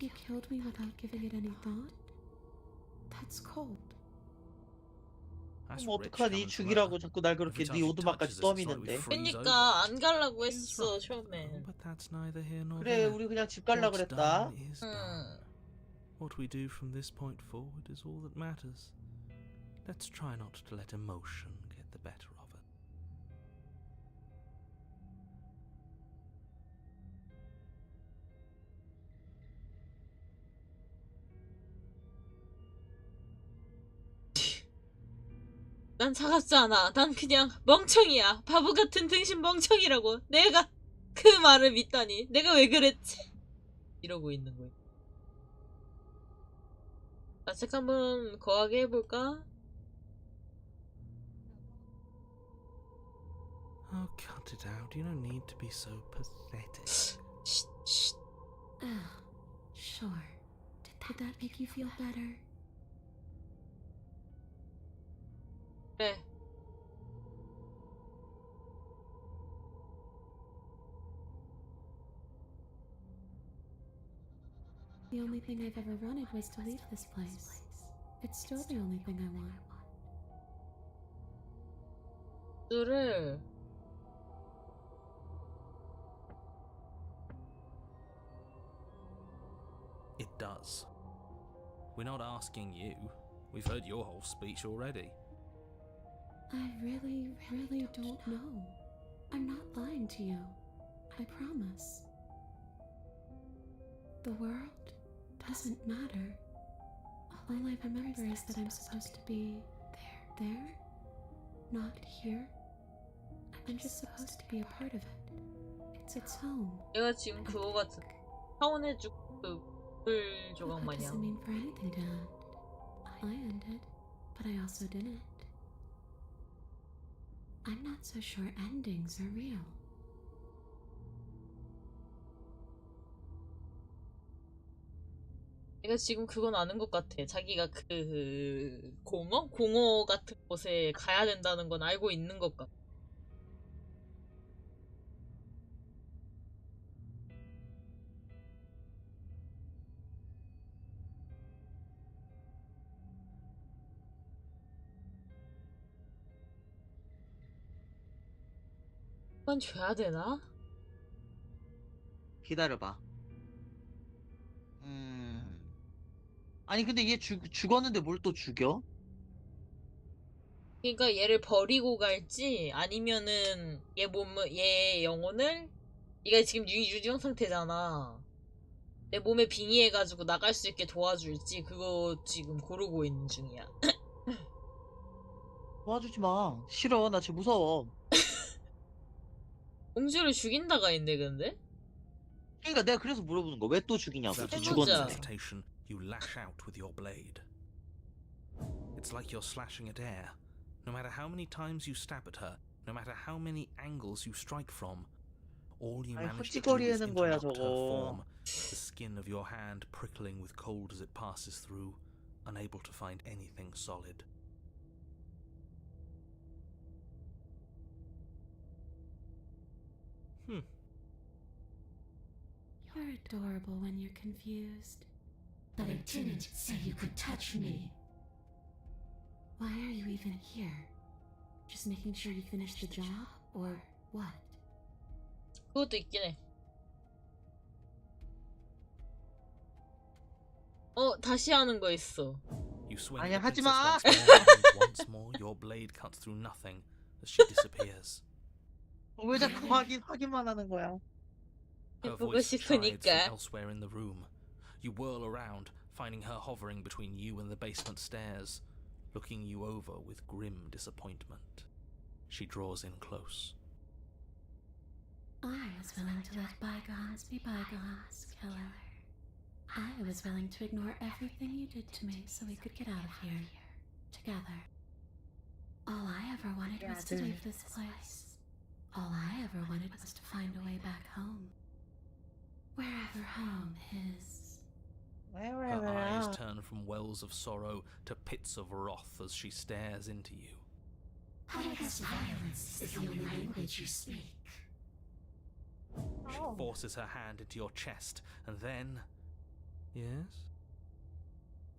You killed me without giving it any thought? That's cold. That's 그럼 rich 어떡하니? coming from 죽이라고 her. 자꾸 날 그렇게 Every time 네 she 오두막까지 touches us, it's like we 떠미는데. freeze over. 그러니까 안 가려고 He's 했어 right, 처음에. though, but that's neither here nor 그래, there. 우리 그냥 집 갈라 What's 그랬다. done is done. What we do from this point forward is all that matters. Let's try not to let emotion get the better of it. 난 차갑지 않아. 난 그냥 멍청이야. 바보 같은 등신 멍청이라고. 내가 그 말을 믿다니. 내가 왜 그랬지? 이러고 있는 거야. 아책 한번 거하게 해볼까? Oh, cut it out. You don't need to be so pathetic. 쉿, 쉿. Sure. Did that make you feel better? 그래. The only thing I've ever wanted was to leave this place. It's still the only thing I want. 를 It does. We're not asking you. We've heard your whole speech already. I really don't know. I'm not lying to you. I promise. The world doesn't matter. All I remember is that I'm supposed to be there, not here. I'm just supposed to be a part of it. It's home. 얘가 지금 그거 같은 차원의 그물 조각 What does it 마냥. mean for anything, Dad? I ended, but I also didn't. I'm not so sure endings are real. 얘가 지금 그건 아는 것 같아. 자기가 그 공허 같은 곳에 가야 된다는 건 알고 있는 것 같아. 이건 줘야 되나? 기다려봐. 아니 근데 얘 죽었는데 뭘 또 죽여? 그러니까 얘를 버리고 갈지 아니면은 얘 영혼을 얘가 지금 유령 상태잖아. 내 몸에 빙의해가지고 나갈 수 있게 도와줄지 그거 지금 고르고 있는 중이야. 도와주지 마. 싫어. 나 쟤 무서워. 공주를 죽인다가 있네 근데? 그러니까 내가 그래서 물어보는 거. 왜 또 죽이냐고. Without 쟤 a 해보자. 죽었는데. hesitation, you lash out with your blade. It's like you're slashing at air. No matter how many times you stab at her, no matter how many angles you strike from, all you 아니, manage to do is 헛짓거리하는 거야, interrupt her 저거. form, the skin of your hand prickling with cold as it passes through, unable to find anything solid. You're adorable when you're confused. But I didn't say you could touch me. Why are you even here? Just making sure you finish the job, or what? 그것도 있긴 해. 다시 하는 거 있어. You swing 아니야, at the 하지 마. princess once more, and once more your blade cuts through nothing as she disappears. 왜 자꾸 확인만 하는 거야? Her 보고 voice chides from 싶으니까. elsewhere in the room. You whirl around, finding her hovering between you and the basement stairs, looking you over with grim disappointment. She draws in close. I was willing to let bygones be bygones, killer. I was willing to ignore everything you did to me so we could get out of here. Together. All I ever wanted was to leave this place. All I ever wanted was to find a way back home. Wherever home is. Her eyes turn from wells of sorrow to pits of wrath as she stares into you. I guess violence is the only language you speak. She forces her hand into your chest, and then... Yes?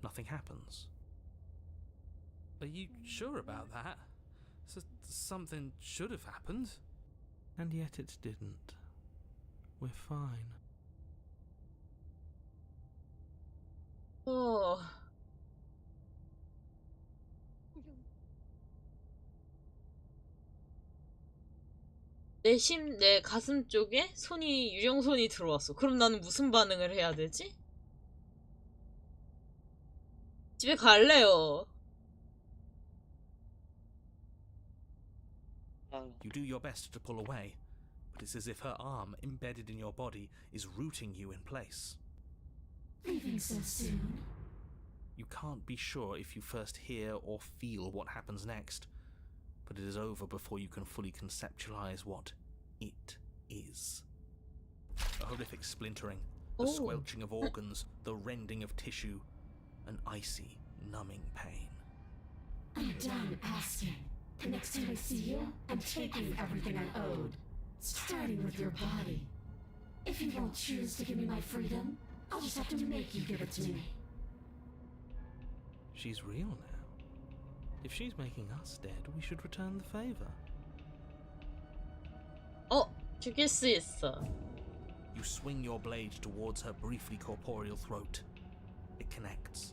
Nothing happens. Are you sure about that? Something should have happened. And yet it didn't. We're fine. 내 가슴 쪽에 유령손이 들어왔어. 그럼 나는 무슨 반응을 해야 되지? 집에 갈래요. You do your best to pull away, but it's as if her arm, embedded in your body, is rooting you in place. Leaving so soon? You can't be sure if you first hear or feel what happens next, but it is over before you can fully conceptualize what it is. A horrific splintering, the squelching of organs, the rending of tissue, an icy, numbing pain. I'm done asking. The next time I see you, I'm taking everything I owed, starting with your body. If you won't choose to give me my freedom, I'll just have to make you give it to me. She's real now. If she's making us dead, we should return the favor. 죽일 수 있어. You swing your blade towards her briefly corporeal throat. It connects.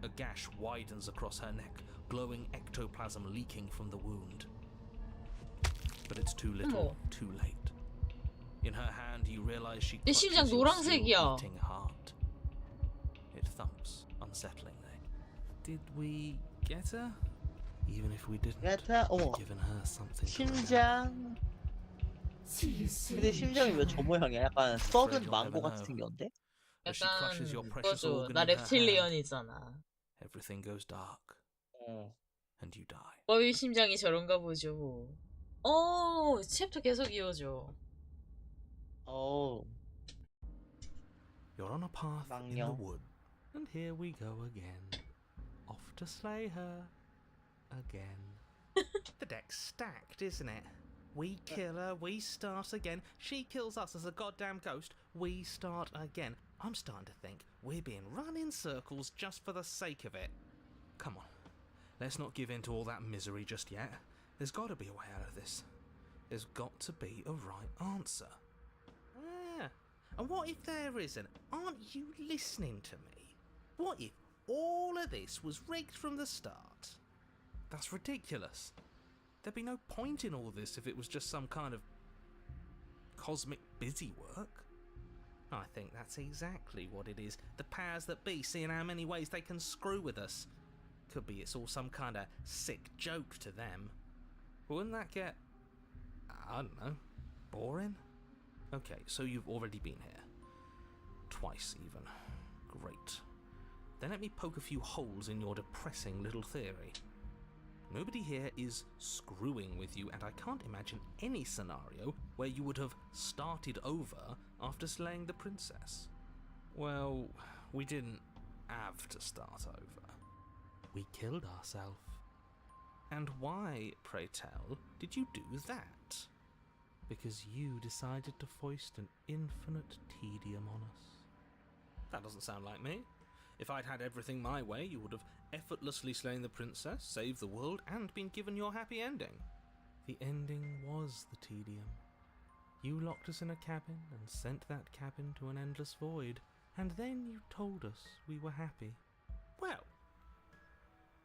A gash widens across her neck, glowing ectoplasm leaking from the wound. But it's too little, too late. In her hand, you realize she 내 심장 clutches your still 노란색이야. beating heart. It thumps unsettlingly. Did we get her? Even if we didn't, 야타, we've given her something to remember. 심장. See you soon. 근데 심장이 왜 저 모양이야? 약간 썩은 망고 같이 생겼는데? As she 약간 crushes your precious 그거죠. organ 나 in her hand, reptilian이잖아. everything goes dark, 어. and you die. 법의 심장이 저런가 보죠. 챕터 계속 이어져. 어우. You're on a path in the 망령. wood, and here we go again. Off to slay her again. The deck's stacked, isn't it? We kill her, we start again. She kills us as a goddamn ghost, we start again. I'm starting to think we're being run in circles just for the sake of it. Come on, let's not give in to all that misery just yet. There's got to be a way out of this. There's got to be a right answer. Yeah. And what if there isn't? Aren't you listening to me? What if all of this was rigged from the start? That's ridiculous. There'd be no point in all this if it was just some kind of cosmic busy work. I think that's exactly what it is. The powers that be seeing how many ways they can screw with us. Could be it's all some kind of sick joke to them. Wouldn't that get, I don't know, boring? Okay, so you've already been here. Twice even. Great. Then let me poke a few holes in your depressing little theory. Nobody here is screwing with you, and I can't imagine any scenario where you would have started over after slaying the princess. Well, we didn't have to start over. We killed ourselves. And why, pray tell, did you do that? Because you decided to foist an infinite tedium on us. That doesn't sound like me. If I'd had everything my way, you would have effortlessly slain the princess, saved the world, and been given your happy ending. The ending was the tedium. You locked us in a cabin and sent that cabin to an endless void, and then you told us we were happy. Well,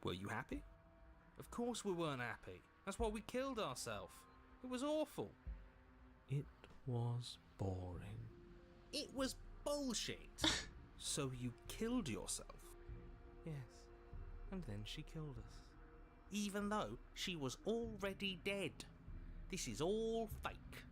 were you happy? Of course we weren't happy. That's why we killed ourselves. It was awful. It was boring. It was bullshit. So you killed yourself? Yes. And then she killed us. Even though she was already dead. This is all fake.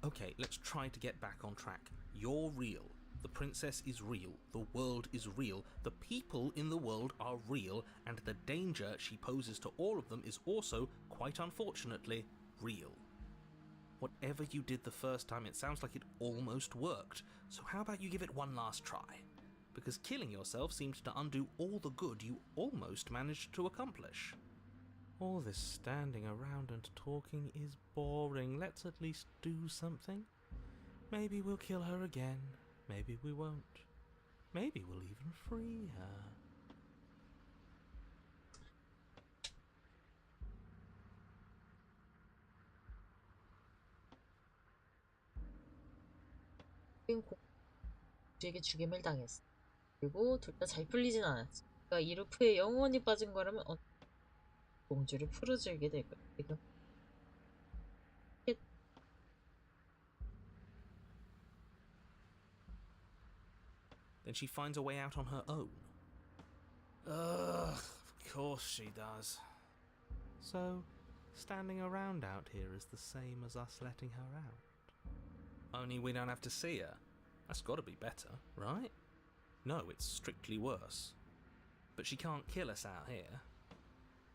Okay, let's try to get back on track. You're real. The princess is real. The world is real. The people in the world are real. And the danger she poses to all of them is also, quite unfortunately, real. Whatever you did the first time, it sounds like it almost worked. So how about you give it one last try? Because killing yourself seemed to undo all the good you almost managed to accomplish. All this standing around and talking is boring. Let's at least do something. Maybe we'll kill her again. Maybe we won't. Maybe we'll even free her. 공주에게 죽임을 당했어. 그리고 둘 다 잘 풀리진 않았지. 그러니까 이루프에 영원히 빠진 거라면 공주를 풀어주게 될 거야. 지금 Then she finds a way out on her own. Ugh, of course she does. So, standing around out here is the same as us letting her out. Only we don't have to see her. That's got to be better, right? No, it's strictly worse. But she can't kill us out here.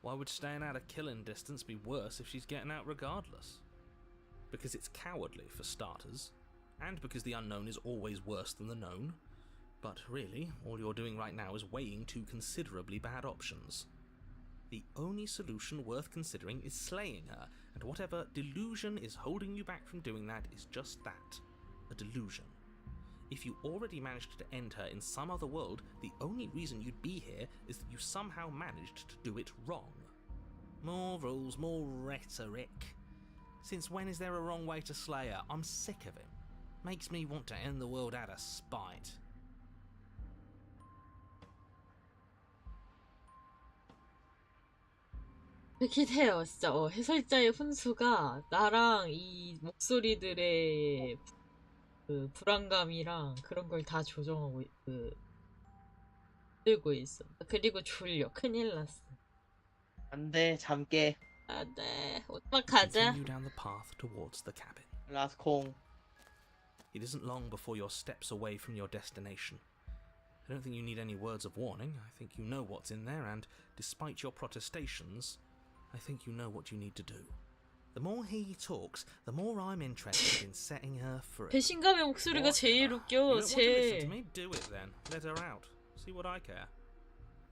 Why would staying out of killing distance be worse if she's getting out regardless? Because it's cowardly, for starters, and because the unknown is always worse than the known. But really, all you're doing right now is weighing two considerably bad options. The only solution worth considering is slaying her, and whatever delusion is holding you back from doing that is just that, a delusion. If you already managed to end her in some other world, the only reason you'd be here is that you somehow managed to do it wrong. More rules, more rhetoric. Since when is there a wrong way to slay her? I'm sick of it. Makes me want to end the world out of spite. 그렇긴 해요, 진짜. 해설자의 훈수가 나랑 이 목소리들의 그 불안감이랑 그런 걸 다 조정하고 들고 있어. 그리고 졸려. 큰일 났어. 안 돼, 잠 깨. 안 돼. 오빠 가자. Continue down the path towards the cabin. 라스콩. It isn't long before you're steps away from your destination. I don't think you need any words of warning. I think you know what's in there, and despite your protestations, I think you know what you need to do. The more he talks, the more I'm interested in setting her free. 배신감의 목소리가 제일 You 웃겨. don't want to listen 제 to me? Do it then. Let her out. See what I care.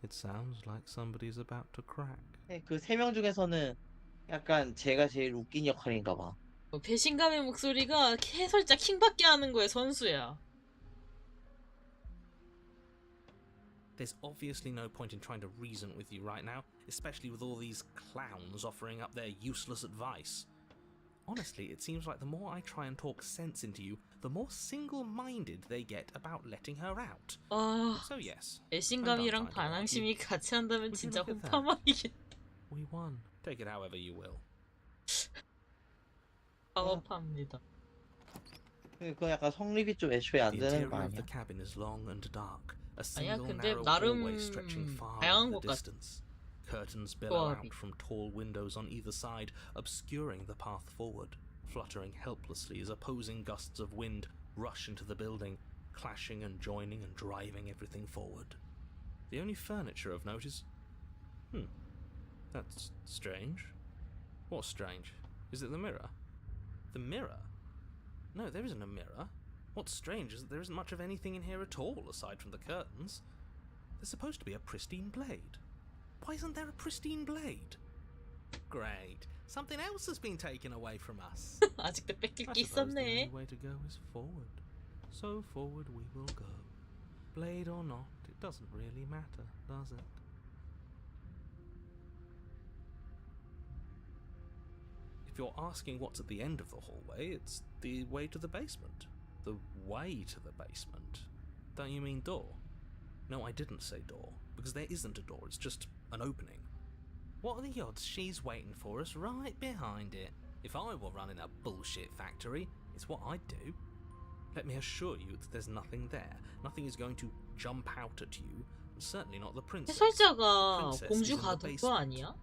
It sounds like somebody's about to crack. 그 세 명 중에서는 약간 제가 제일 웃긴 역할인가 봐. 배신감의 목소리가 해설자 킹받게 하는 거에 선수야. There's obviously no point in trying to reason with you right now, especially with all these clowns offering up their useless advice. Honestly, it seems like the more I try and talk sense into you, the more single-minded they get about letting her out. So yes, 배신감이랑 반항심이 같이 한다면 진짜 look at that? 혼파만이겠다. we won. Take it however you will. 파업합니다. 그거 약간 성립이 좀 애초에 안 The 되는 거 interior of the 아니야? cabin is long and dark, a 아니야, single 근데 narrow 나름 hallway stretching far 다양한 into 것 the 같아. distance. Curtains billow 조합이. out from tall windows on either side, obscuring the path forward, fluttering helplessly as opposing gusts of wind rush into the building, clashing and joining and driving everything forward. The only furniture of note is... that's strange. What's strange? Is it the mirror? The mirror? No, there isn't a mirror. What's strange is that there isn't much of anything in here at all, aside from the curtains. There's supposed to be a pristine blade. Why isn't there a pristine blade? Great. Something else has been taken away from us. 아직도 뺏길 I 게 suppose the only 있었네. way to go is forward. So forward we will go. Blade or not, it doesn't really matter, does it? If you're asking what's at the end of the hallway, it's the way to the basement. The way to the basement. Don't you mean door? No, I didn't say door, because there isn't a door, it's just an opening. What are the odds she's waiting for us right behind it? If I were running a bullshit factory, it's what I'd do. Let me assure you that there's nothing there. Nothing is going to jump out at you, and certainly not the princess. 해설자가 The princess 공주 is in the 가둔 거 basement. 아니야?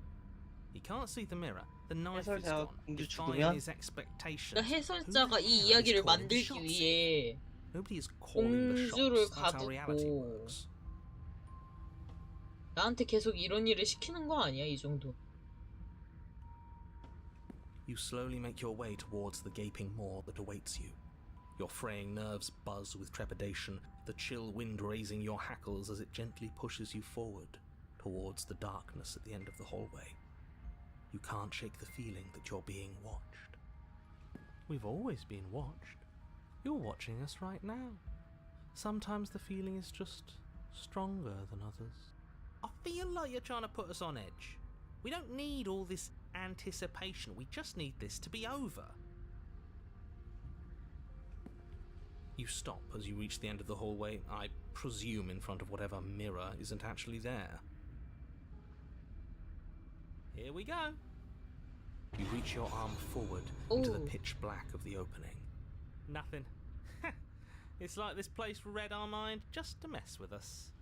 He can't see the mirror. The knife is 해설자가 gone. 공주 Defying 죽으면 his expectations. 그러니까 해설자가 이 Who the hell is 이야기를 calling the 만들기 shots? 위해 Nobody is calling the 공주를 shots. That's how reality 가두고 works. 나한테 계속 이런 일을 시키는 거 아니야, 이 정도. You slowly make your way towards the gaping maw that awaits you. Your fraying nerves buzz with trepidation, the chill wind raising your hackles as it gently pushes you forward towards the darkness at the end of the hallway. You can't shake the feeling that you're being watched. We've always been watched. You're watching us right now. Sometimes the feeling is just stronger than others. I feel like you're trying to put us on edge. We don't need all this anticipation. We just need this to be over. You stop as you reach the end of the hallway, I presume in front of whatever mirror isn't actually there. Here we go. You reach your arm forward into the Ooh. pitch black of the opening. Nothing. It's like this place read our mind just to mess with us.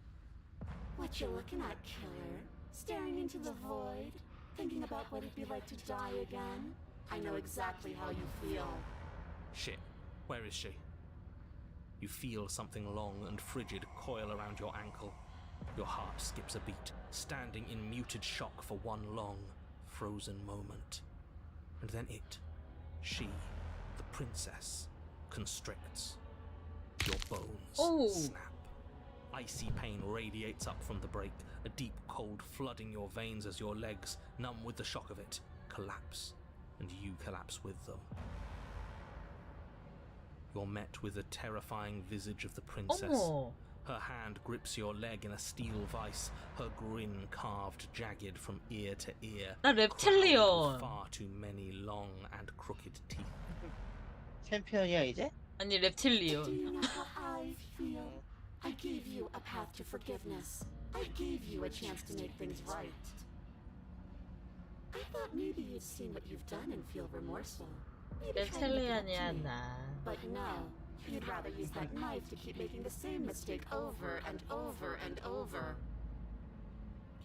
What you looking at, killer? Staring into the void? Thinking about what it'd be like to die again? I know exactly how you feel. Shit, where is she? You feel something long and frigid coil around your ankle. Your heart skips a beat, standing in muted shock for one long, frozen moment. And then it, she, the princess, constricts. Your bones Oh. snap. Icy pain radiates up from the break, a deep cold flooding your veins as your legs, numb with the shock of it, collapse, and you collapse with them. You're met with the terrifying visage of the princess, 어머. Her hand grips your leg in a steel vice, her grin carved jagged from ear to ear, 나 crowded with reptilian. far too many long and crooked teeth. 챔피언이야 이제? 아니 Do you reptilian. know how I feel? I gave you a path to forgiveness. I gave you a chance to make things right. I thought maybe you'd seen what you've done and feel remorseful. Maybe try to make it up to reptilian이야 me. 나. But no, you'd rather use that knife to keep making the same mistake over and over and over.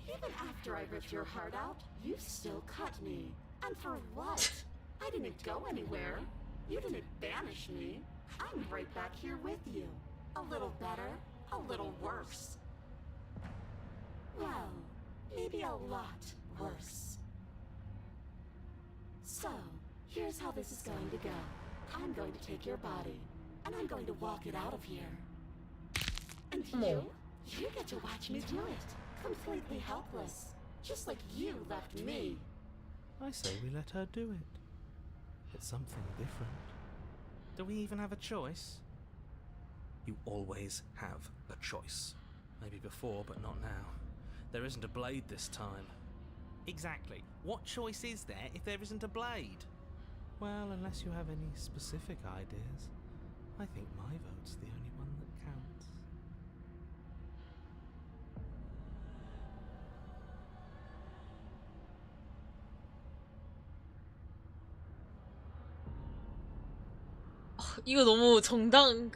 Even after I ripped your heart out, you still cut me. And for what? I didn't go anywhere. You didn't banish me. I'm right back here with you. A little better, a little worse. Well, maybe a lot worse. So, here's how this is going to go. I'm going to take your body, and I'm going to walk it out of here. And you get to watch me do it, completely helpless, just like you left me. I say we let her do it. It's something different. Do we even have a choice? You always have a choice. Maybe before, but not now. There isn't a blade this time. Exactly. What choice is there if there isn't a blade? Well, unless you have any specific ideas, I think my vote's the only one that counts. 이거 너무 정당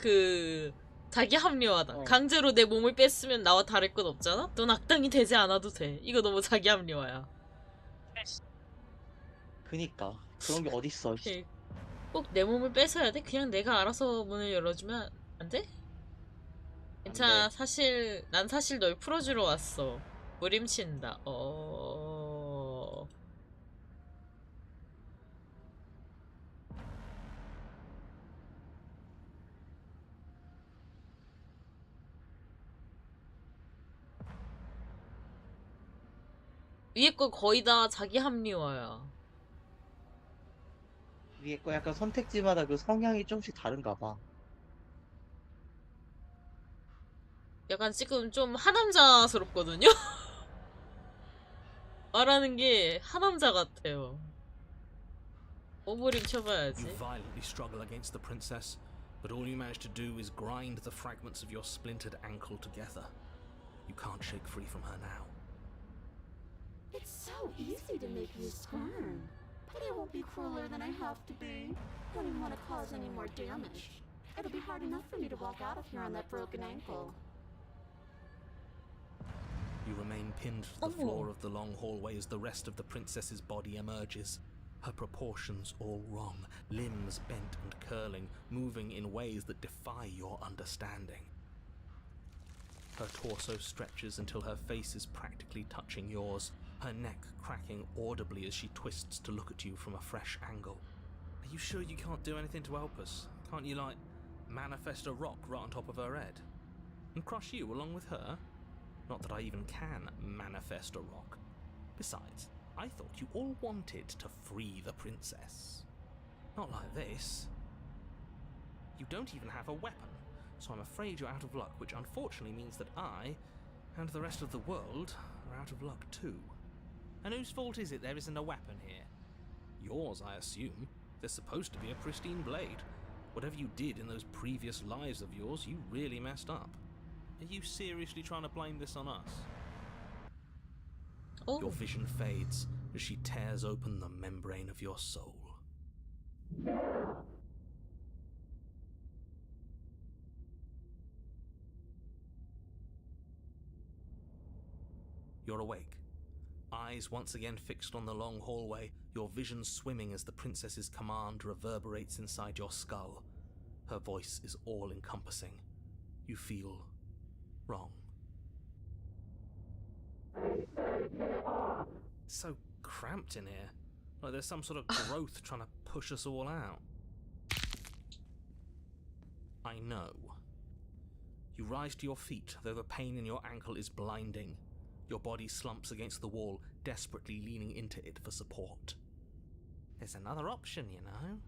자기 합리화다. 강제로 내 몸을 뺐으면 나와 다를 것 없잖아? 넌 악당이 되지 않아도 돼. 이거 너무 자기 합리화야. 그니까 그런 게 어딨어. 꼭 내 몸을 뺏어야 돼? 그냥 내가 알아서 문을 열어주면 안 돼? 괜찮아. 난 사실 널 풀어주러 왔어. 무림친다. 위에 거 거의 다 자기 합리화야. 위에 거 약간 선택지마다 그 성향이 좀씩 다른가 봐. 약간 지금 좀 하남자스럽거든요? 말하는 게 하남자 같아요. 오버림 쳐봐야지. You violently struggle against the princess, but all you manage to do is grind the fragments of your splintered ankle together. You can't shake free from her now. It's so easy to make you squirm. But I won't be crueler than I have to be. I don't even want to cause any more damage. It'll be hard enough for me to walk out of here on that broken ankle. You remain pinned to the floor of the long hallway as the rest of the princess's body emerges. Her proportions all wrong, limbs bent and curling, moving in ways that defy your understanding. Her torso stretches until her face is practically touching yours, her neck cracking audibly as she twists to look at you from a fresh angle. Are you sure you can't do anything to help us? Can't you, manifest a rock right on top of her head? And crush you along with her? Not that I even can manifest a rock. Besides, I thought you all wanted to free the princess. Not like this. You don't even have a weapon, so I'm afraid you're out of luck, which unfortunately means that I, and the rest of the world, are out of luck too. And whose fault is it there isn't a weapon here? Yours, I assume. There's supposed to be a pristine blade. Whatever you did in those previous lives of yours, you really messed up. Are you seriously trying to blame this on us? Oh. Your vision fades as she tears open the membrane of your soul. You're awake. Eyes once again fixed on the long hallway, your vision swimming as the princess's command reverberates inside your skull. Her voice is all-encompassing. You feel wrong. It's so cramped in here. Like there's some sort of growth trying to push us all out. I know. You rise to your feet, though the pain in your ankle is blinding. Your body slumps against the wall, desperately leaning into it for support. There's another option, you know.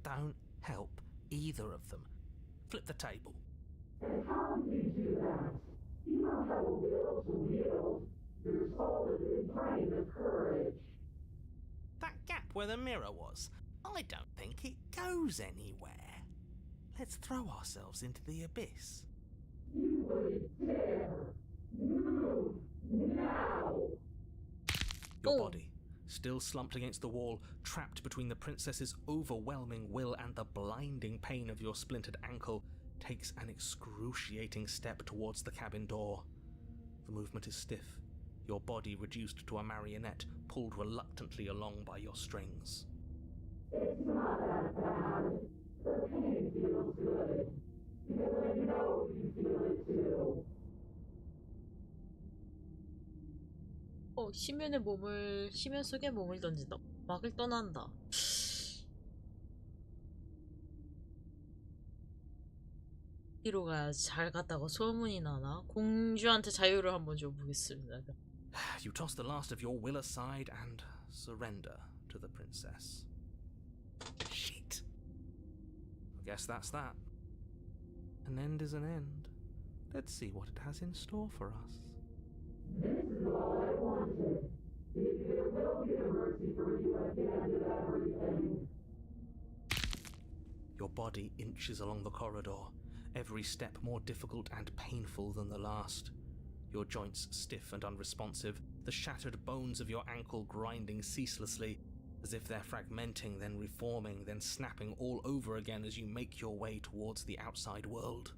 Don't help either of them. Flip the table. And how do you do that? You don't have a will to wield. Your soul is inflamed with courage. That gap where the mirror was, I don't think it goes anywhere. Let's throw ourselves into the abyss. You wouldn't dare. Move now. Your Oh. body, still slumped against the wall, trapped between the princess's overwhelming will and the blinding pain of your splintered ankle, takes an excruciating step towards the cabin door. The movement is stiff, your body reduced to a marionette, pulled reluctantly along by your strings. It's not that bad. The pain feels good. Because I know you feel it too. 심연 속에 몸을 던진다. 막을 떠난다. 뒤로 가야지. 잘 갔다고 소문이 나나? 공주한테 자유를 한번 줘보겠습니다. You toss the last of your will aside and surrender to the princess. Shit. I guess that's that. An end is an end. Let's see what it has in store for us. This is all I wanted. If there will be a mercy for you at the end of everything. Your body inches along the corridor, every step more difficult and painful than the last. Your joints stiff and unresponsive, the shattered bones of your ankle grinding ceaselessly, as if they're fragmenting, then reforming, then snapping all over again as you make your way towards the outside world.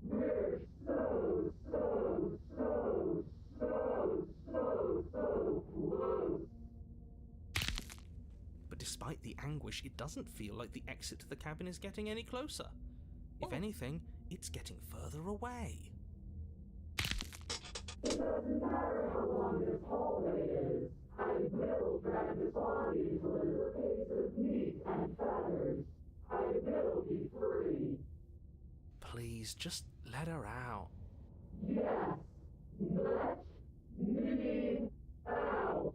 We're so close. But despite the anguish, it doesn't feel like the exit to the cabin is getting any closer. If anything, it's getting further away. It doesn't matter how long this hallway is. I will drag this body until it is a piece of meat and feathers. I will be free. Please, just let her out. Yes. Let me out.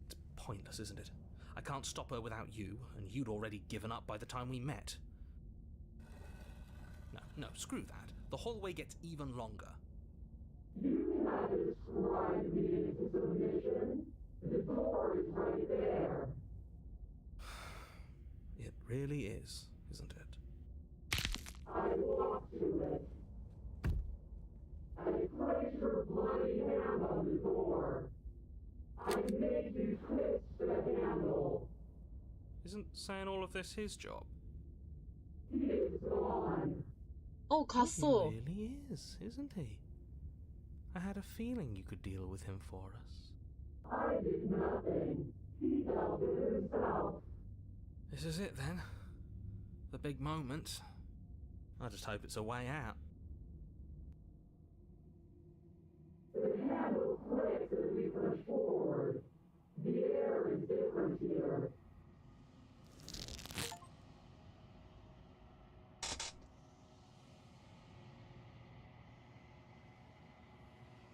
It's pointless, isn't it? I can't stop her without you, and you'd already given up by the time we met. No, screw that. The hallway gets even longer. You cannot describe me into submission. The door is right there. It really is, isn't it? I walk to it. I place your bloody hand on the door. I make you twist the handle. Isn't saying all of this his job? He is gone. 갔어. He really is, isn't he? I had a feeling you could deal with him for us. I did nothing. He dealt with himself. This is it then. The big moment. I just hope it's a way out. The handle clicks as we push forward. The air is different here.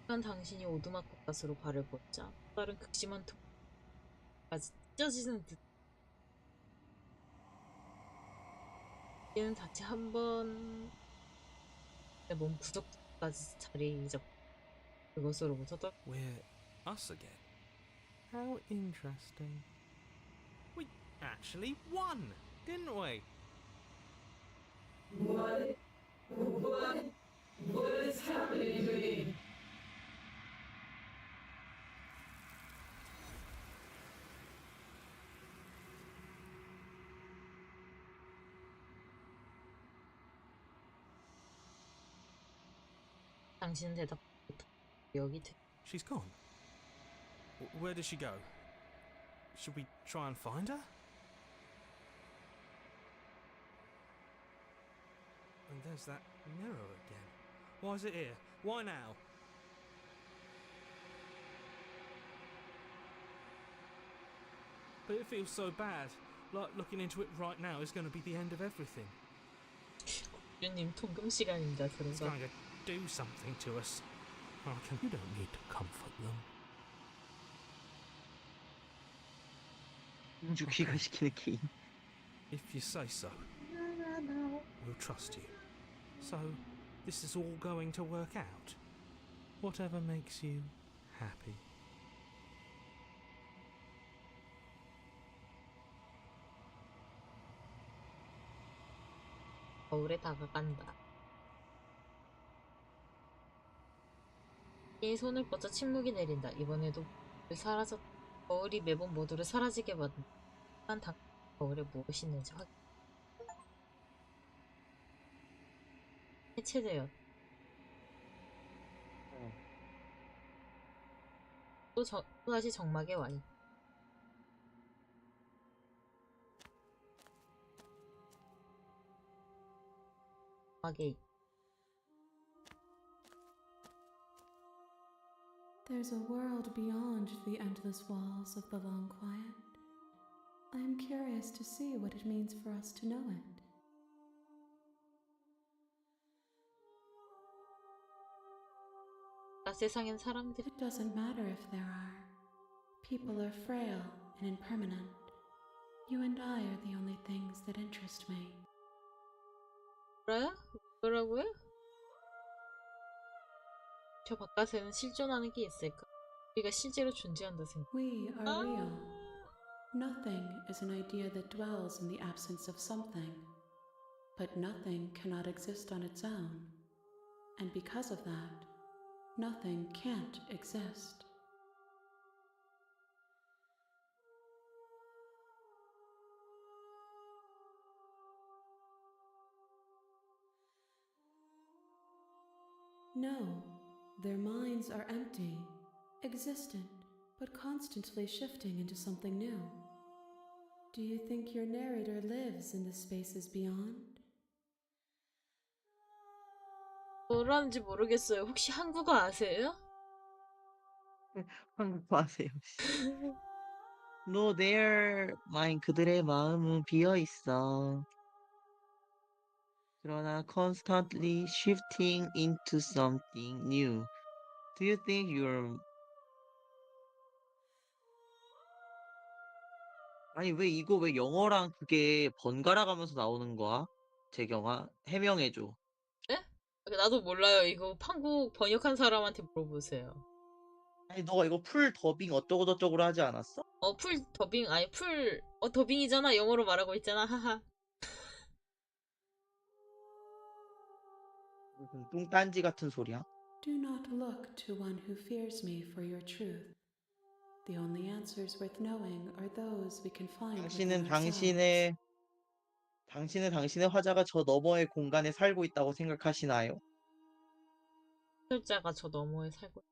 당신이 오두막 가스로 발을 뻗자 다른 극심한 통까지 찢어지는 듯. 얘는 다시 한번 내 몸 구석까지 자리 잡고 그것으로부터 We're us again. How interesting. We actually won, didn't we? What is happening to me? 당신은 대답 여기 She's gone. Where did she go? Should we try and find her? And there's that mirror again. Why is it here? Why now? But it feels so bad. Like looking into it right now is going to be the end of everything. 님 통금 시간입니다. It's 그래서 going to do something to us. You don't need to comfort them. 공주 귀가시키는 게임. If you say so. also trust you. So, this is all going to work out. Whatever makes you happy. 거울에 다가간다. 그의 손을 뻗어 침묵이 내린다. 이번에도 사라졌다. 거울이 매번 모두를 사라지게 만든다. 하지만 거울에 무엇이 있는지 확인. 해체되었다. 또다시 정막에 와 있다. 정막에 있다. There's a world beyond the endless walls of the long quiet. I am curious to see what it means for us to know it. 세상엔 사람들이 It doesn't matter if there are. People are frail and impermanent. You and I are the only things that interest me. 그래? 뭐라고요? 저 바깥에는 실존하는 게 있을까? 우리가 실제로 존재한다 생각. We are real. Nothing is an idea that dwells in the absence of something. But nothing cannot exist on its own. And because of that, nothing can't exist. No, their minds are empty, existent, but constantly shifting into something new. Do you think your narrator lives in the spaces beyond? 뭐라는지 모르겠어요. 혹시 한국어 아세요? 한국어 하세요. No, their mind, 그들의 마음은 비어 있어. 그러나 constantly shifting into something new. Do you think you're 아니 왜 영어랑 그게 번갈아 가면서 나오는 거야? 재경아 해명해줘. 네? 나도 몰라요. 이거 한국 번역한 사람한테 물어보세요. 아니 너가 이거 풀 더빙 어쩌고 저쩌고로 하지 않았어? 풀 더빙, 아니 더빙이잖아. 영어로 말하고 있잖아. 하하. 무슨 뚱딴지 같은 소리야? Do not look to one who fears me for your truth. The only answers worth knowing are those we can find within ourselves. 당신의 화자가 저 너머의 공간에 살고 있다고 생각하시나요? 설자가 저 너머에 살고 있...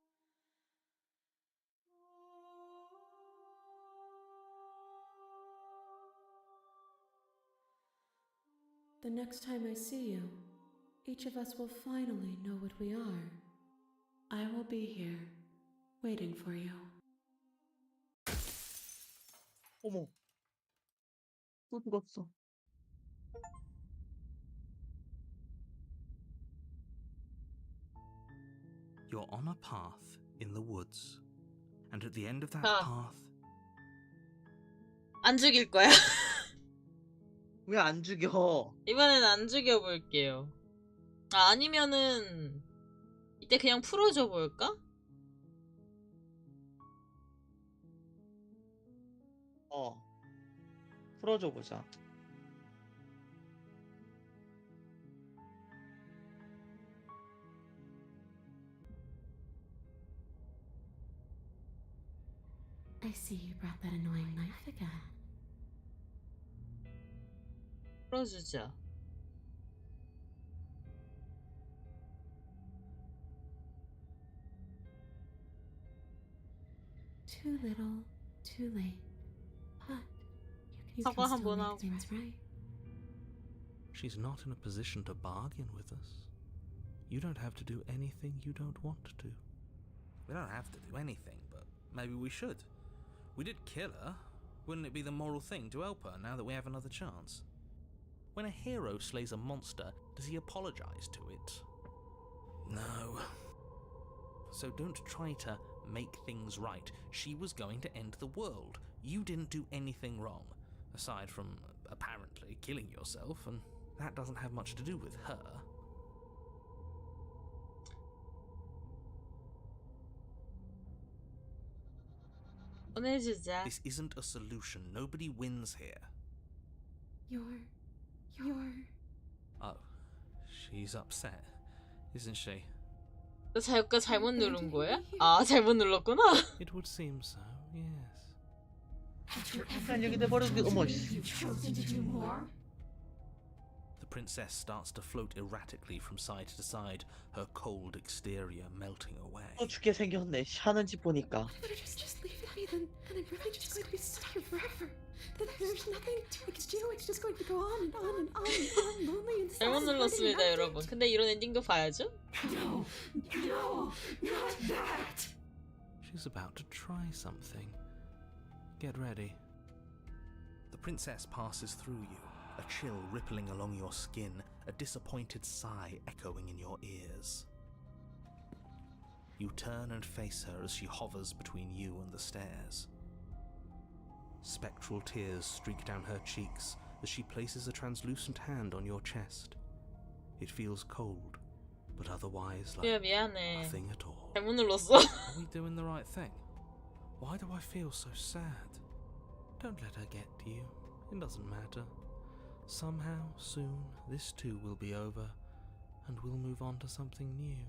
The next time I see you, each of us will finally know what we are. I will be here, waiting for you. 어머, 또 죽었어. You're on a path in the woods, and at the end of that path, 안 죽일 거야. 왜 안 죽여? 이번엔 안 죽여볼게요. 아니면은 이때 그냥 풀어줘 볼까? 풀어줘 보자. I see you brought that annoying knife again. 풀어주자. Too little, too late. But you 사과 can still 한번 make 하고. things right. she's not in a position to bargain with us. You don't have to do anything you don't want to. We don't have to do anything, but maybe we should. We did kill her. Wouldn't it be the moral thing to help her now that we have another chance? When a hero slays a monster, does he apologize to it? No. So don't try to make things right. She was going to end the world. You didn't do anything wrong, aside from apparently killing yourself, and that doesn't have much to do with her. 보내주자. This isn't a solution. Nobody wins here. You're. Oh, she's upset, isn't she? 너 자기가 잘못 누른 거야? 아, 잘못 눌렀구나. It would seem so, yes. 약간 여기 내버려두기 어머 씨. You've chosen to do more? The princess starts to float erratically from side to side, her cold exterior melting away. 또 죽게 생겼네. 하는 집 보니까. But just leave me then I'm really just going to be stuck here forever. There's nothing I can do. It's just going to go on and on and on and on, lonely and sad. 잘못 눌렀습니다, 여러분. 근데 이런 엔딩도 봐야죠. No, not that. She's about to try something. Get ready. The princess passes through you, a chill rippling along your skin, a disappointed sigh echoing in your ears. You turn and face her as she hovers between you and the stairs. Spectral tears streak down her cheeks as she places a translucent hand on your chest. It feels cold, but otherwise 야, like 미안해. nothing at all. 잘못 눌렀어. Are we doing the right thing? Why do I feel so sad? Don't let her get to you. It doesn't matter. Somehow, soon, this too will be over, and we'll move on to something new.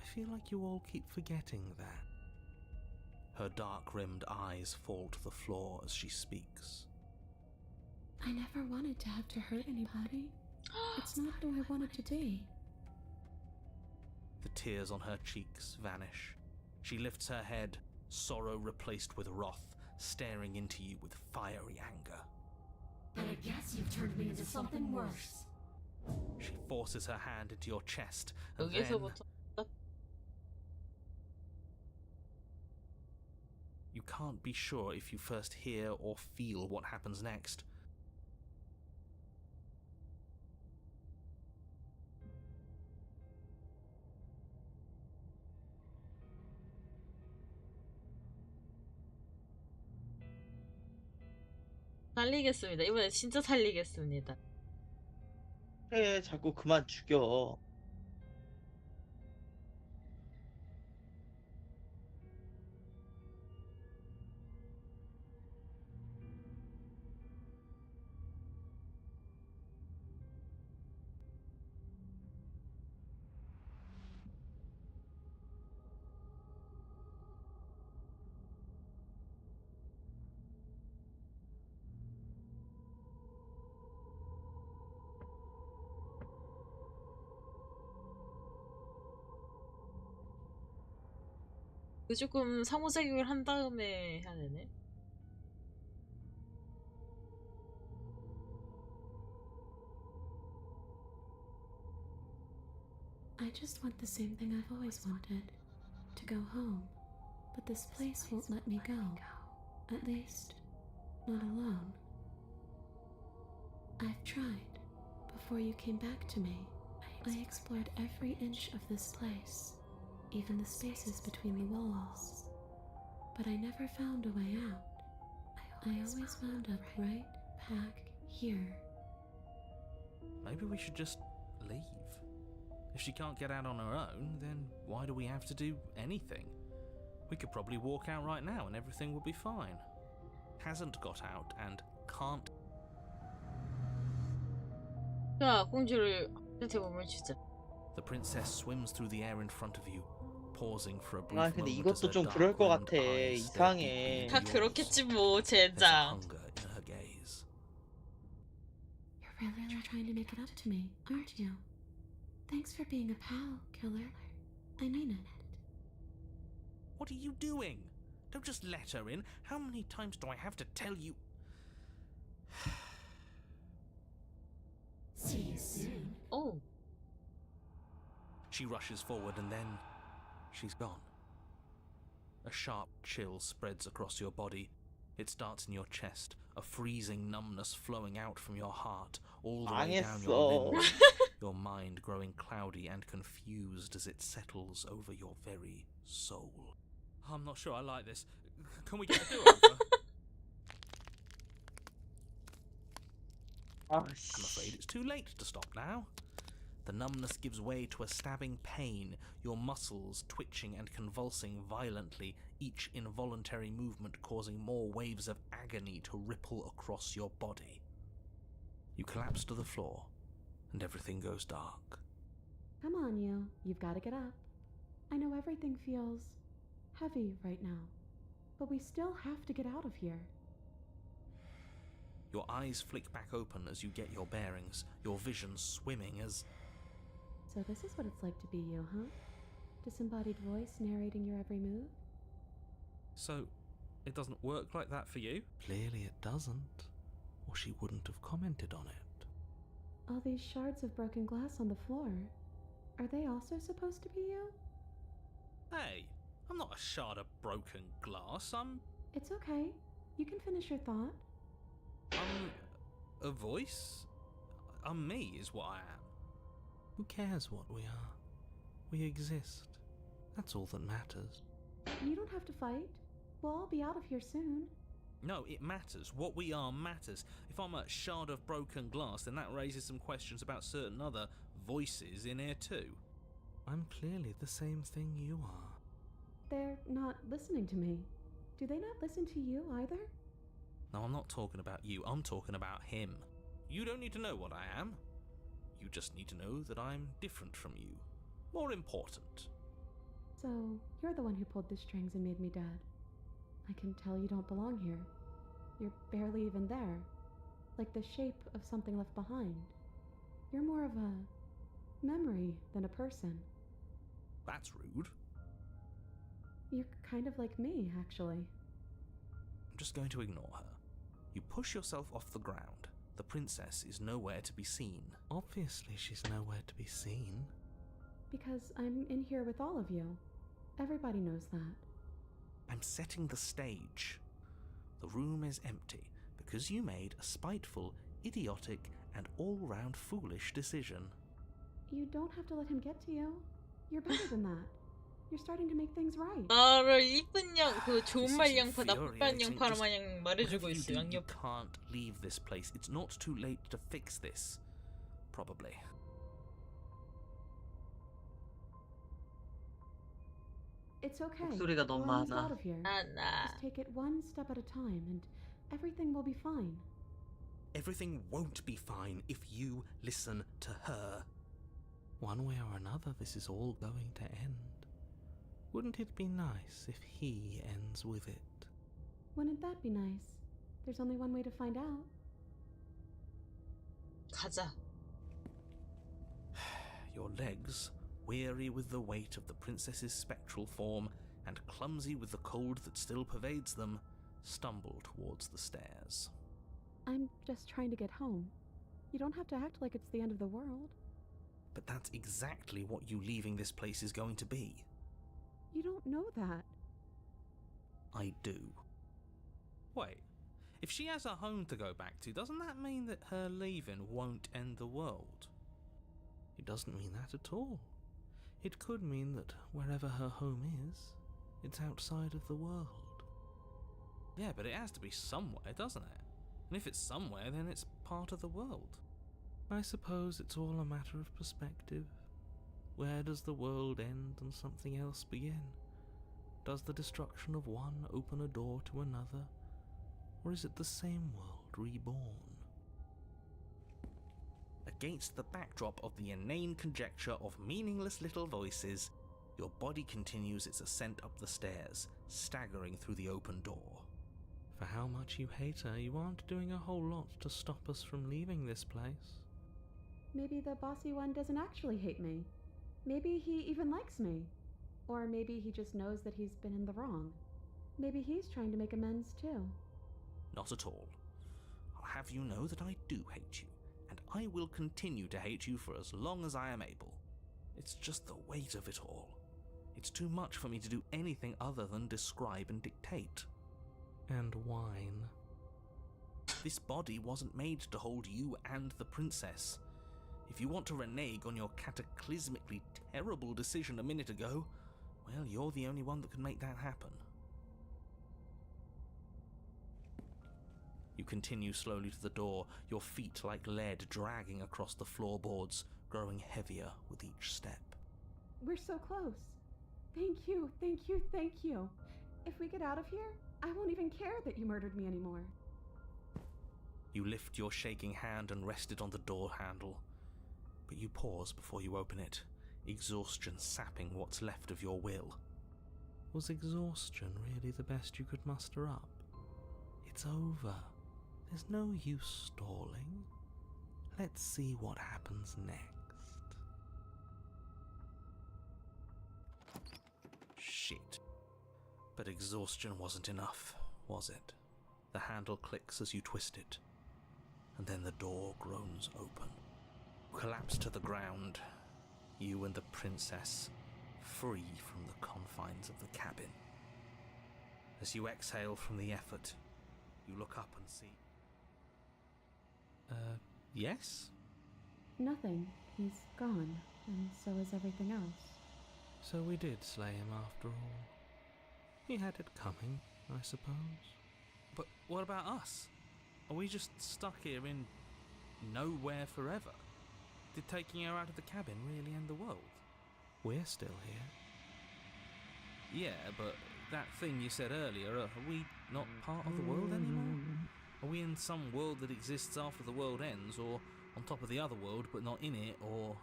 I feel like you all keep forgetting that. Her dark-rimmed eyes fall to the floor as she speaks. I never wanted to have to hurt anybody. It's not who I wanted to be. The tears on her cheeks vanish. She lifts her head, sorrow replaced with wrath, staring into you with fiery anger. But I guess you've turned me into something worse. She forces her hand into your chest, and then 여기서부터 you can't be sure if you first hear or feel what happens next. 살리겠습니다. 이번에 진짜 살리겠습니다. 그래 자꾸 그만 죽여. 그 조금 상호작용을 한 다음에 해야 되네. I just want the same thing I've always wanted. To go home. But this place won't let me go. At least, not alone. I've tried. Before you came back to me, I explored every inch of this place, even the spaces between the walls. But I never found a way out. I always wound up right back here. Maybe we should just leave. If she can't get out on her own, then why do we have to do anything? We could probably walk out right now and everything will be fine. Hasn't got out and can't. 자, 공주를 한테 몸을 주자. The princess swims through the air in front of you, pausing for a brief 아 근데 moment as 이것도 her 좀 dark 그럴 것 rimmed 같아. eyes stare deeply 이상해. into 다 yours. 그렇겠지 뭐, There's a 젠장. hunger in her gaze. You're really trying to make it up to me, aren't you? Thanks for being a pal, killer. I mean it. What are you doing? Don't just let her in. How many times do I have to tell you? See you soon. 오, She rushes forward and then she's gone. A sharp chill spreads across your body. It starts in your chest, a freezing numbness flowing out from your heart, all the way down your 망했어. limbs, your mind growing cloudy and confused as it settles over your very soul. I'm not sure I like this. Can we get a do-over? 아, I'm afraid it's too late to stop now. The numbness gives way to a stabbing pain, your muscles twitching and convulsing violently, each involuntary movement causing more waves of agony to ripple across your body. You collapse to the floor, and everything goes dark. Come on, you. You've got to get up. I know everything feels heavy right now, but we still have to get out of here. Your eyes flick back open as you get your bearings, your vision swimming as... So this is what it's like to be you, huh? Disembodied voice narrating your every move? So, it doesn't work like that for you? Clearly it doesn't, or she wouldn't have commented on it. All these shards of broken glass on the floor, are they also supposed to be you? Hey, I'm not a shard of broken glass, I'm It's okay. You can finish your thought. a voice? I'm me is what I am. Who cares what we are? We exist. That's all that matters. You don't have to fight. We'll all be out of here soon. No, it matters. What we are matters. If I'm a shard of broken glass, then that raises some questions about certain other voices in here too. I'm clearly the same thing you are. They're not listening to me. Do they not listen to you either? No, I'm not talking about you. I'm talking about him. You don't need to know what I am. You just need to know that I'm different from you. More important. So, you're the one who pulled the strings and made me dead. I can tell you don't belong here. You're barely even there. Like the shape of something left behind. You're more of a memory than a person. That's rude. You're kind of like me, actually. I'm just going to ignore her. You push yourself off the ground. The princess is nowhere to be seen. Obviously she's nowhere to be seen. Because I'm in here with all of you. Everybody knows that. I'm setting the stage. The room is empty because you made a spiteful, idiotic, and all-round foolish decision. You don't have to let him get to you. You're better than that. You're starting to make things right. 나를 이쁜 양, 그 좋은 This 말 is 양파, 나쁜 infuriating. 양파로 Just 마냥 말해주고 whatever you 있어, do, you 양옆. can't leave this place. It's not too late to fix this. Probably. It's okay. 목소리가 너무 We're almost 많아. out of here. Just take it one step at a time, and everything will be fine. Everything won't be fine if you listen to her. One way or another, this is all going to end. Wouldn't it be nice if he ends with it? Wouldn't that be nice? There's only one way to find out. 가자. Your legs, weary with the weight of the princess's spectral form and clumsy with the cold that still pervades them, stumble towards the stairs. I'm just trying to get home. You don't have to act like it's the end of the world. But that's exactly what you leaving this place is going to be. You don't know that. I do. Wait, if she has a home to go back to, doesn't that mean that her leaving won't end the world? It doesn't mean that at all. It could mean that wherever her home is, it's outside of the world. Yeah, but it has to be somewhere, doesn't it? And if it's somewhere, then it's part of the world. I suppose it's all a matter of perspective. Where does the world end and something else begin? Does the destruction of one open a door to another? Or is it the same world reborn? Against the backdrop of the inane conjecture of meaningless little voices, your body continues its ascent up the stairs, staggering through the open door. For how much you hate her, you aren't doing a whole lot to stop us from leaving this place. Maybe the bossy one doesn't actually hate me. Maybe he even likes me. Or maybe he just knows that he's been in the wrong. Maybe he's trying to make amends too. Not at all. I'll have you know that I do hate you, and I will continue to hate you for as long as I am able. It's just the weight of it all. It's too much for me to do anything other than describe and dictate. And whine. This body wasn't made to hold you and the princess. If you want to renege on your cataclysmically terrible decision a minute ago, well, you're the only one that can make that happen. You continue slowly to the door, your feet like lead dragging across the floorboards, growing heavier with each step. We're so close. Thank you, thank you, thank you. If we get out of here, I won't even care that you murdered me anymore. You lift your shaking hand and rest it on the door handle, but you pause before you open it, exhaustion sapping what's left of your will. Was exhaustion really the best you could muster up? It's over. There's no use stalling. Let's see what happens next. Shit. But exhaustion wasn't enough, was it? The handle clicks as you twist it, and then the door groans open. You collapse to the ground, you and the princess, free from the confines of the cabin. As you exhale from the effort, you look up and see... yes? Nothing. He's gone, and so is everything else. So we did slay him after all. He had it coming, I suppose. But what about us? Are we just stuck here in nowhere forever? Did taking her out of the cabin really end the world? We're still here. Yeah, but that thing you said earlier, are we not part of the world anymore? Are we in some world that exists after the world ends, or on top of the other world but not in it, or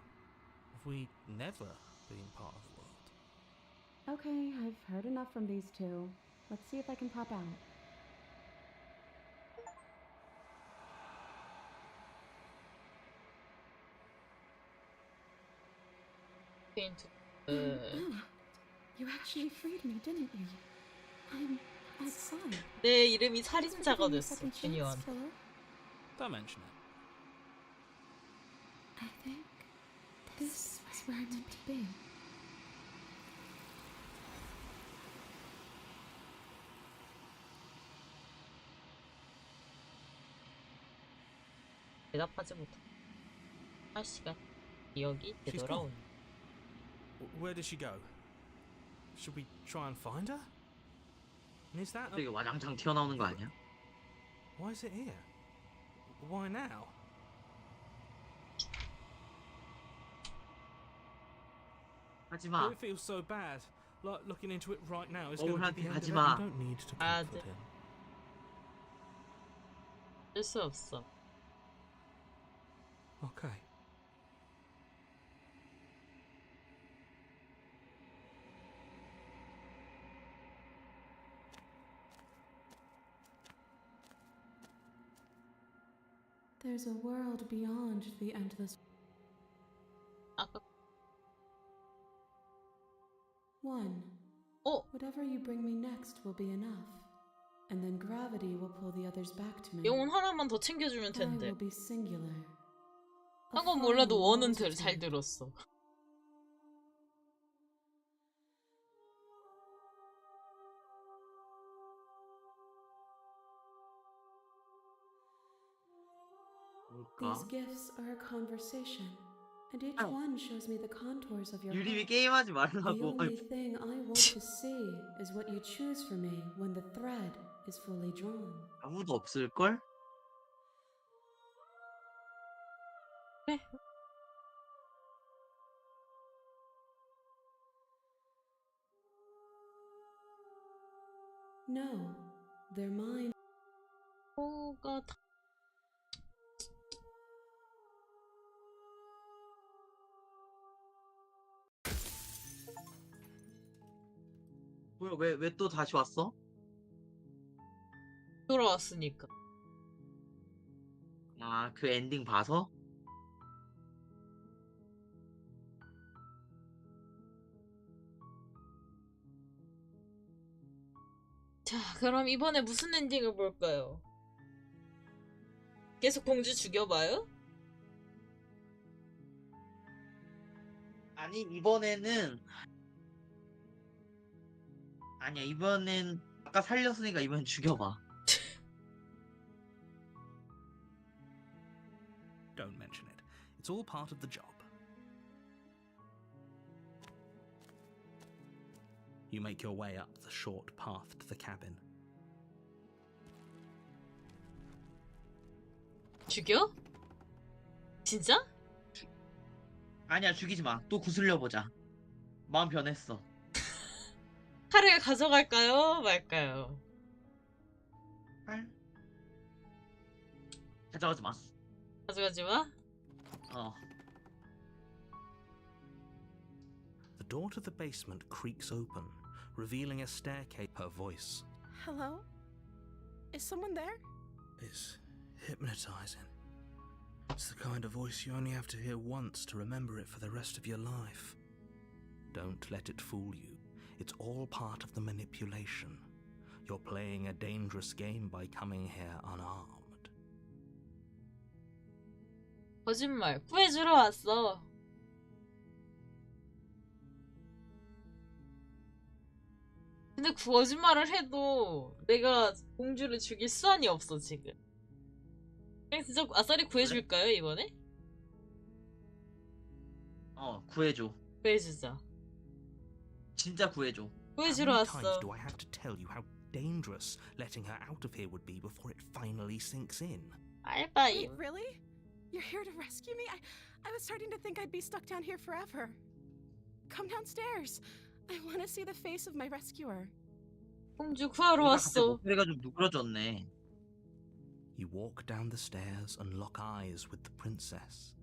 have we never been part of the world? Okay, I've heard enough from these two. Let's see if I can pop out. You actually freed me, didn't you? I'm outside. 내 이름이 살인자가 됐어. 애니원. Don't mention it. I think this is where I'm meant to be. 대답하지 못한 할 시간 기억이 She's 되돌아온. Where did she go? Should we try and find her? And is that 이게 와장창 튀어나오는 거 아니야? Why is it here? Why now? 하지마. It feels so bad. Like looking into it right now is going to be the end of it. 하지마. You don't need to comfort him. 할 수 없어. Okay. There's a world beyond the endless. 아까 One. Whatever you bring me next will be enough. And then gravity will pull the others back to me. 영혼 하나만 더 챙겨주면 I 텐데. will be singular. 한 건 몰라도 원은 잘 들었어. These gifts are a conversation, and each one shows me the contours of your 유림이 heart. 게임하지 The 말라고. only thing I want to see is what you choose for me when the thread is fully drawn. 아무도 없을걸? 그래. No, they're mine. 뭐가 다 뭐야, 왜 또 다시 왔어? 돌아왔으니까. 아, 그 엔딩 봐서? 자, 그럼 이번에 무슨 엔딩을 볼까요? 계속 공주 죽여봐요? 아니, 이번에는 아니야, 이번엔 아까 살렸으니까 이번엔 죽여봐. Don't mention it. It's all part of the job. You make your way up the short path to the cabin. 죽여? 진짜? 아니야, 죽이지 마. 또 구슬려 보자. 마음 변했어. 칼을 가져갈까요? 말까요? 할? 가져가지 마. 가져가지 마? 어. The door to the basement creaks open, revealing a staircase. Her voice. Hello? Is someone there? It's hypnotizing. It's the kind of voice you only have to hear once to remember it for the rest of your life. Don't let it fool you. It's all part of the manipulation. You're playing a dangerous game by coming here unarmed. 거짓말. 구해주러 왔어. 근데 그 거짓말을 해도 내가 공주를 죽일 수단이 없어 지금. 그냥 진짜 아싸리 구해줄까요 이번에? 구해줘. 구해주자. 진짜 구해줘. 구해주러 How many times 왔어. do I have to tell you how dangerous letting her out of here would be before it finally sinks in? 알바임. Wait, really? You're here to rescue me? I was starting to think I'd be stuck down here forever. Come downstairs. I want to see the face of my rescuer. 공주 구하러 얘가 갑자기 왔어. 목소리가 좀 누그러졌네. You walk down the stairs and lock eyes with the princess.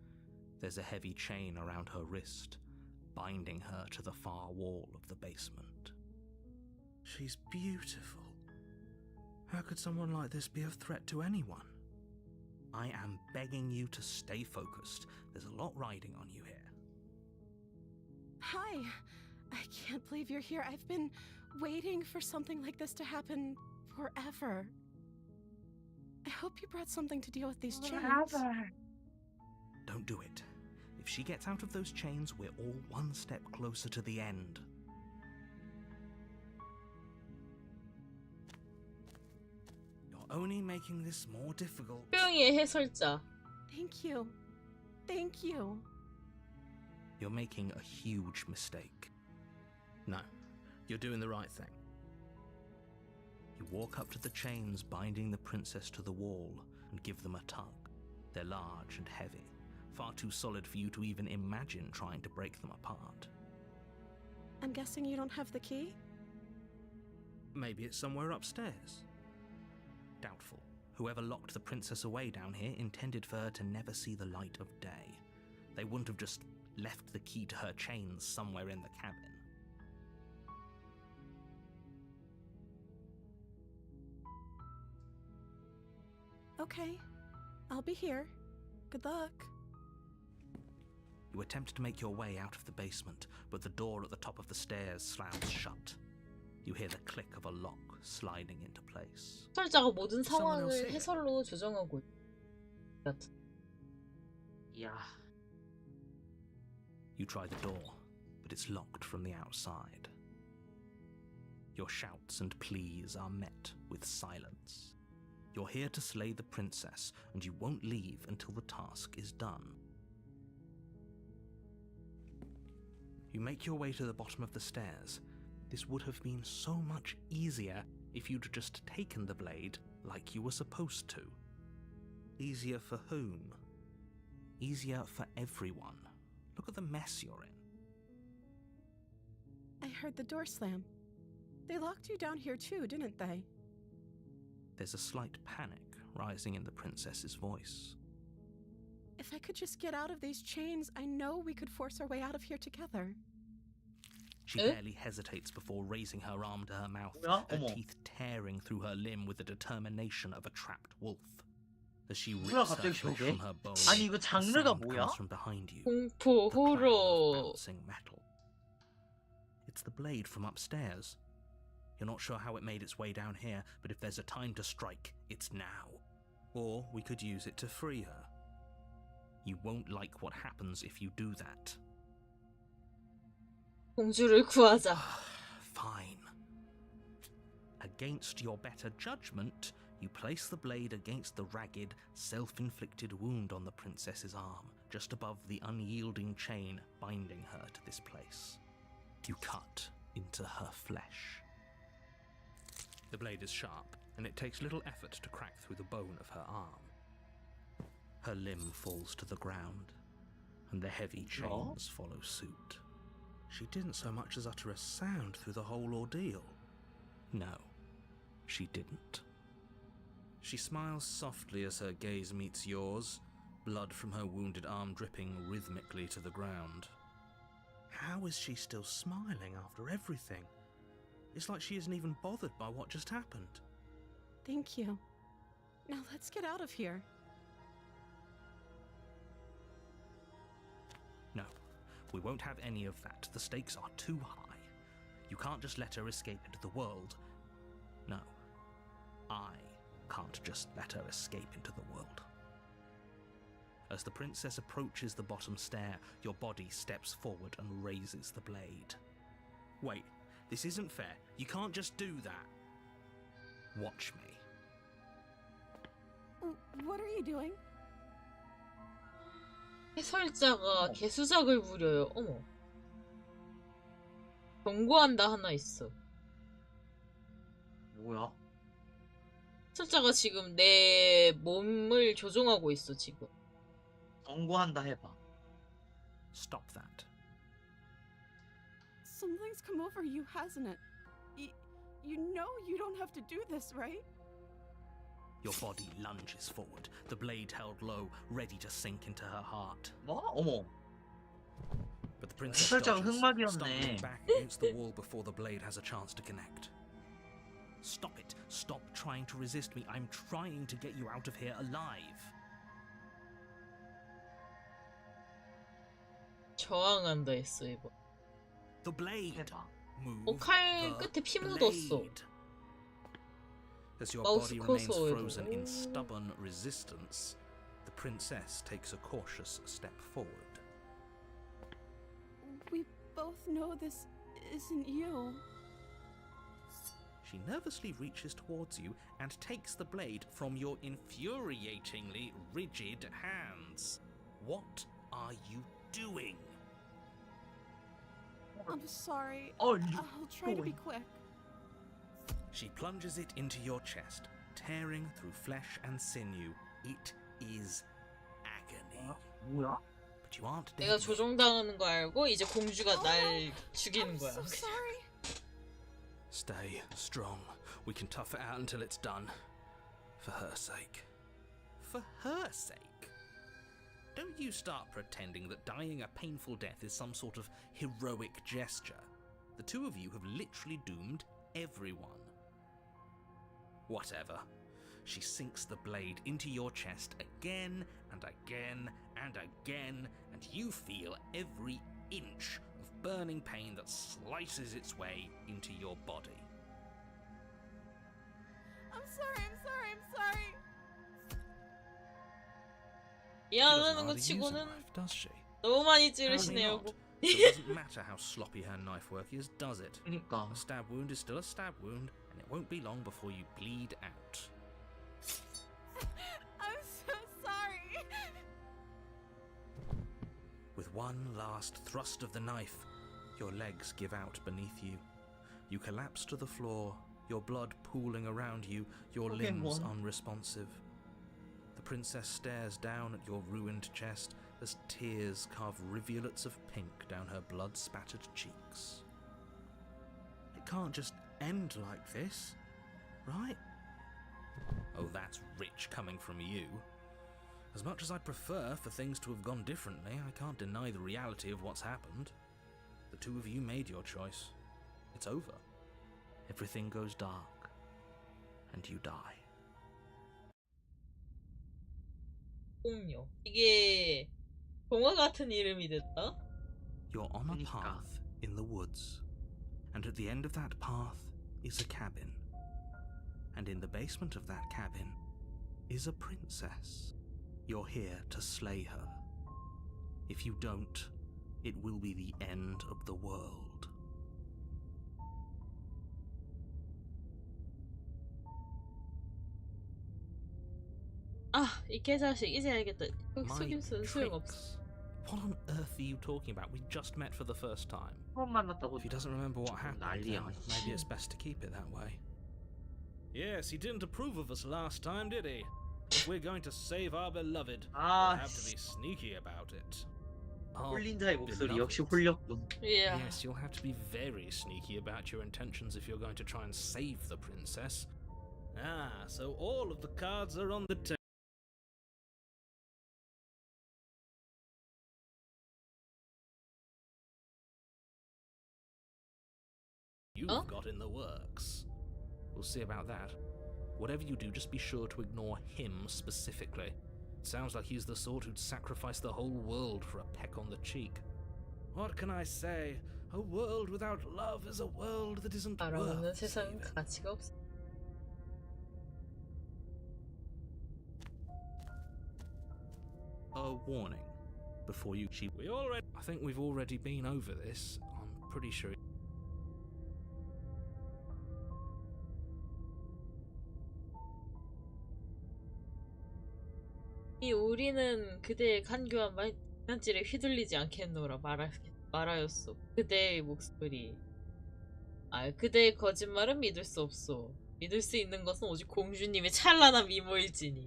There's a heavy chain around her wrist, binding her to the far wall of the basement. She's beautiful. How could someone like this be a threat to anyone? I am begging you to stay focused. There's a lot riding on you here. Hi. I can't believe you're here. I've been waiting for something like this to happen forever. I hope you brought something to deal with these chains. Don't do it. If she gets out of those chains, we're all one step closer to the end. You're only making this more difficult. 표영이의 해설자. Thank you. Thank you. You're making a huge mistake. No, you're doing the right thing. You walk up to the chains binding the princess to the wall and give them a tug. They're large and heavy, far too solid for you to even imagine trying to break them apart. I'm guessing you don't have the key? Maybe it's somewhere upstairs. Doubtful. Whoever locked the princess away down here intended for her to never see the light of day. They wouldn't have just left the key to her chains somewhere in the cabin. Okay. I'll be here. Good luck. You attempt to make your way out of the basement, but the door at the top of the stairs slams shut. You hear the click of a lock sliding into place. 해설자가 모든 Someone else 상황을 here. 해설로 조정하고 있- 이야. You try the door, but it's locked from the outside. Your shouts and pleas are met with silence. You're here to slay the princess, and you won't leave until the task is done. You make your way to the bottom of the stairs. This would have been so much easier if you'd just taken the blade like you were supposed to. Easier for whom? Easier for everyone. Look at the mess you're in. I heard the door slam. They locked you down here too, didn't they? There's a slight panic rising in the princess's voice. If I could just get out of these chains, I know we could force our way out of here together. She Eh? barely hesitates before raising her arm to her mouth, 뭐야? her 어머. teeth tearing through her limb with the determination of a trapped wolf. As she 뭐야, rips her 갑자기 flesh 저게? from her bone, 아니, 이거 the 장르가 sound 뭐야? comes from behind you. 공포, The clang of 호러. bouncing metal. It's the blade from upstairs. You're not sure how it made its way down here, but if there's a time to strike, it's now. Or we could use it to free her. You won't like what happens if you do that. 공주를 구하자. Fine. Against your better judgment, you place the blade against the ragged, self-inflicted wound on the princess's arm, just above the unyielding chain binding her to this place. You cut into her flesh. The blade is sharp, and it takes little effort to crack through the bone of her arm. Her limb falls to the ground, and the heavy chains follow suit. She didn't so much as utter a sound through the whole ordeal. No, she didn't. She smiles softly as her gaze meets yours, blood from her wounded arm dripping rhythmically to the ground. How is she still smiling after everything? It's like she isn't even bothered by what just happened. Thank you. Now let's get out of here. No, we won't have any of that. The stakes are too high. You can't just let her escape into the world. No, I can't just let her escape into the world. As the princess approaches the bottom stair, your body steps forward and raises the blade. Wait, this isn't fair. You can't just do that. Watch me. What are you doing? 해설자가 개수작을 부려요. 어머. 경고한다 하나 있어. 뭐야? 해설자가 지금 내 몸을 조종하고 있어, 지금. 경고한다 해봐. Stop that. Something's come over you, hasn't it? You know you don't have to do this, right? Your body lunges forward, the blade held low, ready to sink into her heart. 뭐? 어머. But the princess 해설자가 dodges, 흑막이었네. stumbling back against the wall before the blade has a chance to connect. Stop it. Stop trying to resist me. I'm trying to get you out of here alive. 저항한다 했어, 이거. The blade. 해봐. Move 칼 the 끝에 피 묻었어. blade. As your 마우스 body remains 커서 frozen in 이거. stubborn resistance, the princess takes a cautious step forward. We both know this isn't you. She nervously reaches towards you and takes the blade from your infuriatingly rigid hands. What are you doing? I'm sorry. Oh, I'll try to be quick. She plunges it into your chest, tearing through flesh and sinew. It is agony. 뭐야? But you aren't 내가 dead. 조종당하는 거 알고 이제 공주가 날 죽이는 I'm 거야. so sorry. Stay strong. We can tough it out until it's done. For her sake. For her sake? Don't you start pretending that dying a painful death is some sort of heroic gesture. The two of you have literally doomed everyone. Whatever. She sinks the blade into your chest again and again and again, and you feel every inch of burning pain that slices its way into your body. I'm sorry. She doesn't 미안하는 거 hardly use a 치고는 knife, does she? 너무 많이 Apparently 찌르시네요. not. So it doesn't matter how sloppy her knife work is, does it? 그니까. A stab wound is still a stab wound, and it won't be long before you bleed out. I'm so sorry. With one last thrust of the knife, your legs give out beneath you. You collapse to the floor, your blood pooling around you, your limbs unresponsive. The princess stares down at your ruined chest as tears carve rivulets of pink down her blood-spattered cheeks. It can't just end like this, right? Oh, that's rich coming from you. As much as I'd prefer for things to have gone differently, I can't deny the reality of what's happened. The two of you made your choice. It's over. Everything goes dark, and you die. 공룡. 이게 동화 같은 이름이 됐다? You're on a 그러니까. path in the woods, and at the end of that path is a cabin. And in the basement of that cabin is a princess. You're here to slay her. If you don't, it will be the end of the world. 아, 이 개자식 이제 알겠다. My 속임수는 소용없어. tricks. What on earth are you talking about? We just met for the first time. 처음 만났다고. If he doesn't remember what happened, 난리야. then maybe it's best to keep it that way. Yes, he didn't approve of us last time, did he? If we're going to save our beloved, we'll 아, have to be sneaky about it. 홀린 자의 목소리 beloved. 역시 홀렸군. Yeah. Yes, you'll have to be very sneaky about your intentions if you're going to try and save the princess. Ah, so all of the cards are on the table. You've got in the works. We'll see about that. Whatever you do, just be sure to ignore him specifically. Sounds like he's the sort who'd sacrifice the whole world for a peck on the cheek. What can I say? A world without love is a world that isn't 알아보는 worth 세상은 saving. 가치가 없어. A warning. Before you I think we've already been over this. I'm pretty sure. 이 우리는 그대의 간교한 말단질에 휘둘리지 않겠노라 말하였소. 그대의 목소리. 아, 그대의 거짓말은 믿을 수 없소. 믿을 수 있는 것은 오직 공주님의 찬란한 미모일지니.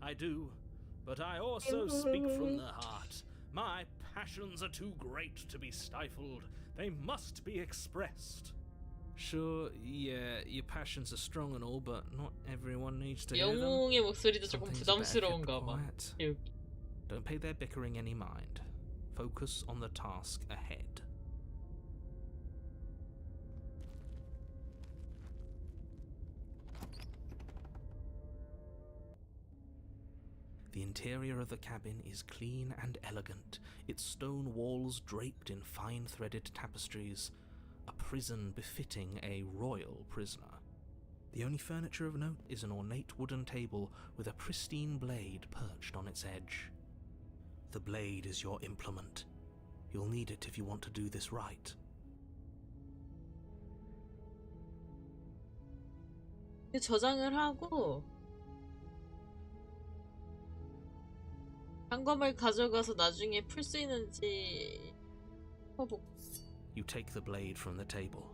I do, but I also speak from the heart. My passions are too great to be stifled. They must be expressed. Sure, yeah, your passions are strong and all, but not everyone needs to hear them. 영웅의 목소리도 조금 Some things are better kept 부담스러운가 봐. quiet. Don't pay their bickering any mind. Focus on the task ahead. The interior of the cabin is clean and elegant, its stone walls draped in fine-threaded tapestries, a prison befitting a royal prisoner. The only furniture of note is an ornate wooden table with a pristine blade perched on its edge. The blade is your implement. You'll need it if you want to do this right. 저장을 하고 단검을 가져가서 나중에 풀 수 있는지 해볼게. You take the blade from the table.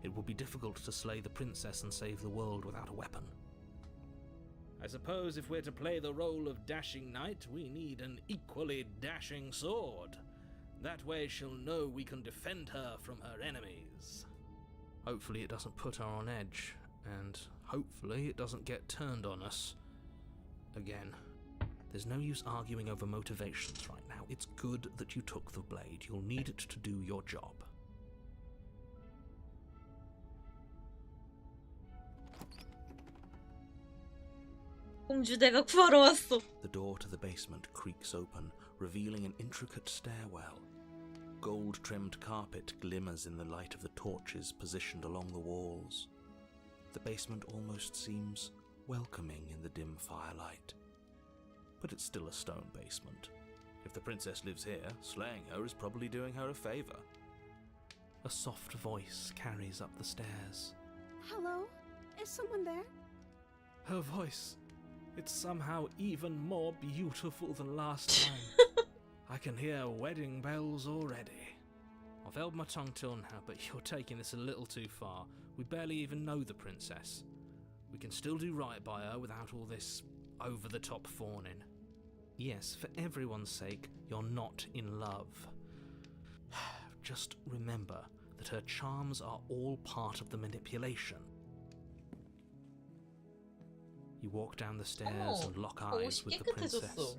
It will be difficult to slay the princess and save the world without a weapon. I suppose if we're to play the role of dashing knight, we need an equally dashing sword. That way she'll know we can defend her from her enemies. Hopefully it doesn't put her on edge, and hopefully it doesn't get turned on us again. There's no use arguing over motivations right now. It's good that you took the blade. You'll need it to do your job. 공주대가 구하러 왔어. The door to the basement creaks open, revealing an intricate stairwell. Gold-trimmed carpet glimmers in the light of the torches positioned along the walls. The basement almost seems welcoming in the dim firelight. But it's still a stone basement. If the princess lives here, slaying her is probably doing her a favor. A soft voice carries up the stairs. Hello? Is someone there? Her voice, it's somehow even more beautiful than last time. I can hear wedding bells already. I've held my tongue till now, but you're taking this a little too far. We barely even know the princess. We can still do right by her without all this over-the-top fawning. Yes, for everyone's sake, you're not in love. Just remember that her charms are all part of the manipulation. You walk down the stairs and lock eyes with the princess.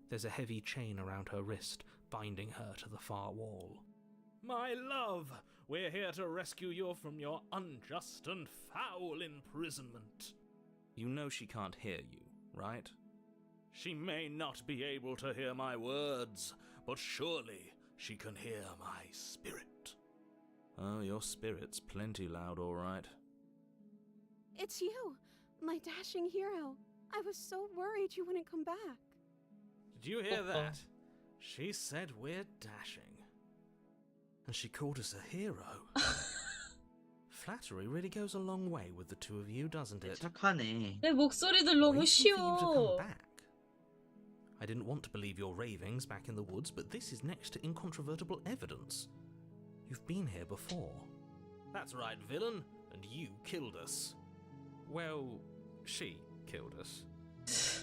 There's a heavy chain around her wrist, binding her to the far wall. My love, we're here to rescue you from your unjust and foul imprisonment. You know she can't hear you, right? She may not be able to hear my words, but surely she can hear my spirit. Oh, your spirit's plenty loud, all right. It's you, my dashing hero. I was so worried you wouldn't come back. Did you hear that? She said we're dashing. And she called us a hero. Flattery really goes a long way with the two of you, doesn't it? 착하네. 내 목소리들 너무 Waiting for you to come 쉬워. back. I didn't want to believe your ravings back in the woods, but this is next to incontrovertible evidence. You've been here before. That's right, villain, and you killed us. Well, she killed us.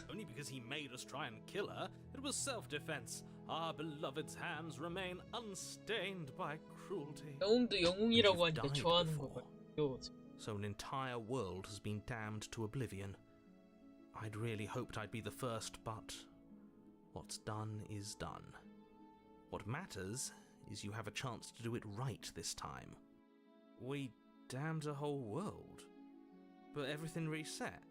Only because he made us try and kill her. It was self-defense. Our beloved's hands remain unstained by cruelty. 영웅도 영웅이라고 하니까 Died 좋아하는 before. 거예요. So an entire world has been damned to oblivion. I'd really hoped I'd be the first, but what's done is done. What matters is you have a chance to do it right this time. We damned a whole world, but everything reset.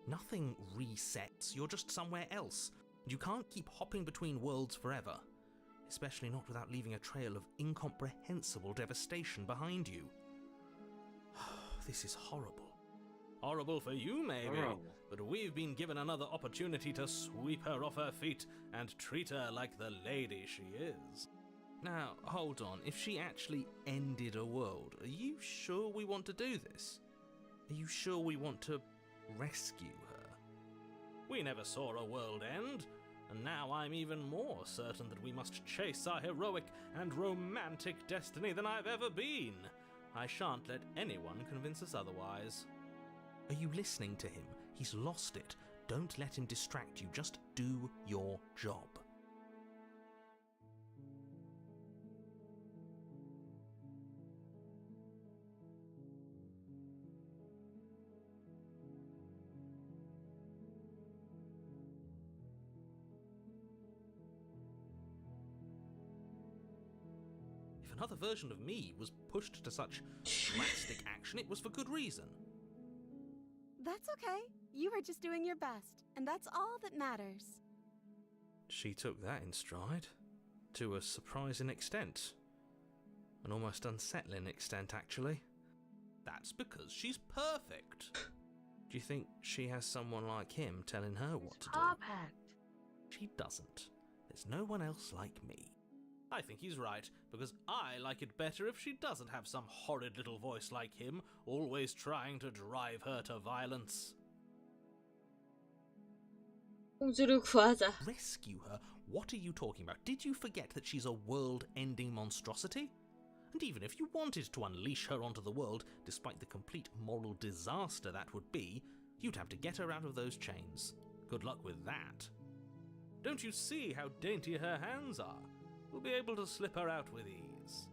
Nothing resets, you're just somewhere else. You can't keep hopping between worlds forever, especially not without leaving a trail of incomprehensible devastation behind you. This is horrible. Horrible for you, maybe, but we've been given another opportunity to sweep her off her feet and treat her like the lady she is. Now, hold on, if she actually ended a world, are you sure we want to do this? Are you sure we want to rescue her? We never saw a world end, and now I'm even more certain that we must chase our heroic and romantic destiny than I've ever been. I shan't let anyone convince us otherwise. Are you listening to him? He's lost it. Don't let him distract you. Just do your job. If another version of me was pushed to such drastic action, it was for good reason. That's okay. You were just doing your best, and that's all that matters. She took that in stride, to a surprising extent. An almost unsettling extent, actually. That's because she's perfect. Do you think she has someone like him telling her what to do? She doesn't. There's no one else like me. I think he's right, because I like it better if she doesn't have some horrid little voice like him, always trying to drive her to violence. 공주를 구하자. Rescue her? What are you talking about? Did you forget that she's a world-ending monstrosity? And even if you wanted to unleash her onto the world, despite the complete moral disaster that would be, you'd have to get her out of those chains. Good luck with that. Don't you see how dainty her hands are? We'll be able to slip her out with ease.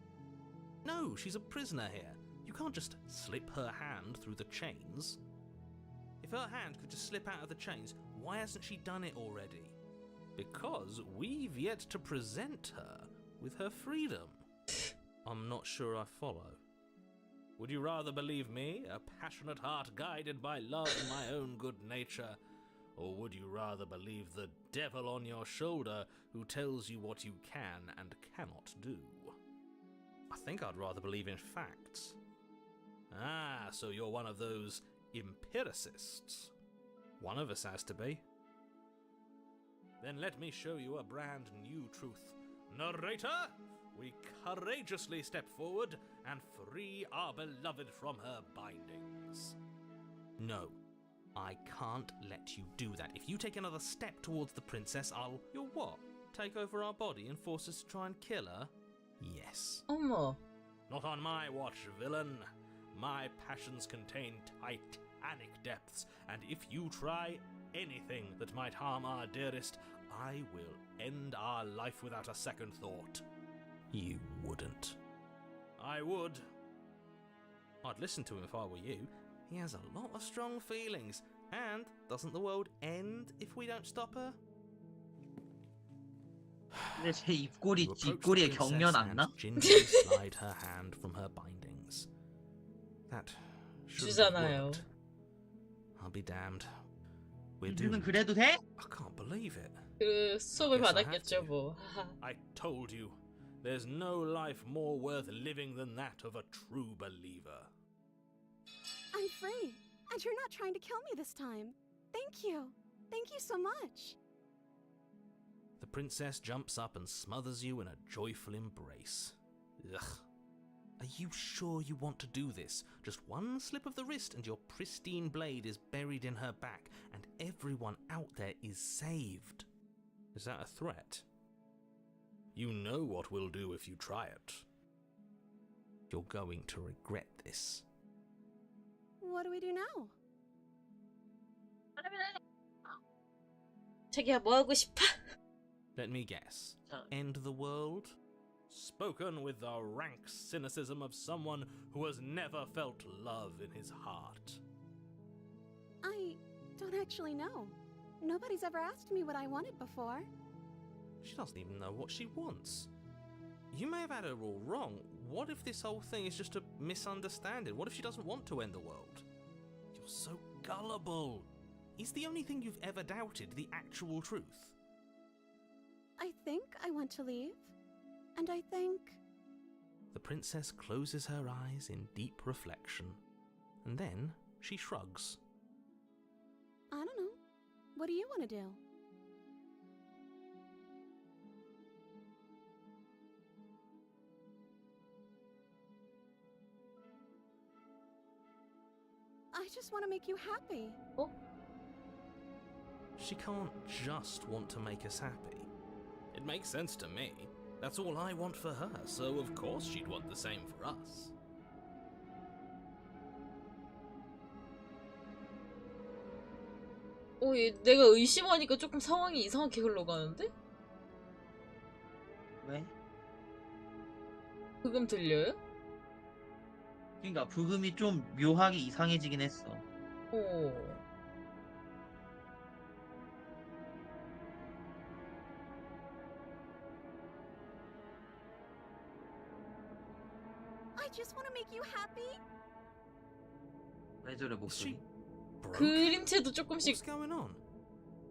No, she's a prisoner here. You can't just slip her hand through the chains. If her hand could just slip out of the chains, why hasn't she done it already? Because we've yet to present her with her freedom. I'm not sure I follow. Would you rather believe me, a passionate heart guided by love and my own good nature? Or would you rather believe the devil on your shoulder who tells you what you can and cannot do? I think I'd rather believe in facts. Ah, so you're one of those empiricists. One of us has to be. Then let me show you a brand new truth. Narrator, we courageously step forward and free our beloved from her bindings. No. I can't let you do that. If you take another step towards the princess, I'll... You'll what? Take over our body and force us to try and kill her? Yes. 어머. Not on my watch, villain. My passions contain titanic depths, and if you try anything that might harm our dearest, I will end our life without a second thought. You wouldn't. I would. I'd listen to him if I were you. He has a lot of strong feelings. And doesn't the world end if we don't stop her? 근데 제 입꼬리 You approach 뒷꼬리에 the 경련 princess 안 나? and gingerly slide her hand from her bindings. That should have 주잖아요. worked. I'll be damned. We're 이주는 doomed. 그래도 돼? I can't believe it. 그 수업을 Guess I have 받았겠죠 to. 뭐. I told you, there's no life more worth living than that of a true believer. I'm free, and you're not trying to kill me this time. Thank you. Thank you so much. The princess jumps up and smothers you in a joyful embrace. Ugh. Are you sure you want to do this? Just one slip of the wrist and your pristine blade is buried in her back, and everyone out there is saved. Is that a threat? You know what we'll do if you try it. You're going to regret this. What do we do now? 자기야 뭐 하고 싶어? Let me guess. 자, End the world? Spoken with the rank cynicism of someone who has never felt love in his heart. I don't actually know. Nobody's ever asked me what I wanted before. She doesn't even know what she wants. You may have had her all wrong. What if this whole thing is just a misunderstanding? What if she doesn't want to end the world? You're so gullible. Is the only thing you've ever doubted the actual truth? I think I want to leave. And I think... The princess closes her eyes in deep reflection, and then she shrugs. I don't know. What do you want to do? I just want to make you happy. 어? She can't just want to make us happy. It makes sense to me. That's all I want for her, so of course she'd want the same for us. 얘 내가 의심하니까 조금 상황이 이상하게 흘러가는데? 왜? 그금 들려요? 그러니까 부금이 좀 묘하게 이상해지긴 했어. 어. I just want to make you happy. 왜 저래 Is she 목소리? broke? 그림체도 조금씩 What's going on?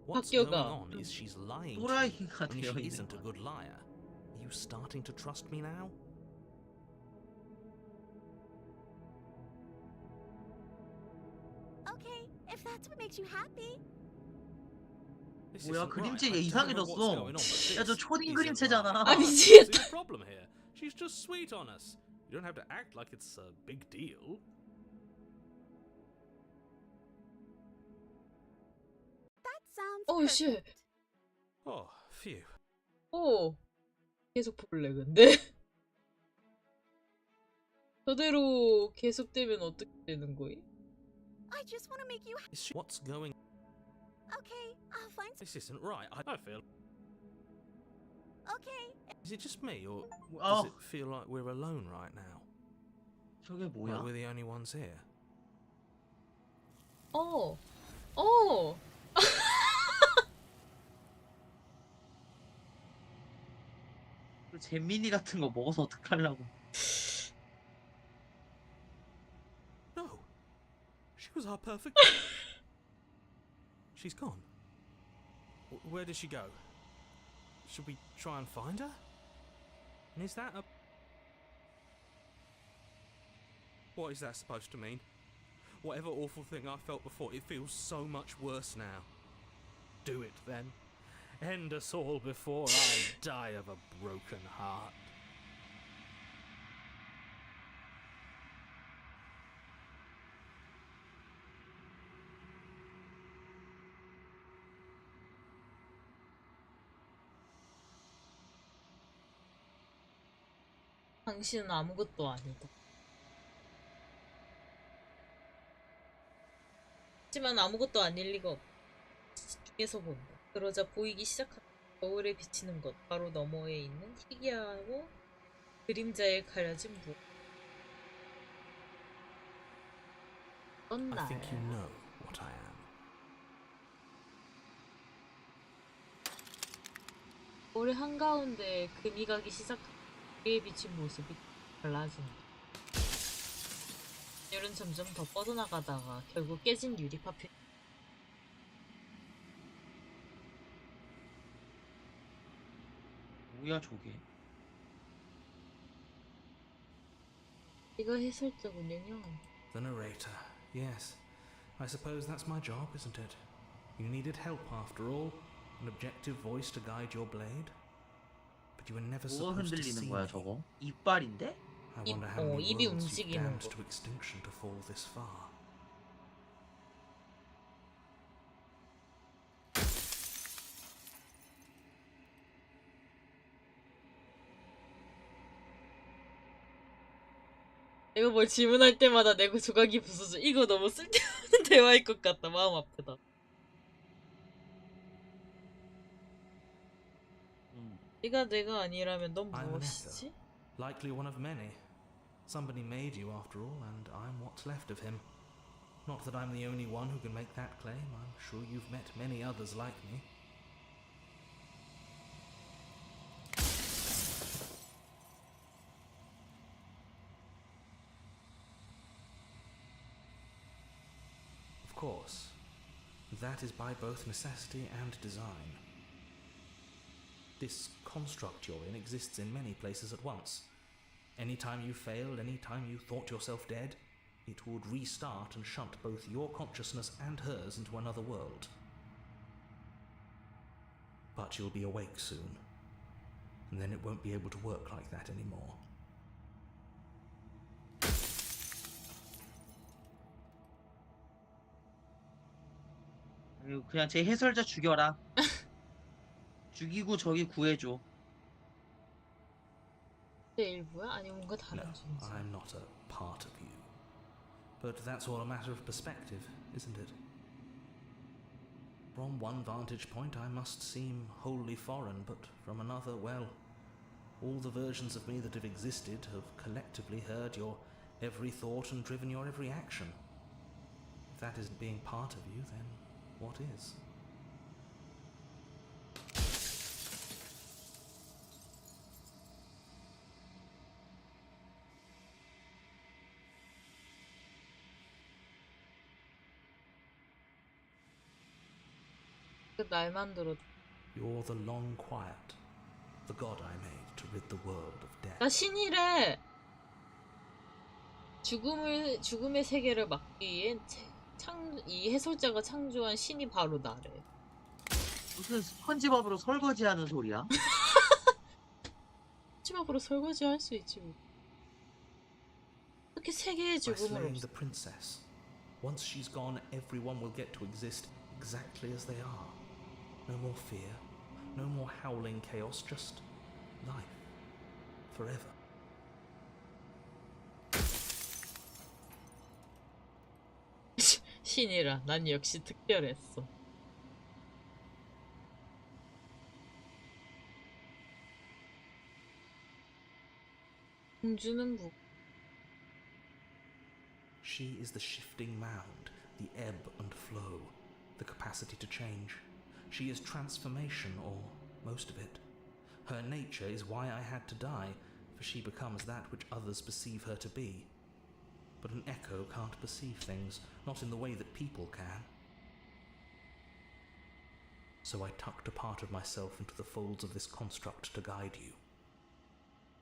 What's going 바뀌어가. on is she's lying to me 또라이가 when 되어 she 있는 isn't a 거야. good liar. Are you starting to trust me now? Okay, if that's what makes you happy. This 뭐야, isn't right. 그림체 I don't know 이상해졌어. what's going on, but 야, 저 this 초딩 isn't 그림체잖아. right. 아 What's 미치겠다. the problem here? She's just sweet on us. You don't have to act like it's a big deal. That sounds Oh, shit. perfect. Oh, phew. 계속 볼래 근데 저대로 계속되면 어떻게 되는 거임? I just want to make you Is she, what's going? Okay, I'll find This isn't right. I feel Okay. Is it just me, or 아, does it feel like we're alone right now? 저게 Like 뭐야? we're the only ones here? 어. 그 잼민이 같은 거 먹어서 어떡하려고. No. She was our perfect. She's gone. Where did she go? Should we try and find her? And is that a... What is that supposed to mean? Whatever awful thing I felt before, it feels so much worse now. do it then. End us all before I die of a broken heart. 당신은 아무것도 아니다. 하지만 아무것도 아닐 리가 없다. 집중해서 본다. 그러자 보이기 시작한다. 거울에 비치는 것 바로 너머에 있는 희귀하고 그림자에 가려진 무. 어떤 I think you 날 know what I am. 거울의 한가운데 금이 가기 시작한다. 그에 비친 모습이 달라진다. 열은 점점 더 뻗어나가다가 결국 깨진 유리파표. 뭐야 저게? 이거 해설자군요. The narrator. Yes. I suppose that's my job, isn't it? You needed help after all. An objective voice to guide your blade. But you were never 뭐가 supposed to see 흔들리는 거야 me. 저거? 이빨인데? I 입, wonder how many 입이 worlds you've 움직이는 damned 거. to extinction to fall this far. 내가 뭘 질문할 때마다 내 조각이 부서져. 이거 너무 쓸데없는 대화일 것 같다. 마음 아프다. 네가 내가 아니라면 넌 I'm an 무엇이지? echo, likely one of many. Somebody made you after all, and I'm what's left of him. Not that I'm the only one who can make that claim. I'm sure you've met many others like me. Of course, that is by both necessity and design. This construct you're in exists in many places at once. Any time you failed, any time you thought yourself dead, it would restart and shunt both your consciousness and hers into another world. But you'll be awake soon, and then it won't be able to work like that anymore. 그냥 제 해설자 죽여라. 죽이고 저기 구해줘. 내 일부야? 아니 뭔가 No, 다른 존재. I'm not a part of you. But that's all a matter of perspective, isn't it? From one vantage point I must seem wholly foreign, but from another, well, all the versions of me that have existed have collectively heard your every thought and driven your every action. If that isn't being part of you, then what is? 그 말만 들어도 You're the long quiet, the god I made to rid the world of death. 나 신이래. 죽음의 세계를 막기 위해 이 해설자가 창조한 신이 바로 나래. 무슨 스펀지밥으로 설거지하는 소리야? 마지막으로 설거지 할 수 있지 뭐. 어떻게 세계의 By 죽음을 slaying 없애? the princess, once she's gone, everyone will get to exist exactly as they are. No more fear, no more howling chaos, just life. Forever. 신이라 난 역시 특별했어. 공주는 무 She is the shifting mound, the ebb and flow, the capacity to change. She is transformation, or most of it. Her nature is why I had to die, for she becomes that which others perceive her to be. But an echo can't perceive things, not in the way that people can. So I tucked a part of myself into the folds of this construct to guide you.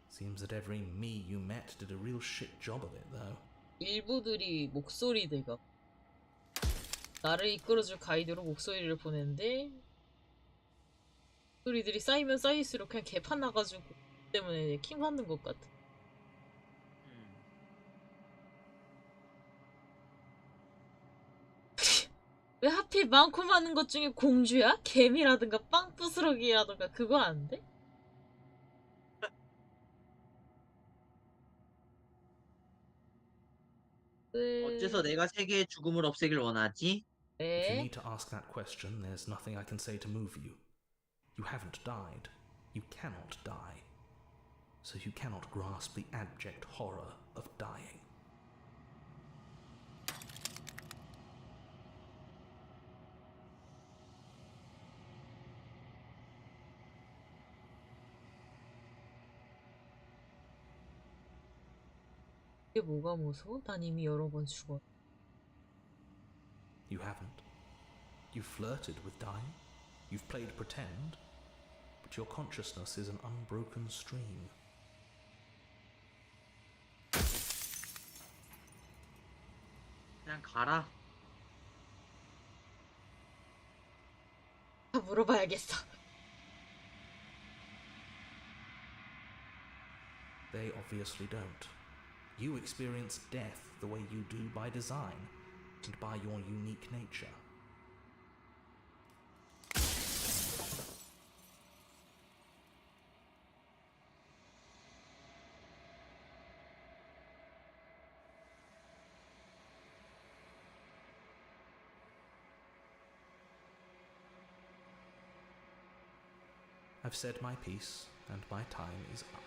Seems that every me you met did a real shit job of it, though. 일부들이 목소리대가 나를 이끌어줄 가이드로 목소리를 보냈는데 목소리들이 쌓이면 쌓일수록 그냥 개판 나가지고 때문에 킹 받는 것 같아. 왜 하필 많고 많은 것 중에 공주야? 개미라든가 빵부스러기라든가 그거 안 돼? 어째서 내가 세계의 죽음을 없애길 원하지? If you 네. need to ask that question, there's nothing I can say to move you. You haven't died. You cannot die. So you cannot grasp the abject horror of dying. 이게 뭐가 무서워? 난 이미 여러 번 죽었. You haven't. You've flirted with dying. You've played pretend. But your consciousness is an unbroken stream. 그냥 가라. 다 물어봐야겠어. They obviously don't. You experience death the way you do by design, and by your unique nature. I've said my piece, and my time is up.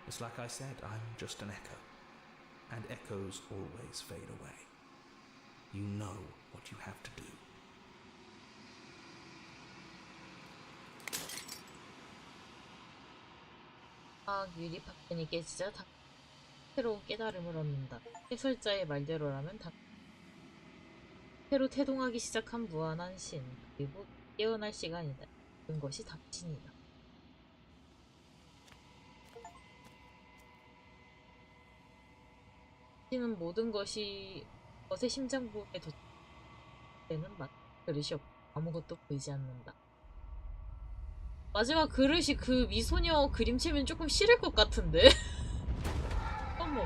It's like I said, I'm just an echo, and echoes always fade away. You know what you have to do. 과학 유리 파편이 깨지자 새로운 깨달음을 얻는다. 해설자의 말대로라면 새로 태동하기 시작한 무한한 신, 그리고 깨어날 시간이다. 모든 것이 답신이다. 신은 모든 것이 것의 심장 부분에 도착되는 그릇이 없고 아무것도 보이지 않는다. 마지막 그릇이 그 미소녀 그림체면 조금 싫을 것 같은데? 어머.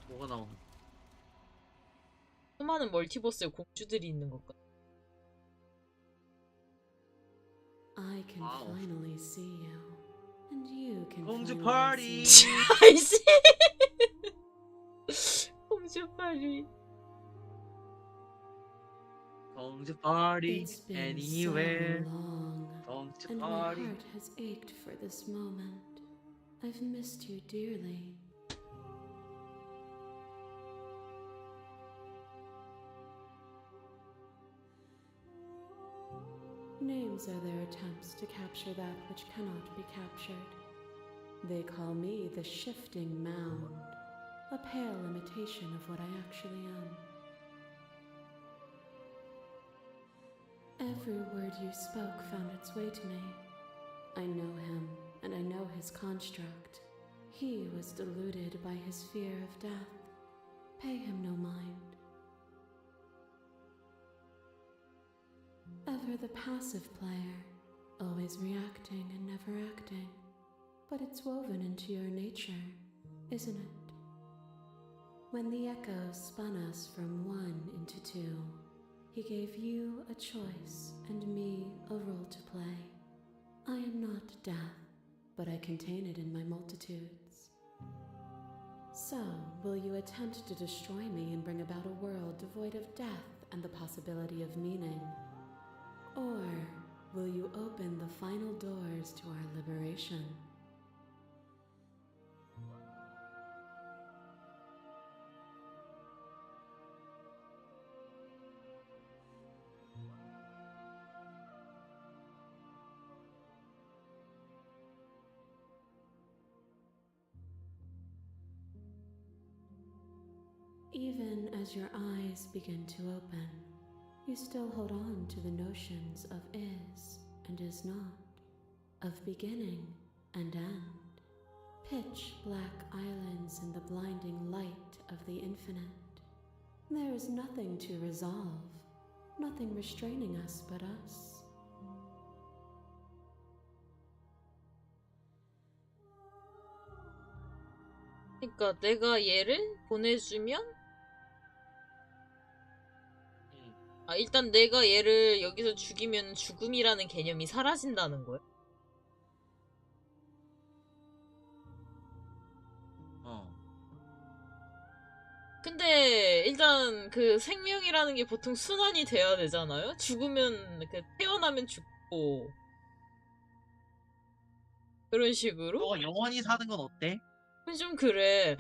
뭐가 나오는? 수많은 멀티버스에 공주들이 있는 것 같아. I can Wow. finally see you, and you can 공주 finally 파티. see me. 아이씨. 공주 파리. 공주 파티. It's been Anywhere. so long, 공주 and my 파티. heart has ached for this moment. I've missed you dearly. Names are their attempts to capture that which cannot be captured. They call me the shifting mound, a pale imitation of what I actually am. Every word you spoke found its way to me. I know him, and I know his construct. He was deluded by his fear of death. Pay him no mind. Ever the passive player, always reacting and never acting. But it's woven into your nature, isn't it? When the echo spun us from one into two, he gave you a choice and me a role to play. I am not death, but I contain it in my multitudes. So, will you attempt to destroy me and bring about a world devoid of death and the possibility of meaning? Or will you open the final doors to our liberation? Even as your eyes begin to open, you still hold on to the notions of is and is not, of beginning and end, pitch black islands in the blinding light of the infinite. There is nothing to resolve, nothing restraining us but us. 그러니까 내가 얘를 보내주면 일단 내가 얘를 여기서 죽이면 죽음이라는 개념이 사라진다는 거야? 근데 일단 그 생명이라는 게 보통 순환이 돼야 되잖아요? 죽으면 그 태어나면 죽고 그런 식으로? 너가 영원히 사는 건 어때? 좀 그래.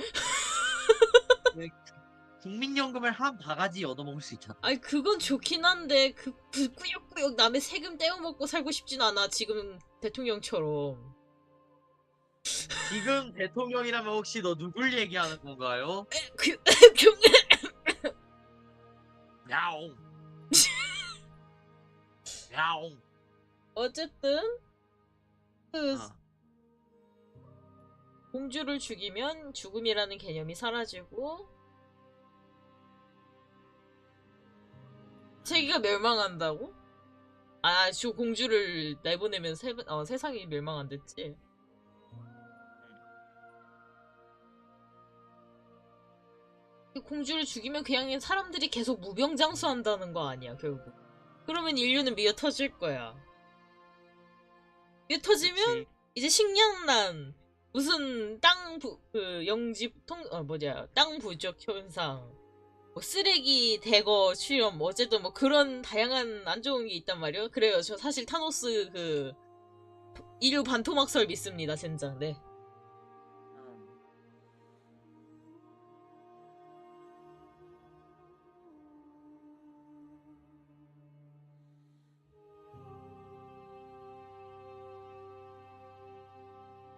국민연금을 한 바가지 얻어먹을 수 있잖아. 아니 그건 좋긴 한데 그 꾸역꾸역 남의 세금 떼어먹고 살고 싶진 않아. 지금 대통령처럼. 지금 대통령이라면 혹시 너 누굴 얘기하는 건가요? 야옹. 야옹. 어쨌든 그 공주를 죽이면 죽음이라는 개념이 사라지고 세계가 멸망한다고? 아, 저 공주를 내보내면 세상이 멸망한댔지. 공주를 죽이면 그냥 사람들이 계속 무병장수한다는 거 아니야, 결국. 그러면 인류는 미어 터질 거야. 미어 터지면 그치. 이제 식량난, 무슨 땅 부족 현상, 뭐 쓰레기 대거 출연 뭐 어쨌든 뭐 그런 다양한 안 좋은 게 있단 말이에요. 그래요. 저 사실 타노스 그 인류 반토막설 믿습니다, 젠장. 네.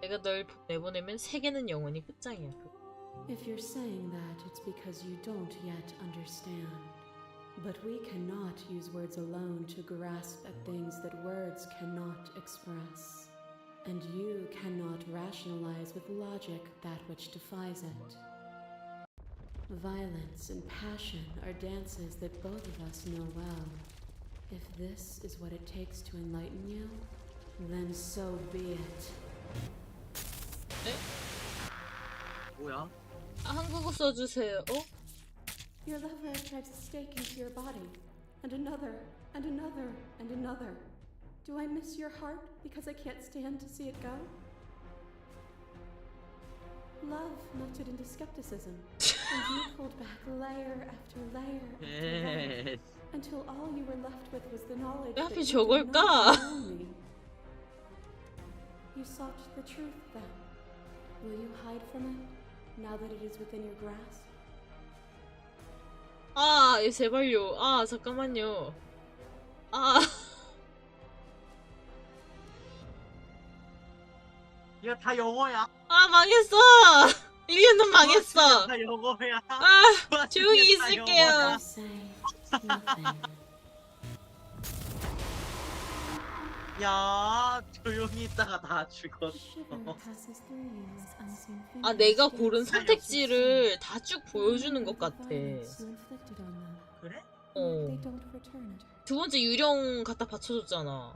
내가 널 내보내면 세계는 영원히 끝장이야. If you're saying that, it's because you don't yet understand. But we cannot use words alone to grasp at things that words cannot express. And you cannot rationalize with logic that which defies it. Violence and passion are dances that both of us know well. If this is what it takes to enlighten you, then so be it. 네? 뭐야? 아, 한국어 써주세요. 어? Your lover tried to stake into your body, and another, and another, and another. Do I miss your heart because I can't stand to see it go? Love melted into skepticism, and you pulled back layer after layer after layer, until all you were left with was the knowledge 왜 that 하필 you did 저걸까? not know me. You sought the truth then. Will you hide from it, now that it is within your grasp? 아, 제발요. 아, 잠깐만요. 아, 이거 다 영어야. 아, 망했어. 1년은 망했어. 다 영어야. 아, 조용히 다 있을게요. 영어야. Say nothing. 야, 조용히 있다가 다 죽었어. Shiver passes through you as unseen fingers 아, 내가 dance 고른 across 선택지를 다 쭉 보여주는 것 the 같아. violence you inflicted on them. 그래? 어. They don't return it. 두 번째 유령 갖다 받쳐줬잖아.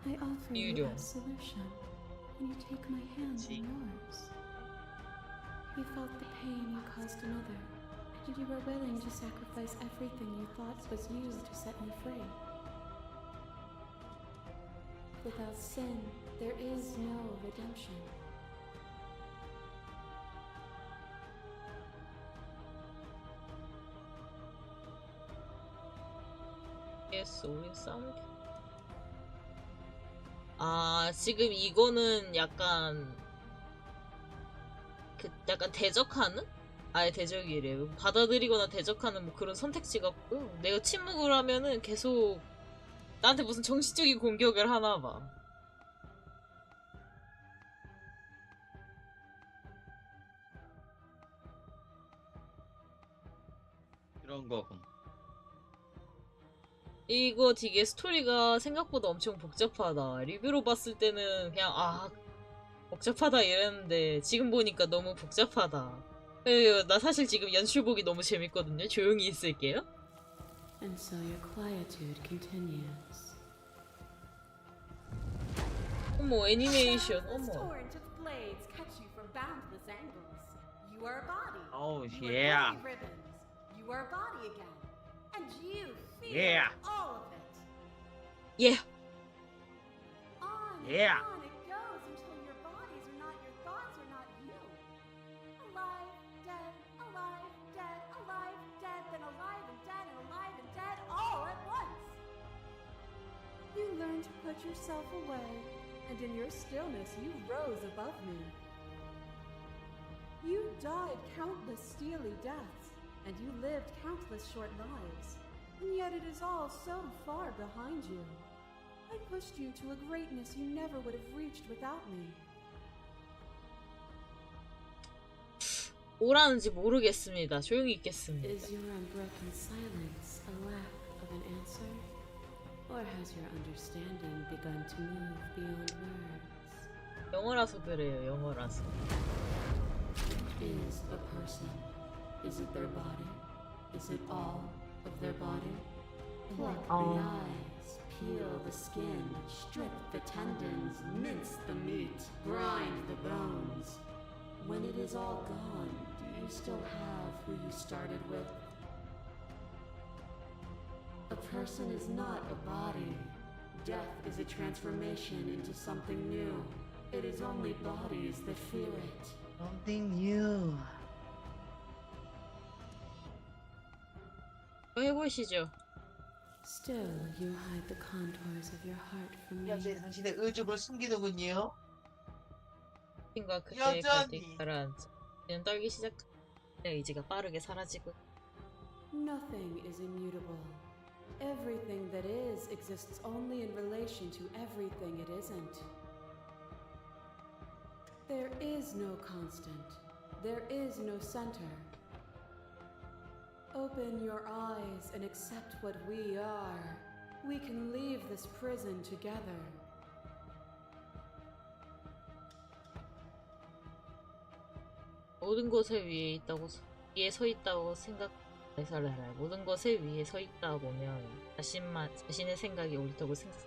I offer you 유령. a solution, and you take my hand in yours. You felt the pain you caused another, and you were willing to sacrifice everything you thought was you to set me free. Without sin, there is no redemption. 예스, 우린 싸움. 아, 지금 이거는 약간 그 약간 대적하는? 아예 대적이래. 받아들이거나 대적하는 뭐 그런 선택지 같고요. 내가 침묵을 하면은 계속 나한테 무슨 정신적인 공격을 하나 봐. 이런 거군. 이거 되게 스토리가 생각보다 엄청 복잡하다. 리뷰로 봤을 때는 그냥 아 복잡하다 이랬는데 지금 보니까 너무 복잡하다. 나 사실 지금 연출 보기 너무 재밌거든요. 조용히 있을게요. And so your quietude continues. 어머, 애니메이션. 어머. torrent of blades cut you from boundless angles. You are a body. Oh, You yeah. are body ribbons. You are a body again. And you feel Yeah. all of it. 예. On Yeah. and on it goes until your bodies are not your thoughts are not you. Alive, dead, alive, dead, alive, dead, then alive and dead and alive and dead all at once. You learned to put yourself away, and in your stillness you rose above me. You died countless steely deaths, and you lived countless short lives, and yet it is all so far behind you. I pushed you to a greatness you never would have reached without me. 뭐라는지 모르겠습니다. 조용히 있겠습니다. Is your unbroken silence a lack of an answer? Or has your understanding begun to move beyond words? 영어라서 그래요. 영어라서. Is a person? Is it their body? Is it all of their body? Pluck the eyes, peel the skin, strip the tendons, mince the meat, grind the bones. When it is all gone, do you still have who you started with? A person is not a body. Death is a transformation into something new. It is only bodies that fear it. Something new. 해보시죠. Still, you hide the contours of your heart from me. 여전히 당신의 의중을 숨기는군요. 신과 그때까지 여전히. 가라앉아. 그는 떨기 시작. 내 의지가 빠르게 사라지고. Nothing is immutable. Everything that is exists only in relation to everything it isn't. There is no constant. There is no center. Open your eyes and accept what we are. We can leave this prison together. 모든 것에 위에 서 있다고 모든 것에 위에 서 있다 보면 자신의 생각이 옳다고 생각.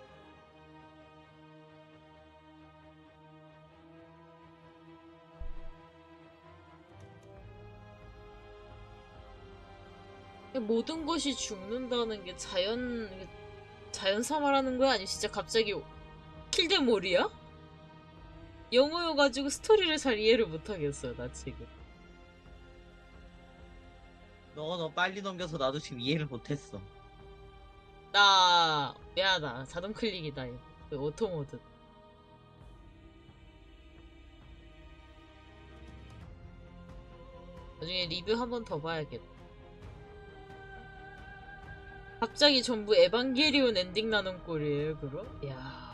모든 것이 죽는다는 게 자연사 말하는 거야? 아니면 진짜 갑자기 킬데몰이야? 영어여가지고 스토리를 잘 이해를 못하겠어요, 나 지금. 너 빨리 넘겨서 나도 지금 이해를 못했어. 나 미안하다. 자동 클릭이다. 이거. 그 오토 모드. 나중에 리뷰 한 번 더 봐야겠다. 갑자기 전부 에반게리온 엔딩 나는 꼴이에요, 그럼? 이야.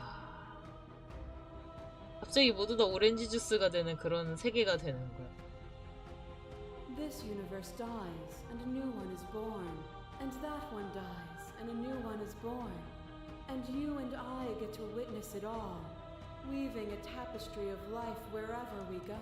갑자기 모두 다 오렌지 주스가 되는 그런 세계가 되는 거야. This universe dies, and a new one is born. And that one dies, and a new one is born. And you and I get to witness it all, weaving a tapestry of life wherever we go.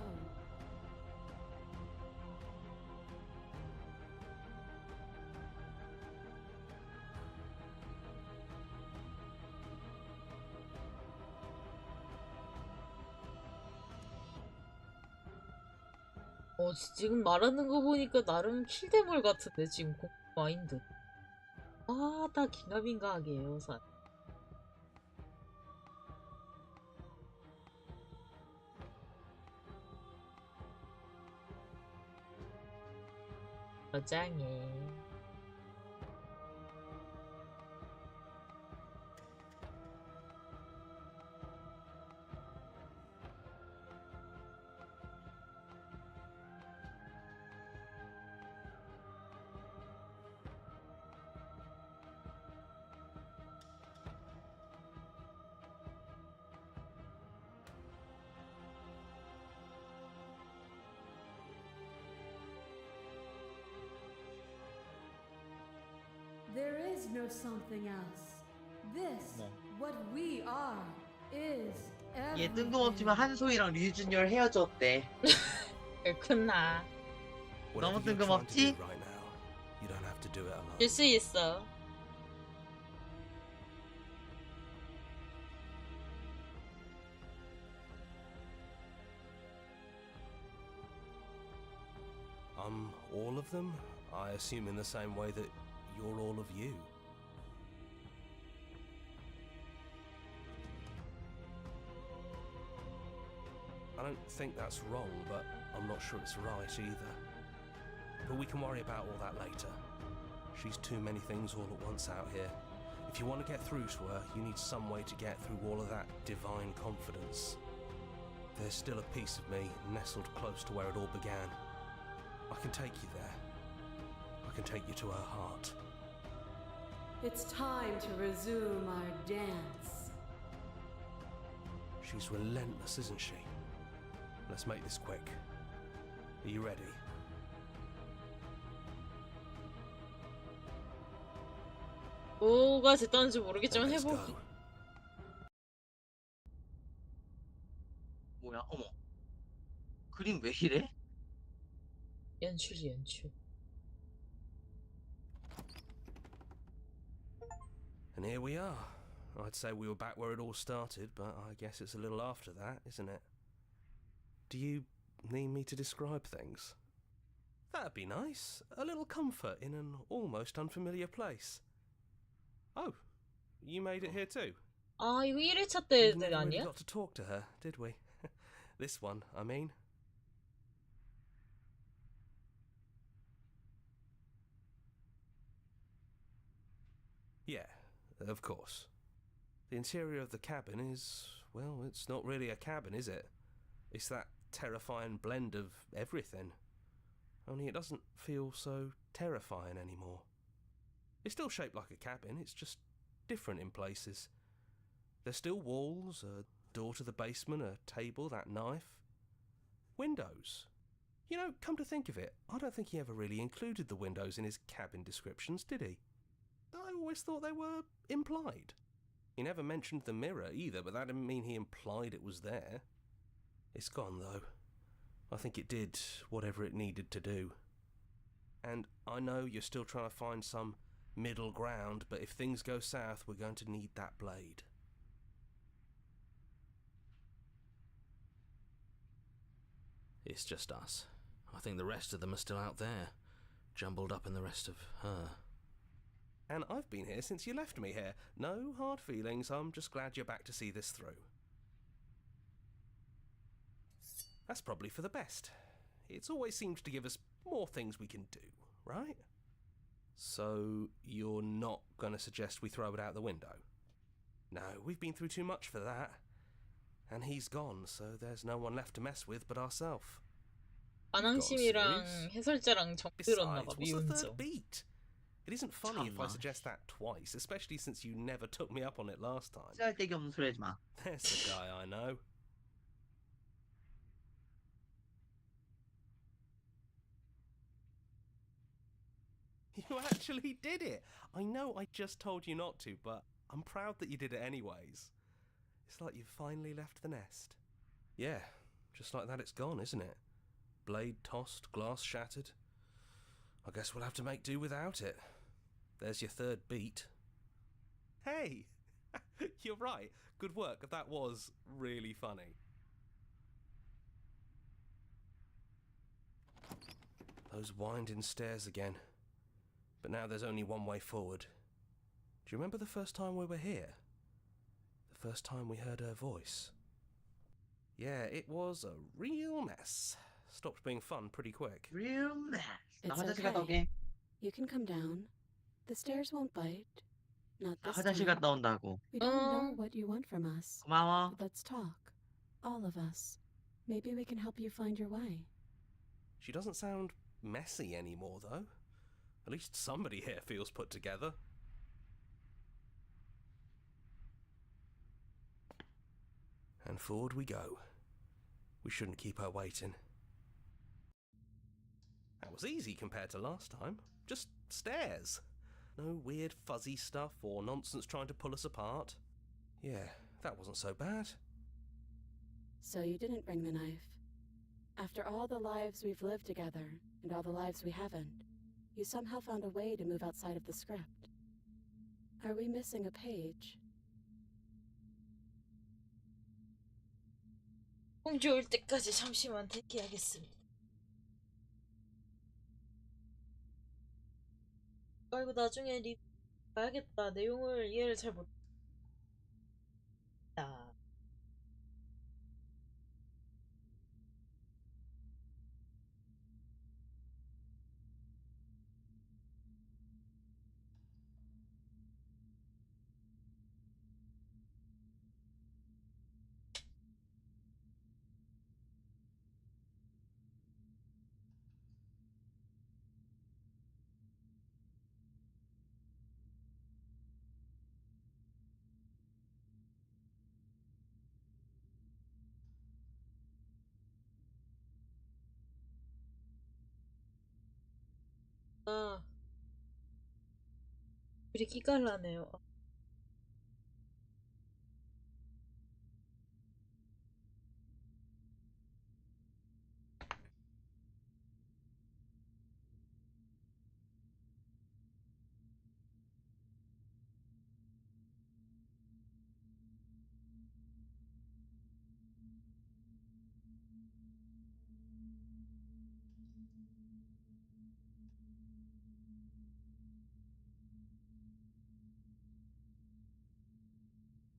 지금 말하는 거 보니까 나름 킬데몰 같은데, 지금 마인드. 아, 다 긴가민가 하게요, 사. 여장해. There is no something else. This, 네. what we are, is 얘 everything. 뜬금없지만 한소희랑 류준열 헤어졌대. 그렇구나. 너무 Whatever you're trying to 뜬금없지? do right now, you don't have to do it alone. 될 수 있어. I'm all of them, I assume in the same way that you're all of you. I don't think that's wrong, but I'm not sure it's right either. But we can worry about all that later. She's too many things all at once out here. If you want to get through to her, you need some way to get through all of that divine confidence. There's still a piece of me nestled close to where it all began. I can take you there. I can take you to her heart. It's time to resume our dance. She's relentless, isn't she? Let's make this quick. Are you ready? 뭐가 됐다는지 모르겠지만 Then let's 해보기. go. 뭐야? 어머. 그림 왜 이래? 연출, 연출. And here we are. I'd say we were back where it all started, but I guess it's a little after that, isn't it? Do you need me to describe things? That'd be nice. A little comfort in an almost unfamiliar place. Oh, you made it here too? 아, 이거 1회차 We 때 never really 아니야? got to talk to her, did we? This one, I mean. Yeah, of course. The interior of the cabin is, well, it's not really a cabin, is it? It's that terrifying blend of everything. Only it doesn't feel so terrifying anymore. It's still shaped like a cabin, it's just different in places. There's still walls, a door to the basement, a table, that knife. Windows. You know, come to think of it, I don't think he ever really included the windows in his cabin descriptions, did he? I always thought they were implied. He never mentioned the mirror either, but that didn't mean he implied it was there. It's gone, though. I think it did whatever it needed to do. And I know you're still trying to find some middle ground, but if things go south, we're going to need that blade. It's just us. I think the rest of them are still out there, jumbled up in the rest of her. And I've been here since you left me here. No hard feelings, I'm just glad you're back to see this through. That's probably for the best. It's always seems to give us more things we can do, right? So, you're not going to suggest we throw it out the window? No, we've been through too much for that. And he's gone, so there's no one left to mess with but ourselves. 안항심이랑 해설자랑 정들었나봐. Besides, what's the 미운 third 점. beat? It isn't funny if I 참나. suggest that twice, especially since you never took me up on it last time. 쓸데기 없는 소리 하지 마. There's the guy I know. You actually did it! I know I just told you not to, but I'm proud that you did it anyways. It's like you've finally left the nest. Yeah, just like that it's gone, isn't it? Blade tossed, glass shattered. I guess we'll have to make do without it. There's your third beat. Hey! You're right. Good work. That was really funny. Those winding stairs again. But now there's only one way forward. Do you remember the first time we were here? The first time we heard her voice? Yeah, it was a real mess. Stopped being fun pretty quick. Real mess. 나 It's 화장실 갔다 okay. 오게. You can come down. The stairs won't bite. Not 나 this 화장실 time. 갔다 온다고. We don't know what you want from us. 고마워. But let's talk. All of us. Maybe we can help you find your way. She doesn't sound messy anymore, though. At least somebody here feels put together. And forward we go. We shouldn't keep her waiting. That was easy compared to last time. Just stairs. No weird fuzzy stuff or nonsense trying to pull us apart. Yeah, that wasn't so bad. So you didn't bring the knife. After all the lives we've lived together, and all the lives we haven't, you somehow found a way to move outside of the script. Are we missing a page? 홍주 올 때까지 잠시만 대기하겠습니다. 아이고 나중에 리뷰 봐야겠다. 내용을 이해를 잘 못. 아. 아, 둘이 끼깔나네요.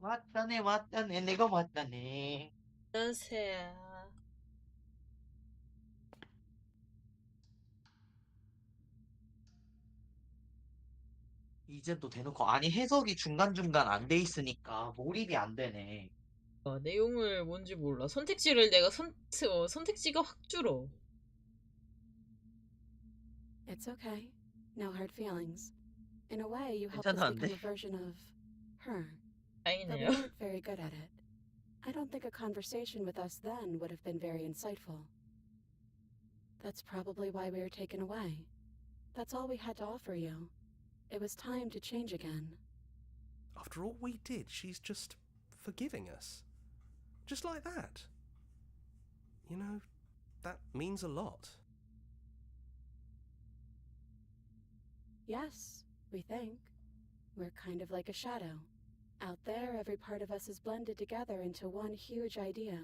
왔다네 왔다네 내가 왔다네. 안녕하세요. 이제 또 대놓고 아니 해석이 중간중간 안 돼 있으니까 몰입이 안 되네. 내용을 뭔지 몰라. 선택지를 내가 선택지가 확 줄어. It's okay. No hard feelings. In a way, you helped us 괜찮다는데? become a version of her. But we 다행이네요. weren't very good at it. I don't think a conversation with us then would have been very insightful. That's probably why we were taken away. That's all we had to offer you. It was time to change again. After all we did, she's just forgiving us. Just like that. You know, that means a lot. Yes, we think. We're kind of like a shadow. Out there, every part of us is blended together into one huge idea.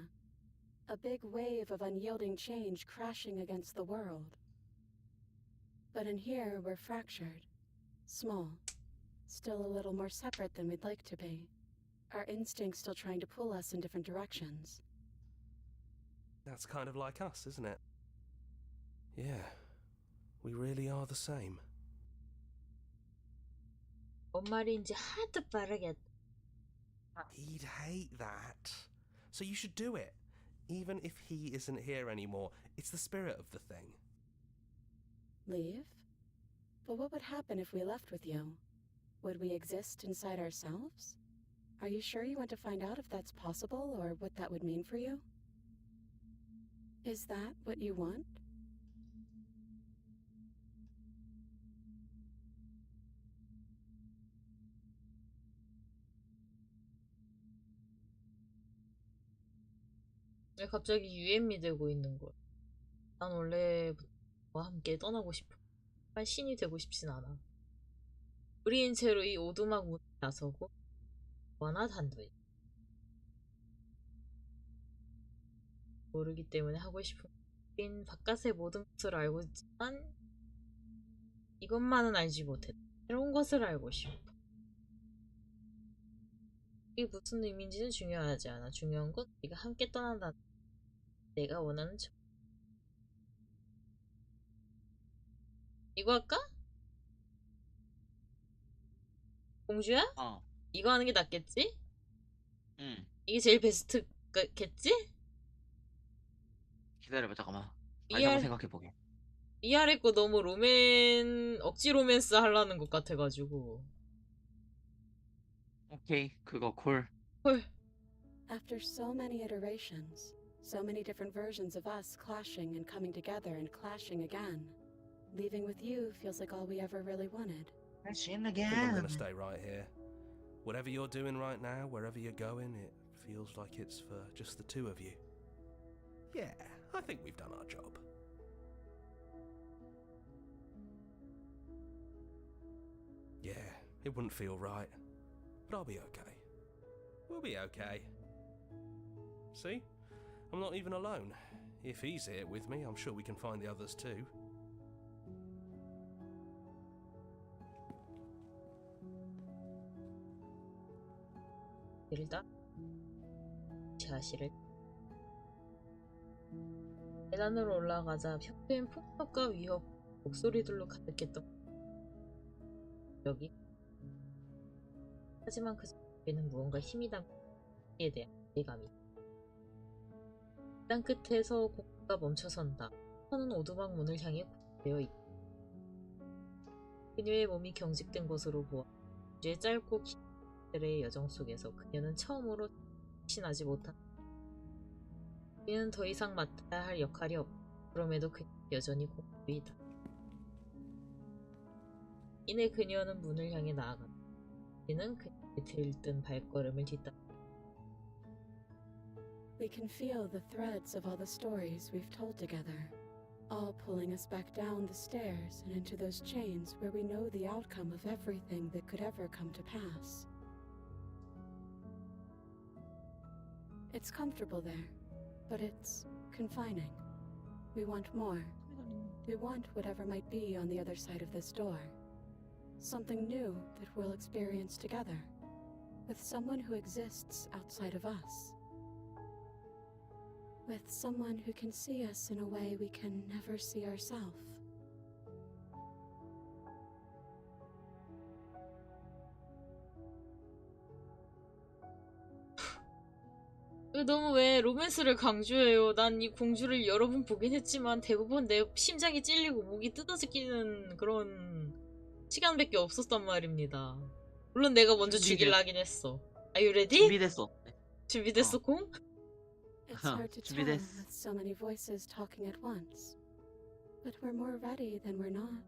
A big wave of unyielding change crashing against the world. But in here, we're fractured. Small. Still a little more separate than we'd like to be. Our instincts still trying to pull us in different directions. That's kind of like us, isn't it? Yeah, we really are the same. 뭔 말인지 하나도 빠르게. He'd hate that. So you should do it. Even if he isn't here anymore, it's the spirit of the thing. Leave? But what would happen if we left with you? Would we exist inside ourselves? Are you sure you want to find out if that's possible or what that would mean for you? Is that what you want? 왜 갑자기 유엠이 되고 있는 거야? 난 원래 와 함께 떠나고 싶어. 정말 신이 되고 싶진 않아. 우리인 채로 이 오두막 문에 나서고 원하 단둘이. 모르기 때문에 하고 싶은 우린 바깥의 모든 것을 알고 있지만 이것만은 알지 못해. 새로운 것을 알고 싶어. 이게 무슨 의미인지는 중요하지 않아. 중요한 건 우리가 함께 떠난다. 내가 원하는 점. 이거 할까? 공주야? 이거 하는 게 낫겠지? 응. 이게 제일 베스트겠지? 기다려봐, 잠깐만. 다시 한번 생각해보게. 이 아래 거 너무 억지 로맨스 하려는 것 같아가지고. 오케이, 그거 콜. 헐. After so many iterations, so many different versions of us clashing and coming together and clashing again, leaving with you feels like all we ever really wanted. Crashing I think I'm again. gonna stay right here. Whatever you're doing right now, wherever you're going, it feels like it's for just the two of you. Yeah, I think we've done our job. Yeah, it wouldn't feel right, but I'll be okay. We'll be okay. See? I'm not even alone. If he's here with me, I'm sure we can find the others too. 일단 자실을 계단으로 올라가자 평소엔 폭력과 위협 목소리들로 가득했던 여기 하지만 그 속에는 무언가 힘이 담긴 에 대한 기대감이 계단 끝에서 공주가 멈춰선다. 선은 오두막 문을 향해 되어 있다. 그녀의 몸이 경직된 것으로 보아 공주의 짧고 긴 의 여정 속에서 그녀는 처음으로 신하지 못한 그녀는 더 이상 맡아야 할 역할이 없고 그럼에도 그녀는 여전히 공주이다. 이내 그녀는 문을 향해 나아간다. 그는 그녀의 들뜬 발걸음을 뒤따라 We can feel the threads of all the stories we've told together, all pulling us back down the stairs and into those chains where we know the outcome of everything that could ever come to pass. It's comfortable there, but it's confining. We want more. We want whatever might be on the other side of this door. Something new that we'll experience together, with someone who exists outside of us. With someone who can see us in a way we can never see ourselves. 너무 왜 로맨스를 강조해요. 난 이 공주를 여러 번 보긴 했지만 대부분 내 심장이 찔리고 목이 뜯어지기는 그런 시간밖에 없었단 말입니다. 물론 내가 먼저 죽일라 하긴 했어. Are you ready? 준비됐어. 준비됐어, 공? It's hard to tell 준비됐어. with so many voices talking at once. But we're more ready than we're not.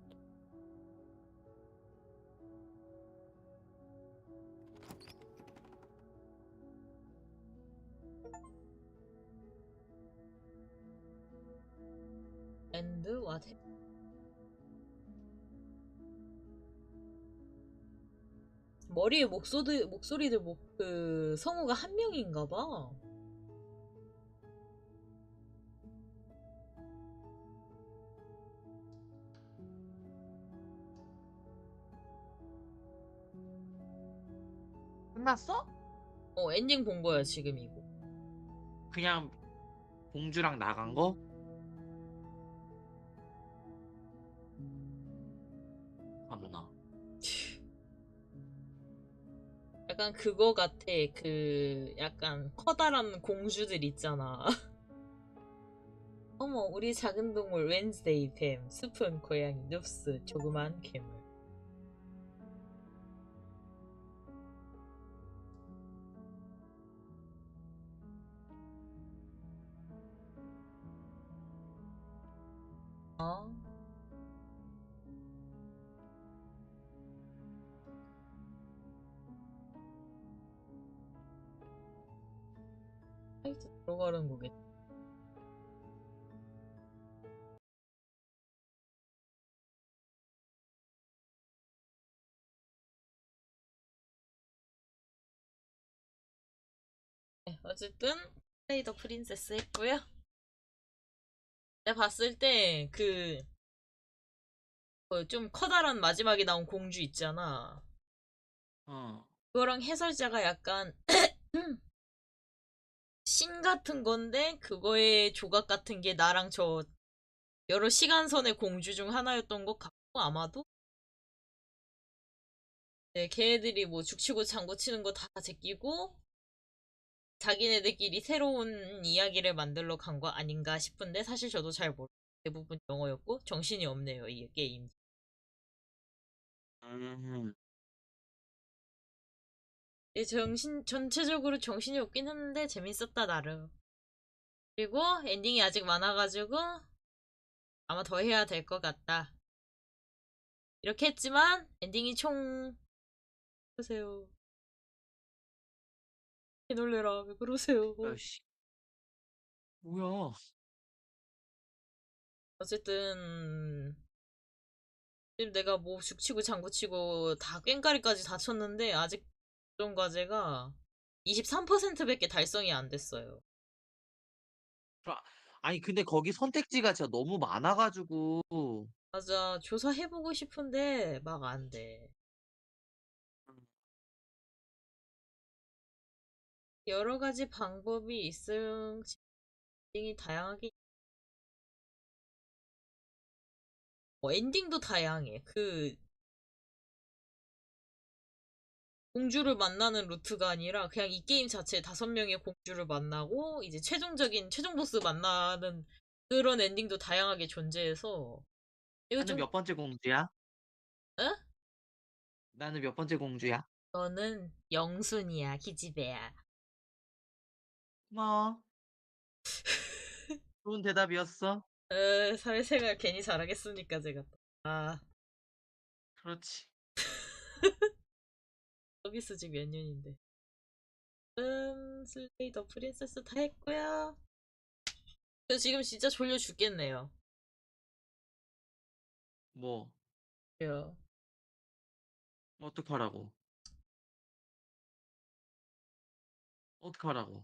And what? 머리에 목소리들 그 성우가 한 명인가 봐. 끝났어? 엔딩 본 거야, 지금 이거. 그냥 공주랑 나간 거? 아무나. 약간 그거 같아. 그 약간 커다란 공주들 있잖아. 어머, 우리 작은 동물 웬스데이 뱀, 스푼 고양이 눕스, 조그만 괴물. 어? 사이트 들어가는 거겠지. 네, 어쨌든 플레이 더 프린세스 했고요. 내가 봤을 때 좀 커다란 마지막에 나온 공주 있잖아. 그거랑 해설자가 약간 신 같은 건데 그거의 조각 같은 게 나랑 저 여러 시간선의 공주 중 하나였던 것 같고 아마도 네, 걔네들이 뭐 죽치고 장구치는 거 다 제끼고 자기네들끼리 새로운 이야기를 만들러 간 거 아닌가 싶은데 사실 저도 잘 모르고 대부분 영어였고 정신이 없네요 이 게임. 전체적으로 정신이 없긴 했는데 재밌었다 나름. 그리고 엔딩이 아직 많아가지고 아마 더 해야 될 것 같다. 이렇게 했지만 엔딩이 총 보세요. 개 놀래라 왜 그러세요. 아이씨. 뭐야. 어쨌든 지금 내가 뭐 죽치고 장구치고 다 꽹가리까지 다 쳤는데 아직 도전 과제가 23%밖에 달성이 안 됐어요. 아니 근데 거기 선택지가 진짜 너무 많아가지고. 맞아 조사해보고 싶은데 막 안 돼. 여러 가지 방법이 있음 엔딩이 다양하게 엔딩도 다양해. 그 공주를 만나는 루트가 아니라 그냥 이 게임 자체에 5명의 공주를 만나고 이제 최종 보스 만나는 그런 엔딩도 다양하게 존재해서 이거 나는 좀 몇 번째 공주야? 어? 나는 몇 번째 공주야? 너는 영순이야 기집애야. 고마워. 좋은 대답이었어. 사회생활 괜히 잘하겠습니까 제가 또. 아 그렇지. 서비스직 몇 년인데. 슬레이 더 프린세스 다 했고요. 저 지금 진짜 졸려 죽겠네요. 뭐 그래요. 어떡하라고. 어떡하라고.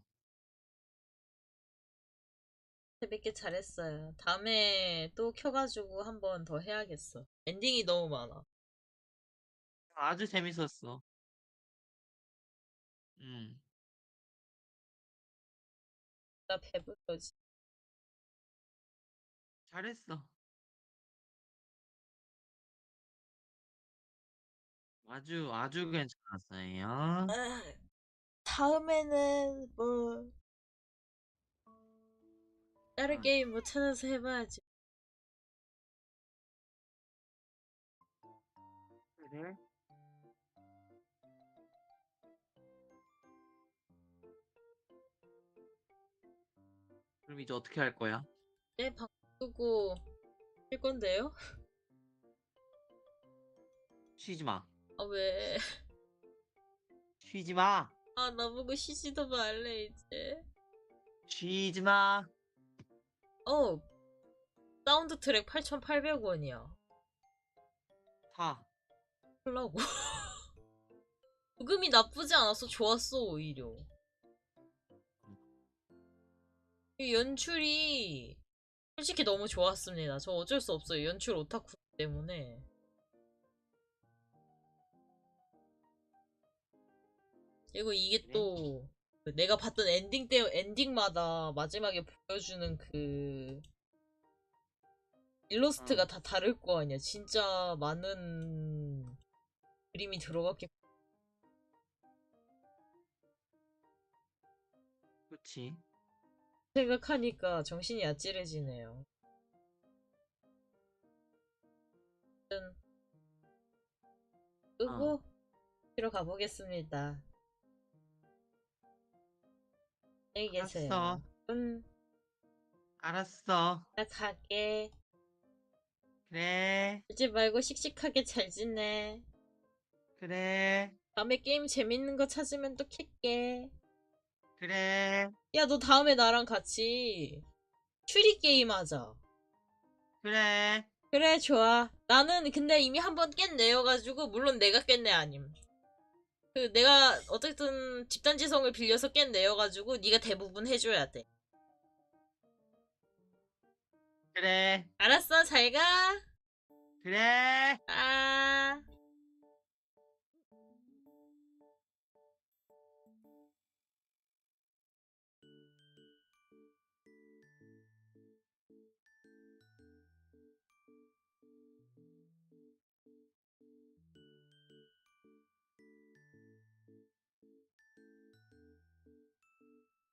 재밌게 잘했어요. 다음에 또 켜가지고 한 번 더 해야겠어. 엔딩이 너무 많아. 아주 재밌었어. 음. 나 배불러지. 잘했어. 아주 괜찮았어요. 다음에는 뭐 다른 게임 뭐 찾아서 해봐야지. 그래? 그럼 이제 어떻게 할 거야? 네, 방 끄고 할 건데요? 쉬지 마. 아, 왜? 쉬지 마. 아, 나보고 쉬지도 말래, 이제. 쉬지 마. 어, 사운드 트랙 8,800원이야. 사. 하려고. 부금이 나쁘지 않았어. 좋았어, 오히려. 이 연출이 솔직히 너무 좋았습니다. 저 어쩔 수 없어요. 연출 오타쿠 때문에. 그리고 이게 그래? 또그 내가 봤던 엔딩마다 마지막에 보여주는 그 일러스트가 다 다를 거 아니야. 진짜 많은 그림이 들어갔겠. 그렇지. 생각하니까 정신이 아찔해지네요. 끄고 쉬러 가보겠습니다. 안녕히 계세요. 알았어. 응, 알았어. 나 갈게. 그래. 울지 말고 씩씩하게 잘 지내. 그래. 다음에 게임 재밌는 거 찾으면 또 킬게. 그래. 야, 너 다음에 나랑 같이 추리 게임 하자. 그래. 그래, 좋아. 나는 근데 이미 한 번 깼네여가지고, 물론 내가 깼네 아님. 그 내가 어쨌든 집단지성을 빌려서 깼네여가지고 네가 대부분 해줘야 돼. 그래. 알았어, 잘 가. 그래. 아.